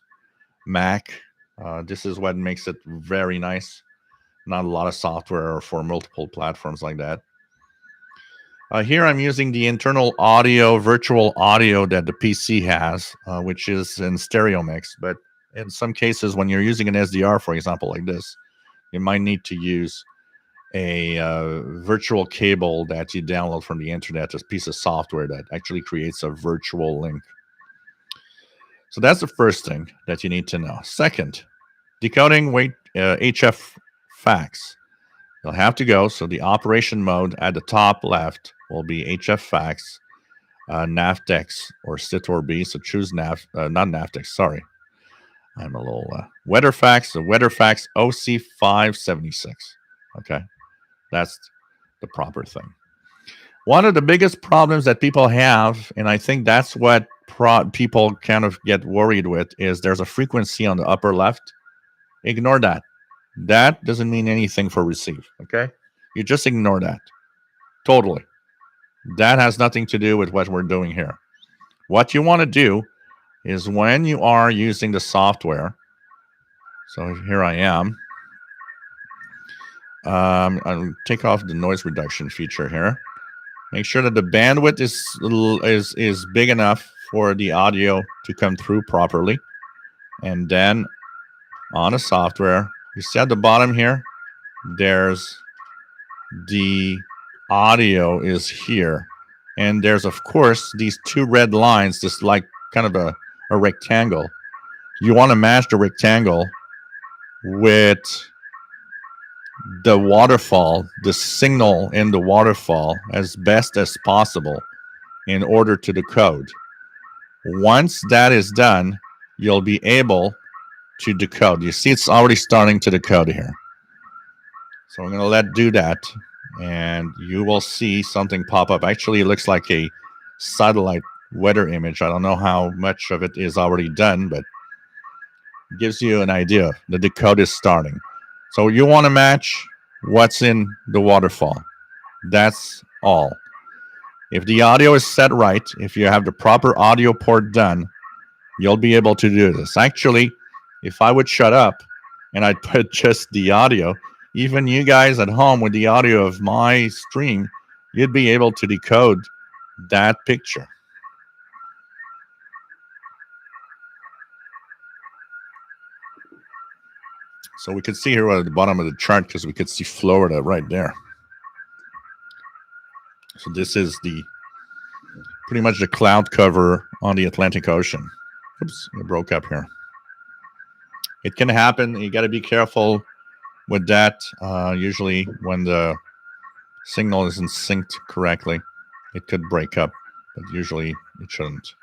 Mac. This is what makes it very nice. Not a lot of software for multiple platforms like that. Here I'm using the internal audio, virtual audio that the PC has, which is in stereo mix. But in some cases, when you're using an SDR, for example, like this, you might need to use a virtual cable that you download from the internet, a piece of software that actually creates a virtual link. So that's the first thing that you need to know. Second, decoding HF fax. You'll have to go. So the operation mode at the top left will be HF fax, NAVDEX or SIT-or-B. So choose not NAVDEX. Sorry, I'm a little weather fax. The weather fax OC576. Okay, that's the proper thing. One of the biggest problems that people have, and I think that's what people kind of get worried with, is there's a frequency on the upper left. Ignore that. That doesn't mean anything for receive, okay? You just ignore that. Totally. That has nothing to do with what we're doing here. What you want to do is when you are using the software, so here I am. I'll take off the noise reduction feature here. Make sure that the bandwidth is big enough for the audio to come through properly. And then on the software, you see at the bottom here, there's the audio is here. And there's, of course, these two red lines, just like kind of a rectangle. You want to match the rectangle with the waterfall, the signal in the waterfall as best as possible in order to decode. Once that is done, you'll be able to decode. You see it's already starting to decode here. So I'm going to let do that, and you will see something pop up. Actually, it looks like a satellite weather image. I don't know how much of it is already done, but it gives you an idea. The decode is starting. So you want to match what's in the waterfall. That's all. If the audio is set right, if you have the proper audio port done, you'll be able to do this. Actually, if I would shut up and I'd put just the audio, even you guys at home with the audio of my stream, you'd be able to decode that picture. So we could see here at the bottom of the chart because we could see Florida right there. So this is the pretty much the cloud cover on the Atlantic Ocean. Oops, it broke up here. It can happen. You got to be careful with that. Usually when the signal isn't synced correctly, it could break up, but usually it shouldn't.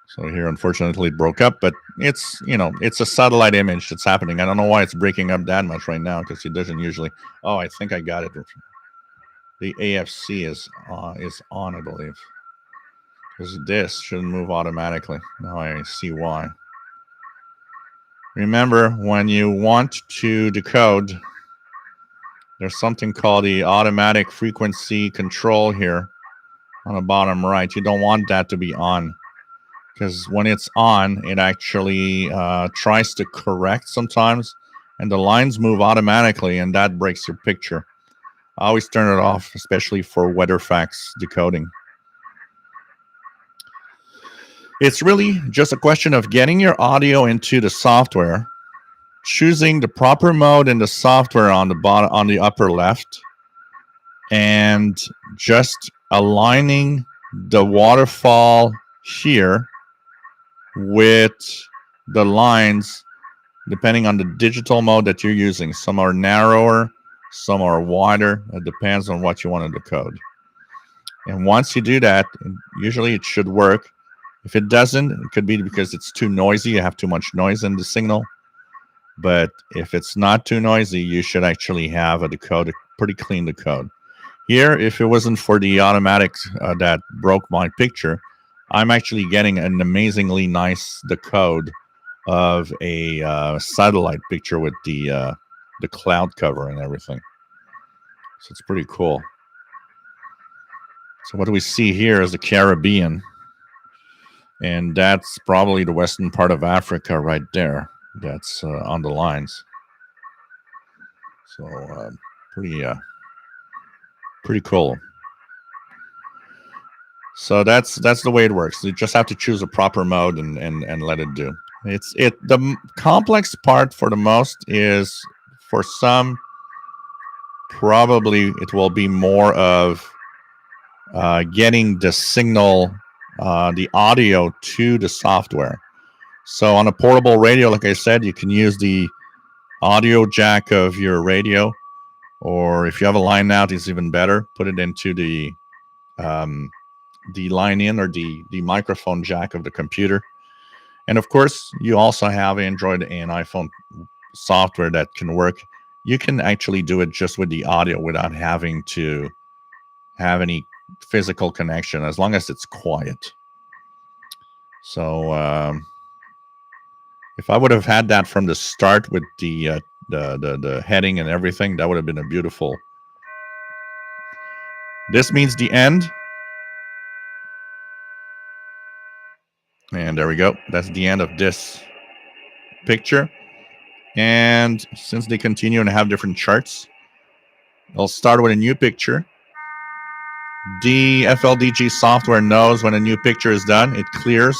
So here, unfortunately, it broke up, but it's, you know, it's a satellite image that's happening. I don't know why it's breaking up that much right now because it doesn't usually. Oh, I think I got it. The AFC is on, I believe. Because this shouldn't move automatically. Now I see why. Remember, when you want to decode, there's something called the automatic frequency control here on the bottom right. You don't want that to be on. Because when it's on, it actually tries to correct sometimes, and the lines move automatically, and that breaks your picture. I always turn it off, especially for weather facts decoding. It's really just a question of getting your audio into the software, choosing the proper mode in the software on the bottom, on the upper left, and just aligning the waterfall here with the lines depending on the digital mode that you're using. Some are narrower, some are wider. It depends on what you want to decode. And once you do that, usually it should work. If it doesn't, it could be because it's too noisy. You have too much noise in the signal. But if it's not too noisy, you should actually have a decode, a pretty clean decode. Here, if it wasn't for the automatic that broke my picture, I'm actually getting an amazingly nice decode of a satellite picture with the cloud cover and everything. So it's pretty cool. So what do we see here is the Caribbean. And that's probably the western part of Africa right there. That's on the lines. So pretty cool. So that's the way it works. You just have to choose a proper mode and let it do. The complex part for the most is for some, probably it will be more of getting the signal, the audio to the software. So on a portable radio, like I said, you can use the audio jack of your radio, or if you have a line out, it's even better. Put it into the line in or the microphone jack of the computer. And of course, you also have Android and iPhone software that can work. You can actually do it just with the audio without having to have any physical connection, as long as it's quiet. So if I would have had that from the start with the heading and everything, that would have been a beautiful. This means the end. And there we go. That's the end of this picture. And since they continue and have different charts, I'll start with a new picture. The FLDG software knows when a new picture is done, it clears,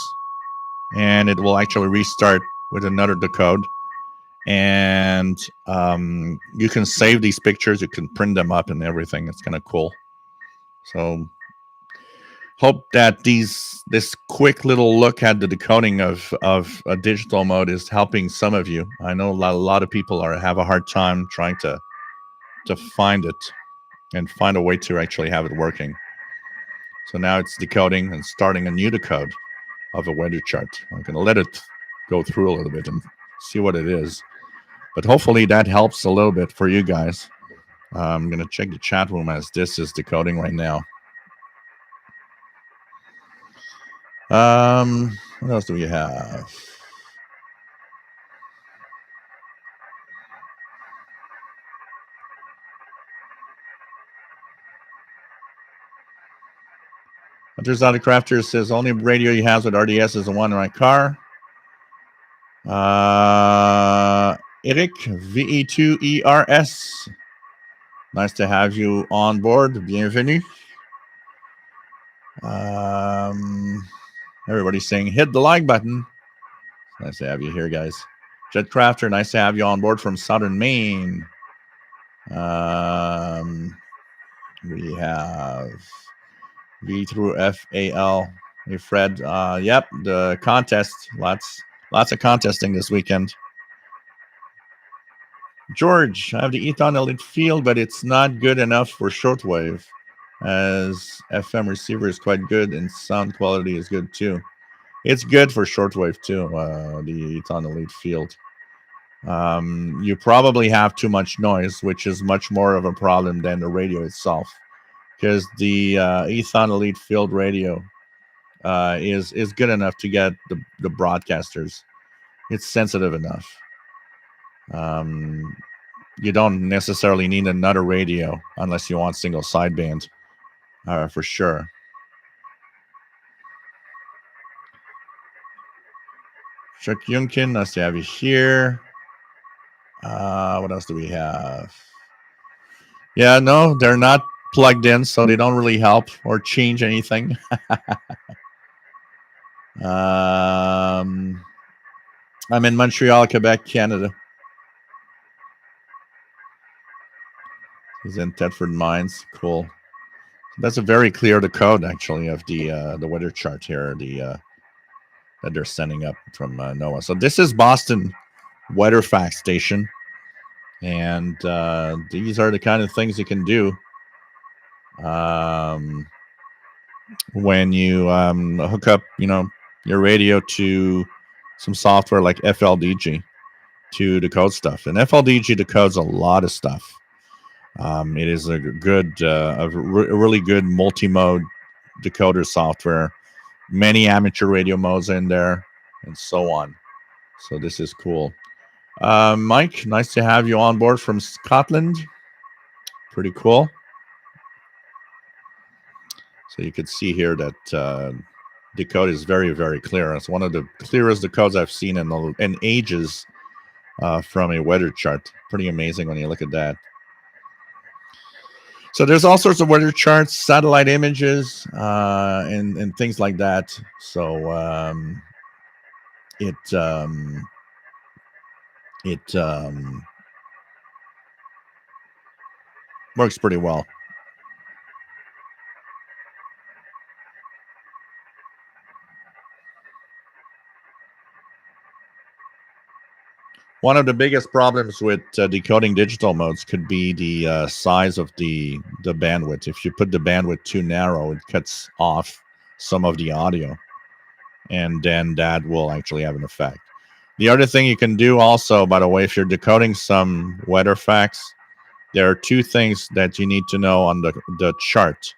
and it will actually restart with another decode. And you can save these pictures, you can print them up and everything. It's kind of cool. So hope that this quick little look at the decoding of a digital mode is helping some of you. I know a lot of people have a hard time trying to find it and find a way to actually have it working. So now it's decoding and starting a new decode of a weather chart. I'm going to let it go through a little bit and see what it is. But hopefully that helps a little bit for you guys. I'm going to check the chat room as this is decoding right now. What else do we have? Hunter's Auto Crafter says only radio he has with RDS is the one in my car. Eric, VE2ERS. Nice to have you on board. Bienvenue. Everybody's saying hit the like button. Nice to have you here, guys. Jet Crafter, nice to have you on board from Southern Maine. We have V through FAL. Hey, Fred. Yep, the contest. Lots of contesting this weekend. George, I have the Eton Elite Field, but it's not good enough for shortwave, as FM receiver is quite good and sound quality is good too. It's good for shortwave too, the Eton Elite Field. You probably have too much noise, which is much more of a problem than the radio itself, because the Eton Elite Field radio is good enough to get the broadcasters. It's sensitive enough. You don't necessarily need another radio unless you want single sideband, for sure. Chuck Yunkin, nice to have you here. What else do we have? Yeah, no, they're not plugged in, so they don't really help or change anything. I'm in Montreal, Quebec, Canada. He's in Thetford Mines. Cool. That's a very clear decode, actually, of the weather chart here. That they're sending up from NOAA. So this is Boston Weather Fact Station, and these are the kind of things you can do when you hook up, your radio to some software like FLDG to decode stuff. And FLDG decodes a lot of stuff. It is a really good multi-mode decoder software. Many amateur radio modes in there, and so on. So this is cool. Mike, nice to have you on board from Scotland. Pretty cool. So you can see here that decode is very, very clear. It's one of the clearest decodes I've seen in ages from a weather chart. Pretty amazing when you look at that. So there's all sorts of weather charts, satellite images, and things like that. So it works pretty well. One of the biggest problems with decoding digital modes could be the size of the bandwidth. If you put the bandwidth too narrow, it cuts off some of the audio, and then that will actually have an effect. The other thing you can do also, by the way, if you're decoding some weather facts, there are two things that you need to know on the chart.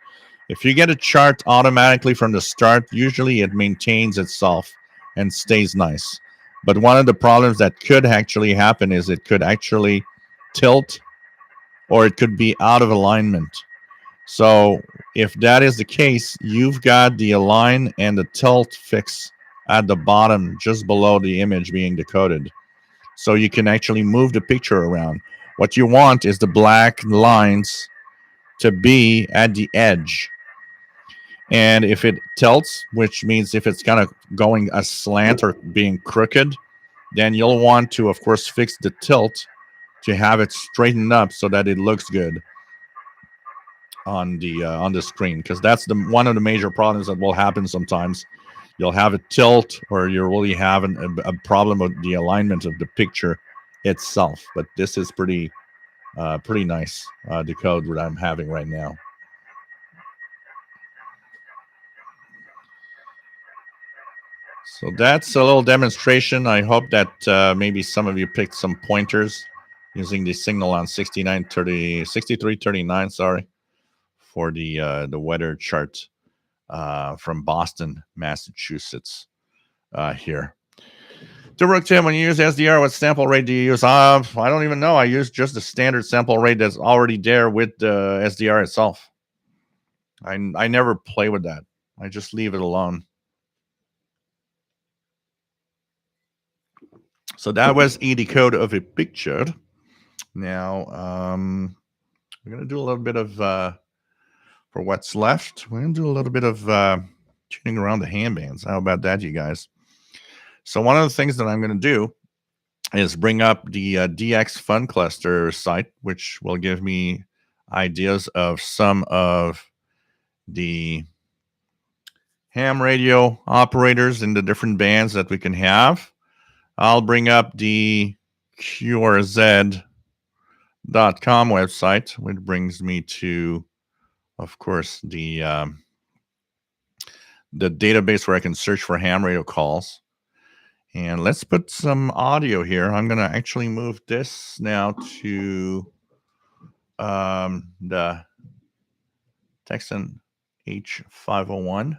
If you get a chart automatically from the start, usually it maintains itself and stays nice. But one of the problems that could actually happen is it could actually tilt, or it could be out of alignment. So if that is the case, you've got the align and the tilt fix at the bottom, just below the image being decoded. So you can actually move the picture around. What you want is the black lines to be at the edge. And if it tilts, which means if it's kind of going aslant or being crooked, then you'll want to, of course, fix the tilt to have it straightened up so that it looks good on the screen, because that's one of the major problems that will happen sometimes. You'll have a tilt, or you're really having a problem with the alignment of the picture itself. But this is pretty nice decode that I'm having right now. So that's a little demonstration. I hope that maybe some of you picked some pointers using the signal on 6339, sorry, for the weather chart from Boston, Massachusetts here. Duruk Tim, when you use SDR, what sample rate do you use? I don't even know. I use just the standard sample rate that's already there with the SDR itself. I never play with that. I just leave it alone. So that was a decode of a picture. Now, we're going to do a little bit of, for what's left, we're going to do a little bit of tuning around the ham bands. How about that, you guys? So one of the things that I'm going to do is bring up the DX Fun Cluster site, which will give me ideas of some of the ham radio operators in the different bands that we can have. I'll bring up the QRZ.com website, which brings me to, of course, the database where I can search for ham radio calls. And let's put some audio here. I'm going to actually move this now to the Tecsun H501.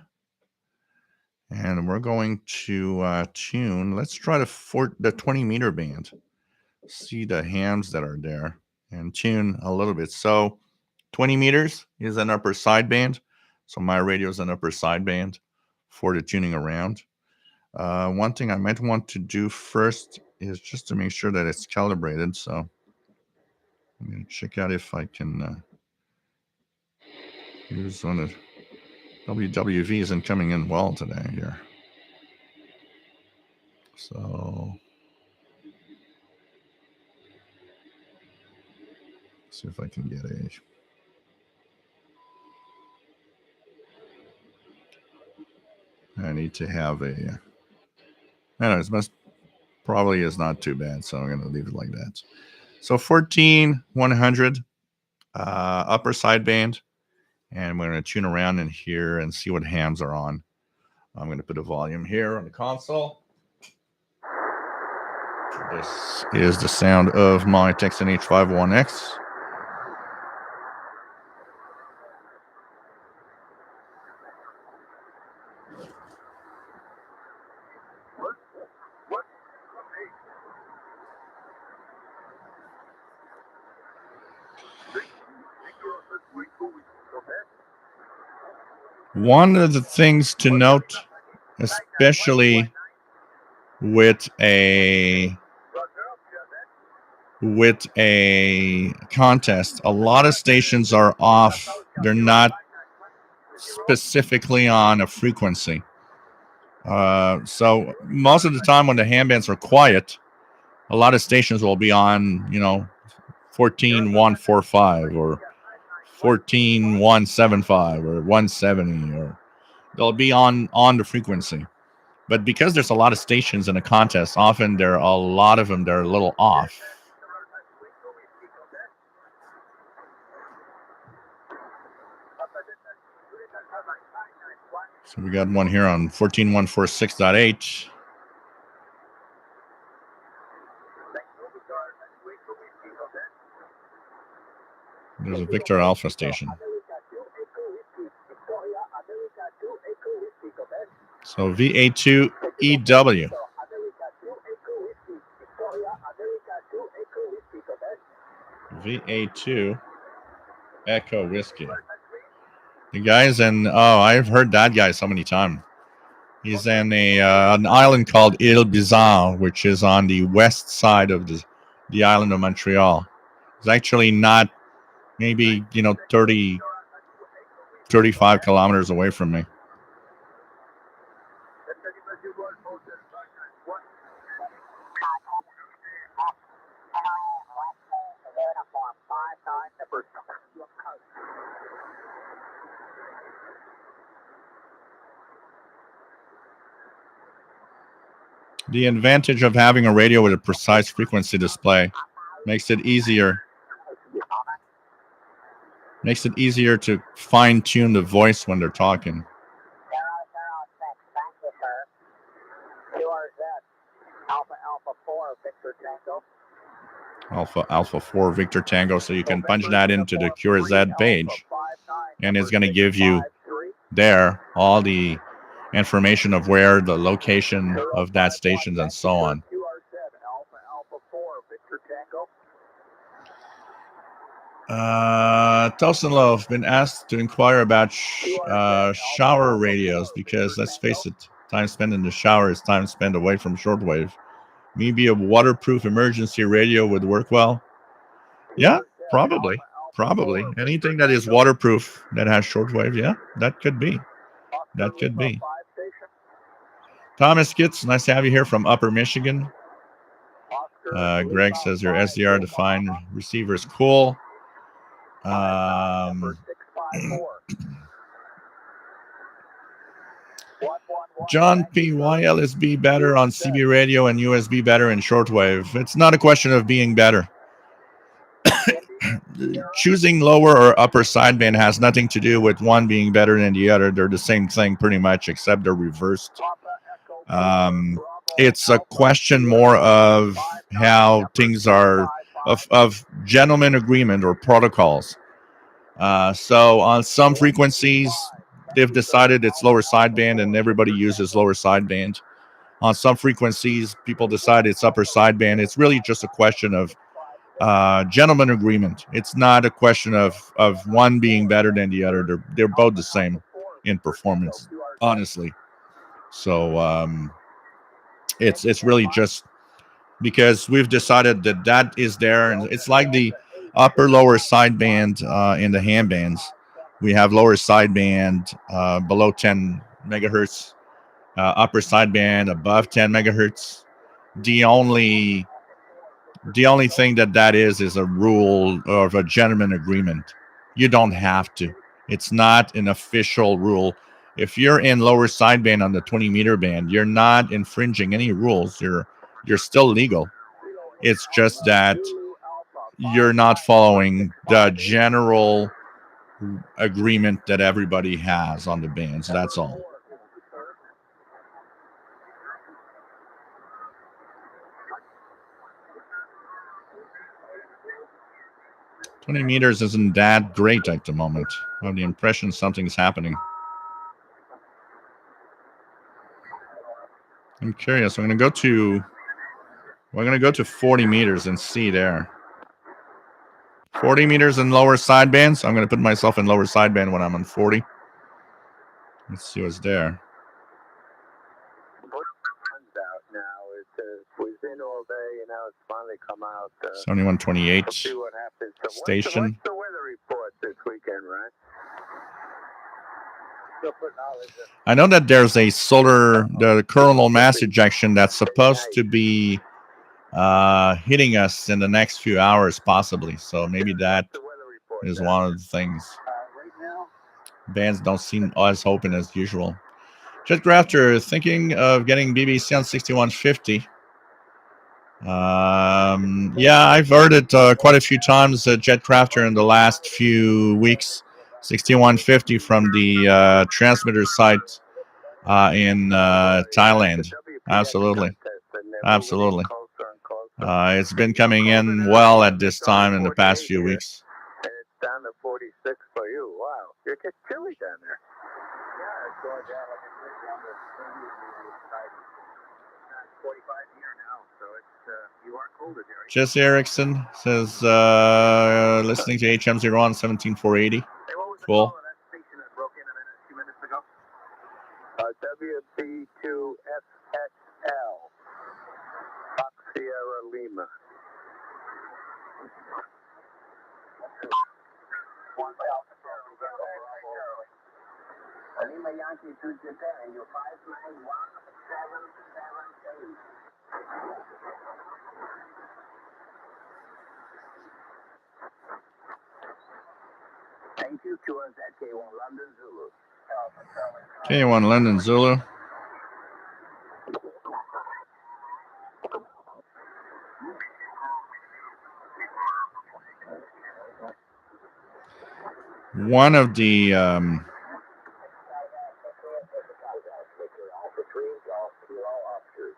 And we're going to tune. Let's try the 20 meter band. See the hams that are there and tune a little bit. So 20 meters is an upper sideband. So my radio is an upper sideband for the tuning around. One thing I might want to do first is just to make sure that it's calibrated. So I'm going to check out if I can use one of WWV isn't coming in well today here. So see if I can get I need to have anyways, probably is not too bad, so I'm going to leave it like that. So 14100 upper sideband, and we're going to tune around in here and see what hams are on. I'm going to put a volume here on the console. This is the sound of my Tecsun H501X. One of the things to note, especially with a contest, a lot of stations are off. They're not specifically on a frequency. So most of the time when the ham bands are quiet, a lot of stations will be on, 14145 or 14175 or 170, or they'll be on the frequency. But because there's a lot of stations in a contest, often there are a lot of them that are a little off. So we got one here on 14146.8. There's a Victor Alpha station. So VA2EW. VA2 Echo Whiskey. The guy's in, I've heard that guy so many times. He's in an island called Ile Bizarre, which is on the west side of the island of Montreal. It's actually not maybe, 30, 35 kilometers away from me. The advantage of having a radio with a precise frequency display makes it easier to fine-tune the voice when they're talking. Alpha 4 Victor Tango. So you can punch that into the QRZ page, and it's going to give you there all the information of where the location of that station and so on. Tecsun Love been asked to inquire about shower radios because let's face it, time spent in the shower is time spent away from shortwave. Maybe a waterproof emergency radio would work well. Yeah, probably. Anything that is waterproof that has shortwave, yeah, that could be. Thomas Kitts, nice to have you here from Upper Michigan. Greg says your SDR defined receiver is cool. John P. Why LSB better on CB radio and USB better in shortwave? It's not a question of being better. Choosing lower or upper sideband has nothing to do with one being better than the other. They're the same thing pretty much, except they're reversed. It's a question more of how things are, of gentleman agreement or protocols. So on some frequencies, they've decided it's lower sideband and everybody uses lower sideband. On some frequencies, people decide it's upper sideband. It's really just a question of gentleman agreement. It's not a question of one being better than the other. They're both the same in performance, honestly. So it's really just because we've decided that is there, and it's like the upper lower sideband in the ham bands. We have lower sideband below 10 megahertz, upper sideband above 10 megahertz. The only thing that is a rule of a gentleman agreement. You don't have to. It's not an official rule. If you're in lower sideband on the 20 meter band, you're not infringing any rules. You're still legal. It's just that you're not following the general agreement that everybody has on the bands. That's all. "20 meters isn't that great at the moment. I have the impression something's happening. I'm curious. We're gonna go to 40 meters and see there. 40 meters in lower sideband. So I'm gonna put myself in lower sideband when I'm on 40. Let's see what's there. 7128 station. What's the weather report this weekend, right? I know that there's a the coronal mass ejection that's supposed to be hitting us in the next few hours, possibly. So maybe that is one of the things. Bands don't seem as open as usual. Jetcrafter thinking of getting BBC on 6150. Yeah, I've heard it quite a few times, Jetcrafter, in the last few weeks. 6150 from the transmitter site in Thailand. Absolutely. It's been coming in well at this time in the past few weeks. And it's down to 46 for you. Wow. It gets chilly down there. Yeah, it's going down like it's down to 45 here now, so it's you are colder there. Jesse Erickson says listening to HM01 17480. Hey, what was cool. The call of that station that broke in a few minutes ago? WB2FXL, Fox Sierra Lima. Lima Yankee to Japan, you're 591778. Thank you to us at K1 London Zulu. K1 London Zulu. One of the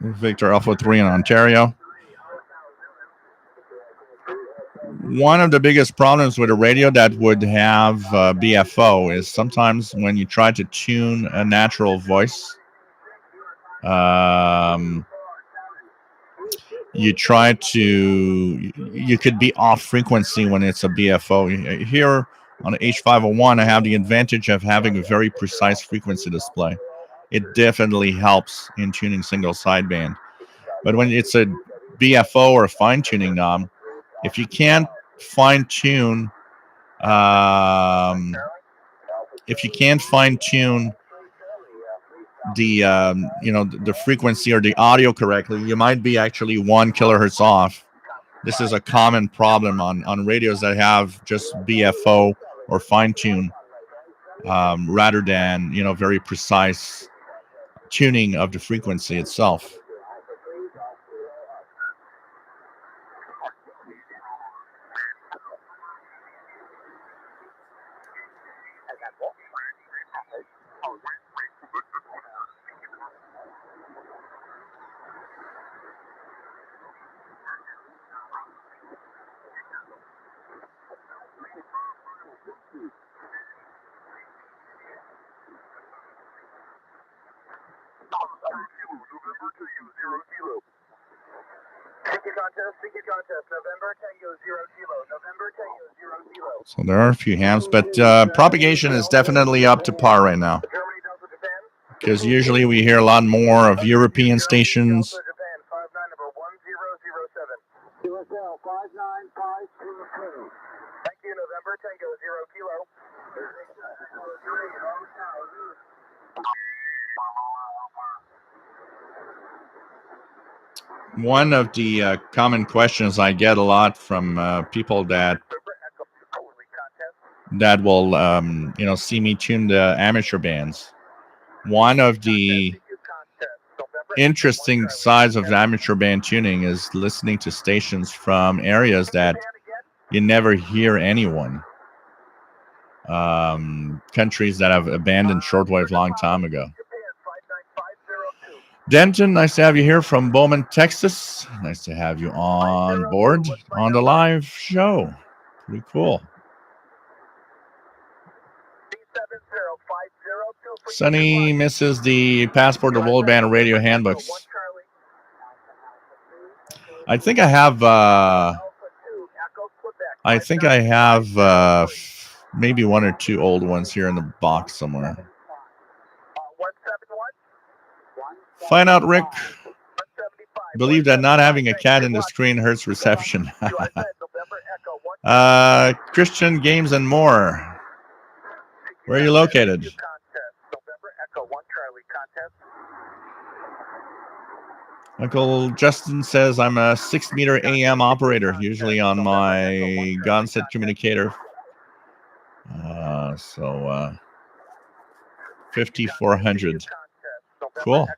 Victor Alpha 3 in Ontario. One of the biggest problems with a radio that would have BFO is sometimes when you try to tune a natural voice, you could be off frequency when it's a BFO. Here on the H501, I have the advantage of having a very precise frequency display. It definitely helps in tuning single sideband. But when it's a BFO or a fine tuning knob, if you can't fine tune the the frequency or the audio correctly, you might be actually 1 kilohertz off. This is a common problem on radios that have just BFO or fine tune rather than very precise tuning of the frequency itself. CQ Contest, November Tango 0 Kilo, November Tango 0 Kilo. So there are a few hams, but propagation is definitely up to par right now. Germany Delta Japan. Because usually we hear a lot more of European stations. Delta Japan, 59 number 1007. USL 59522. Thank you, November Tango 0 Kilo. One of the common questions I get a lot from people that will see me tune the amateur bands. One of the interesting sides of amateur band tuning is listening to stations from areas that you never hear anyone. Countries that have abandoned shortwave long time ago. Denton, nice to have you here from Bowman, Texas. Nice to have you on board on the live show. Pretty cool. Sunny misses the Passport to World Band Radio handbooks. I think I have maybe 1 or 2 old ones here in the box somewhere. Find out, Rick. Believe that not having a cat in the screen hurts reception. Christian Games and More. Where are you located? Uncle Justin says I'm a 6-meter AM operator, usually on my Gonset communicator. So 5400. Cool.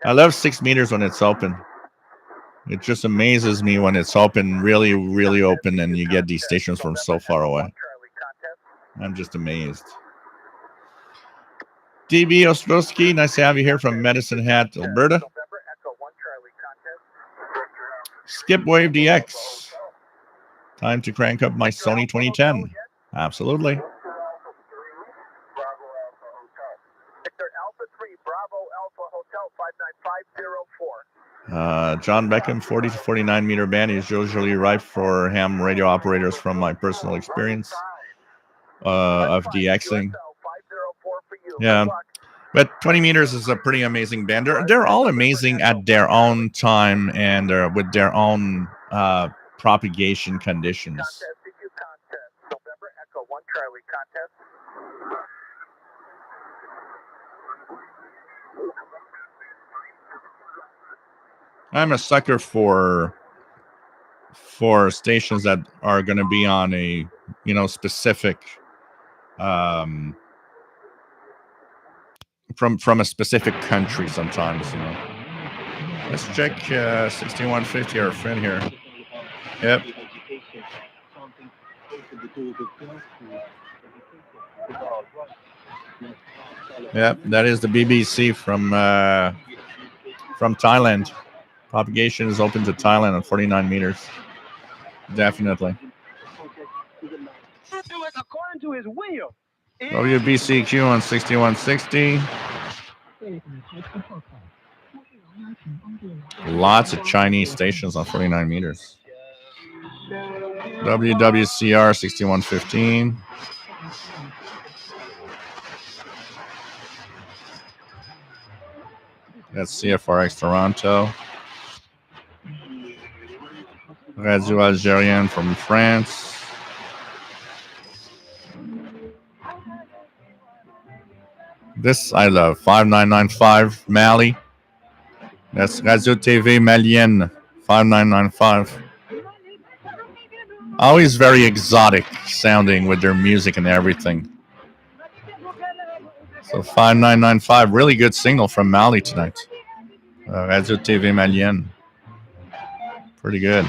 I love 6 meters when it's open. It just amazes me when it's open, really, really open, and you get these stations from so far away. I'm just amazed. DB Ostrowski, nice to have you here from Medicine Hat, Alberta. Skip Wave DX. Time to crank up my Sony 2010. Absolutely. John Beckham, 40 to 49 meter band is usually ripe for ham radio operators from my personal experience of DXing. Yeah, but 20 meters is a pretty amazing band. They're all amazing at their own time and with their own propagation conditions. I'm a sucker for stations that are going to be on a specific from a specific country sometimes. Let's check 6150, our friend here. Yep. Yep, that is the BBC from Thailand. Propagation is open to Thailand on 49 meters. Definitely. According to his will. WBCQ on 6160. Lots of Chinese stations on 49 meters. WWCR 6115. That's CFRX Toronto. Radio Algérien from France. This I love. 5995 Mali. That's Radio TV Malienne. 5995. Always very exotic sounding with their music and everything. So 5995, really good signal from Mali tonight. Radio TV Malienne. Pretty good.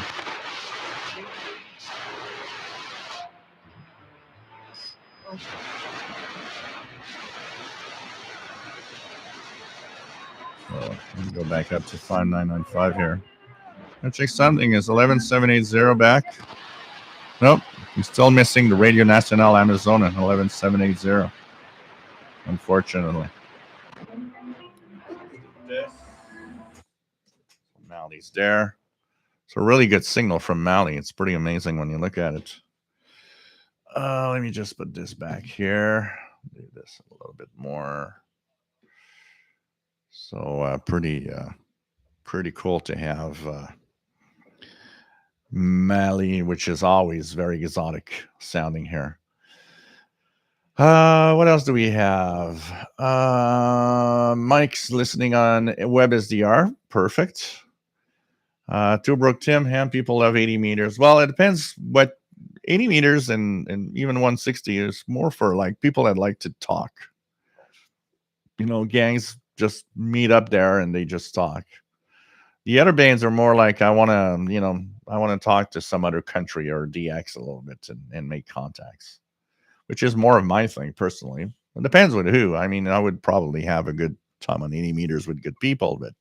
So let me go back up to 5995 here. Let's check something. Is 11780 back? Nope. I'm still missing the Radio Nacional Amazona 11780. Unfortunately. Mali's there. It's a really good signal from Mali. It's pretty amazing when you look at it. Let me just put this back here. Do this a little bit more. So pretty cool to have Mali, which is always very exotic sounding here. What else do we have? Mike's listening on WebSDR. Perfect. Toolbrook Tim, ham people love 80 meters. Well, it depends what 80 meters and even 160 is more for like people that like to talk. You know, gangs just meet up there and they just talk. The other bands are more like I want to talk to some other country or DX a little bit and make contacts, which is more of my thing personally. It depends with who. I mean, I would probably have a good time on 80 meters with good people, but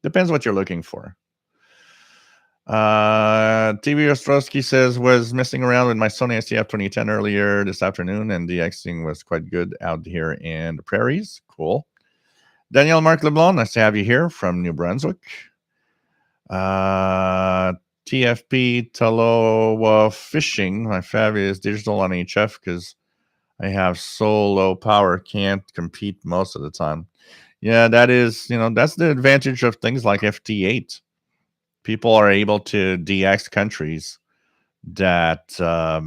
depends what you're looking for. TV Ostrowski says, was messing around with my Sony STF 2010 earlier this afternoon, and the DXing was quite good out here in the prairies. Cool. Danielle Marc LeBlanc, nice to have you here from New Brunswick. TFP Taloa Fishing. My fav is digital on HF because I have so low power, can't compete most of the time. Yeah, that is, that's the advantage of things like FT8. People are able to DX countries that are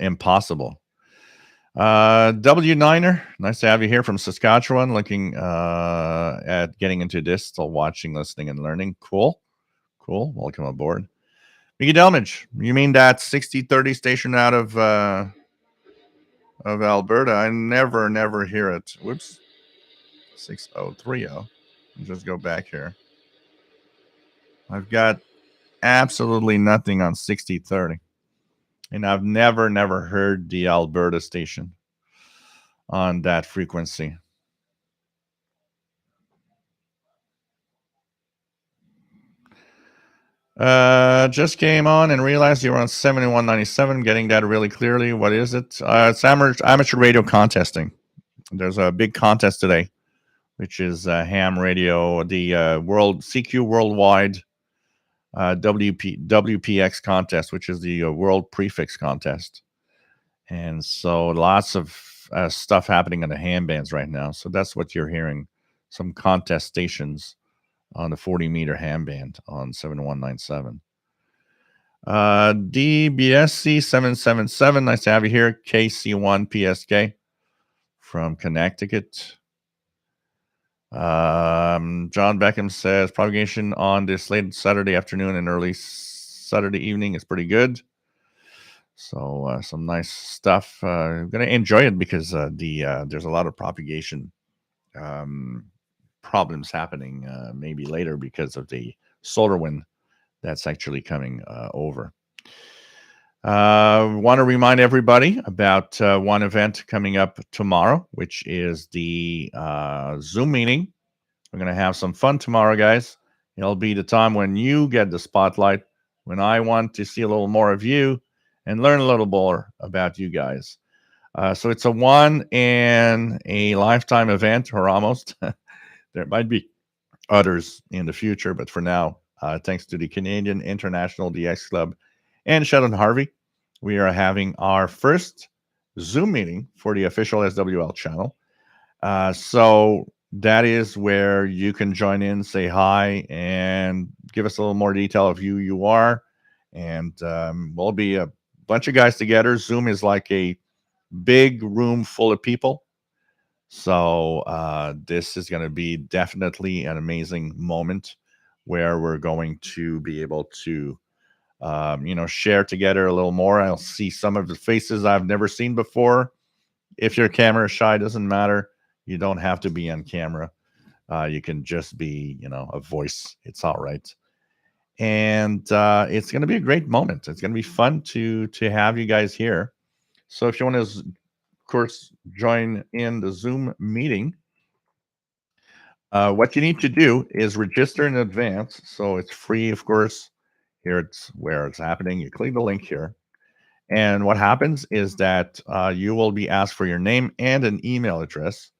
impossible. W9er, nice to have you here from Saskatchewan, looking at getting into this, still watching, listening, and learning. Cool. Welcome aboard. Mickey Delmage, you mean that 6030 station out of Alberta? I never hear it. Whoops. 6030. Just go back here. I've got absolutely nothing on 6030. And I've never heard the Alberta station on that frequency. Just came on and realized you were on 7197, getting that really clearly. What is it? It's amateur radio contesting. There's a big contest today, which is ham radio, the world CQ worldwide WPX contest, which is the world prefix contest. And so lots of stuff happening on the ham bands right now. So that's what you're hearing. Some contest stations on the 40-meter ham band on 7197. DBSC 777. Nice to have you here. KC1 PSK from Connecticut. John Beckham says propagation on this late Saturday afternoon and early Saturday evening is pretty good. So some nice stuff. I'm gonna enjoy it because there's a lot of propagation problems happening maybe later because of the solar wind that's actually coming over. Want to remind everybody about one event coming up tomorrow, which is the Zoom meeting We're going to have some fun tomorrow, guys. It'll be the time when you get the spotlight, when I want to see a little more of you and learn a little more about you guys. So it's a one in a lifetime event, or almost. There might be others in the future, but for now, thanks to the Canadian International DX Club and Sheldon Harvey, we are having our first Zoom meeting for the official SWL channel. So that is where you can join in, say hi, and give us a little more detail of who you are. And we'll be a bunch of guys together. Zoom is like a big room full of people. So this is going to be definitely an amazing moment where we're going to be able to, share together a little more. I'll see some of the faces I've never seen before. If you're camera shy, doesn't matter. You don't have to be on camera. You can just be, a voice. It's all right. And it's going to be a great moment. It's going to be fun to have you guys here. So if you want to, of course, join in the Zoom meeting, what you need to do is register in advance. So it's free, of course. Here it's where it's happening. You click the link here. And what happens is that you will be asked for your name and an email address.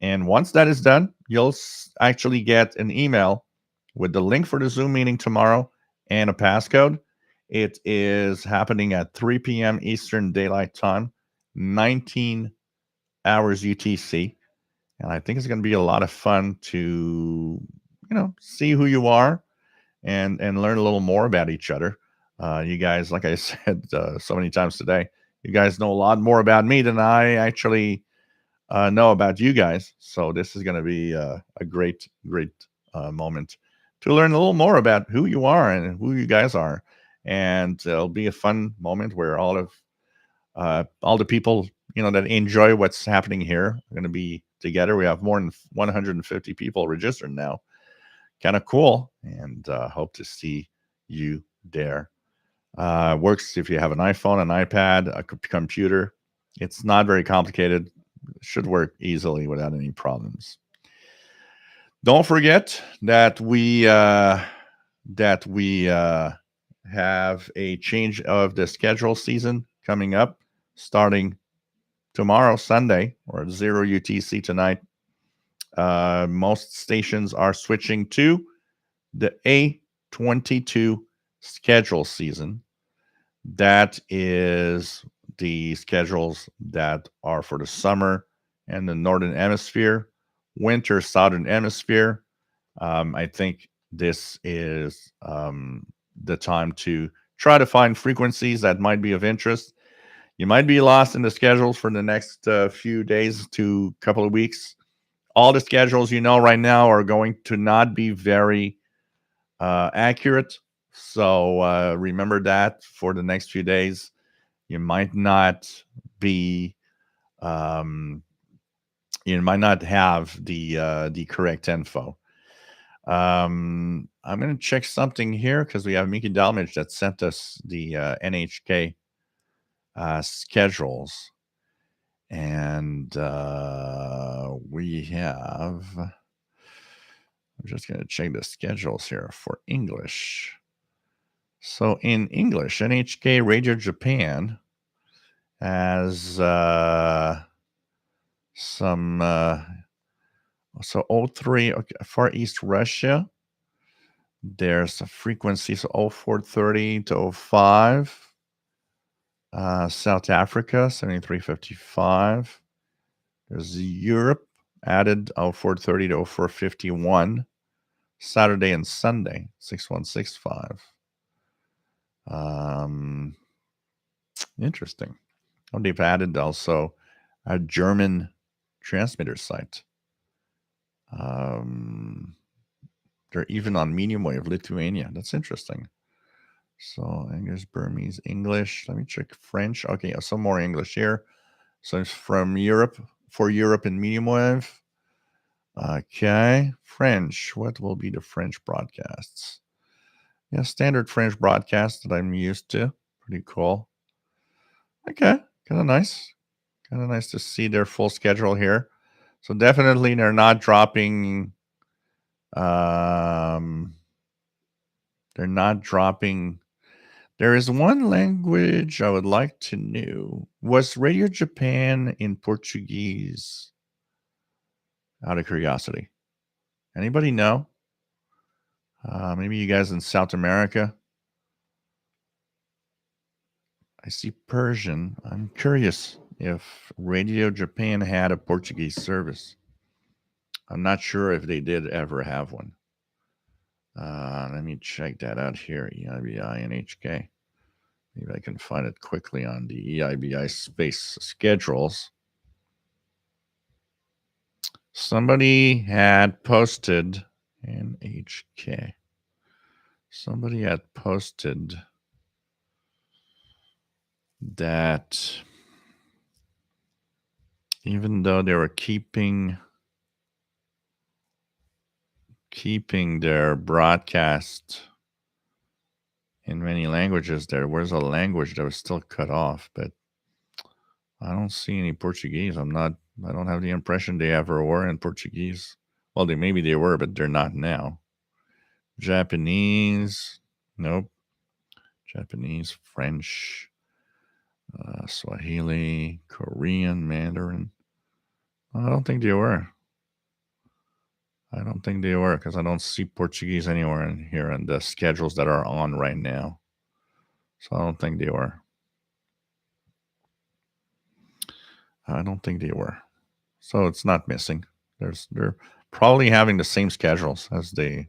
And once that is done, you'll actually get an email with the link for the Zoom meeting tomorrow and a passcode. It is happening at 3 p.m. Eastern Daylight Time, 19 hours UTC. And I think it's going to be a lot of fun to, see who you are and learn a little more about each other. You guys, like I said so many times today, you guys know a lot more about me than I actually know about you guys. So this is going to be a great, great moment to learn a little more about who you are and who you guys are. And it'll be a fun moment where all the people, that enjoy what's happening here are going to be together. We have more than 150 people registered now. Kind of cool. And hope to see you there. Works if you have an iPhone, an iPad, a computer. It's not very complicated. It should work easily without any problems. Don't forget that we have a change of the schedule season coming up, starting tomorrow, Sunday, or 0 UTC tonight. Most stations are switching to the A22 schedule season. That is the schedules that are for the summer and the northern hemisphere, winter southern hemisphere. I think this is the time to try to find frequencies that might be of interest. You might be lost in the schedules for the next few days to couple of weeks. All the schedules right now are going to not be very accurate. So remember that for the next few days. You might not be, you might not have the correct info. I'm going to check something here because we have Mickey Dalmage that sent us the NHK schedules. And we have, I'm just going to check the schedules here for English. So in English, NHK Radio Japan has some, so 03, okay, Far East Russia. There's a frequency, so 0430 to 05. South Africa, 7355. There's Europe added 0430 to 0451. Saturday and Sunday, 6165. Interesting. Oh, they've added also a German transmitter site. They're even on medium wave Lithuania. That's interesting. So English, Burmese, English. Let me check French. Okay, some more English here. So it's from Europe, for Europe in medium wave. Okay, French. What will be the French broadcasts? Yeah, standard French broadcast that I'm used to. Pretty cool. Okay, kind of nice. Kind of nice to see their full schedule here. So definitely they're not dropping They're not dropping. There is one language I would like to know. Was Radio Japan in Portuguese? Out of curiosity. Anybody know? Maybe you guys in South America. I see Persian. I'm curious if Radio Japan had a Portuguese service. I'm not sure if they did ever have one. Let me check that out here. EIBI and HK. Maybe I can find it quickly on the EIBI space schedules. Somebody had posted in HK. Somebody had posted that even though they were keeping their broadcast in many languages, there was a language that was still cut off, but I don't see any Portuguese. I don't have the impression they ever were in Portuguese. Well, maybe they were, but they're not now. Japanese, nope. Japanese, French, Swahili, Korean, Mandarin. I don't think they were. I don't think they were because I don't see Portuguese anywhere in here in the schedules that are on right now. So I don't think they were. I don't think they were. So it's not missing. They're probably having the same schedules as they,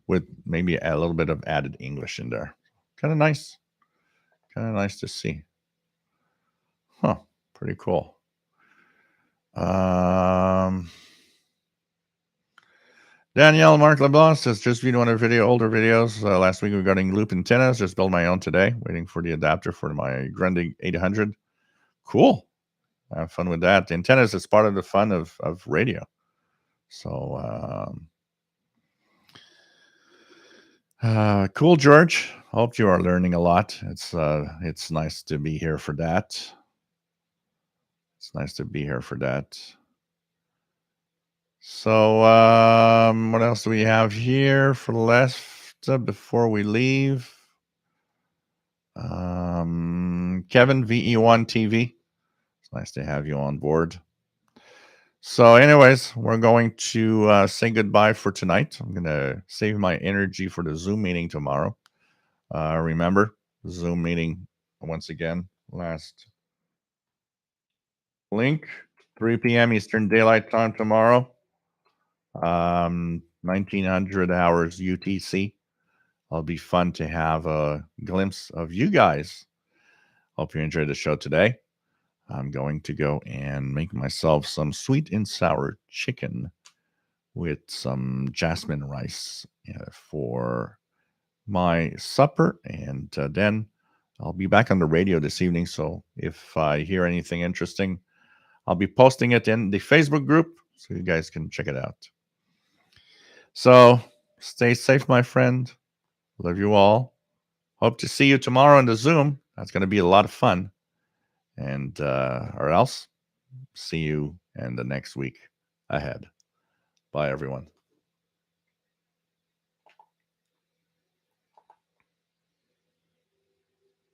with maybe a little bit of added English in there. Kind of nice. Kind of nice to see. Huh. Pretty cool. Danielle Mark LeBlanc says, just viewed one of older videos last week regarding loop antennas. Just built my own today, waiting for the adapter for my Grundig 800. Cool. Have fun with that. The antennas is part of the fun of radio. So, cool, George. Hope you are learning a lot. It's nice to be here for that. It's nice to be here for that. So, what else do we have here for left before we leave? Kevin, VE1 TV. It's nice to have you on board. So, anyways, we're going to say goodbye for tonight. I'm going to save my energy for the Zoom meeting tomorrow. Remember, Zoom meeting, once again, last link, 3 p.m. Eastern Daylight Time tomorrow. 1900 hours UTC. It'll be fun to have a glimpse of you guys. Hope you enjoyed the show today. I'm going to go and make myself some sweet and sour chicken with some jasmine rice for my supper. And then I'll be back on the radio this evening. So if I hear anything interesting, I'll be posting it in the Facebook group so you guys can check it out. So stay safe, my friend. Love you all. Hope to see you tomorrow on the Zoom. That's going to be a lot of fun. And or else, see you in the next week ahead. Bye, everyone.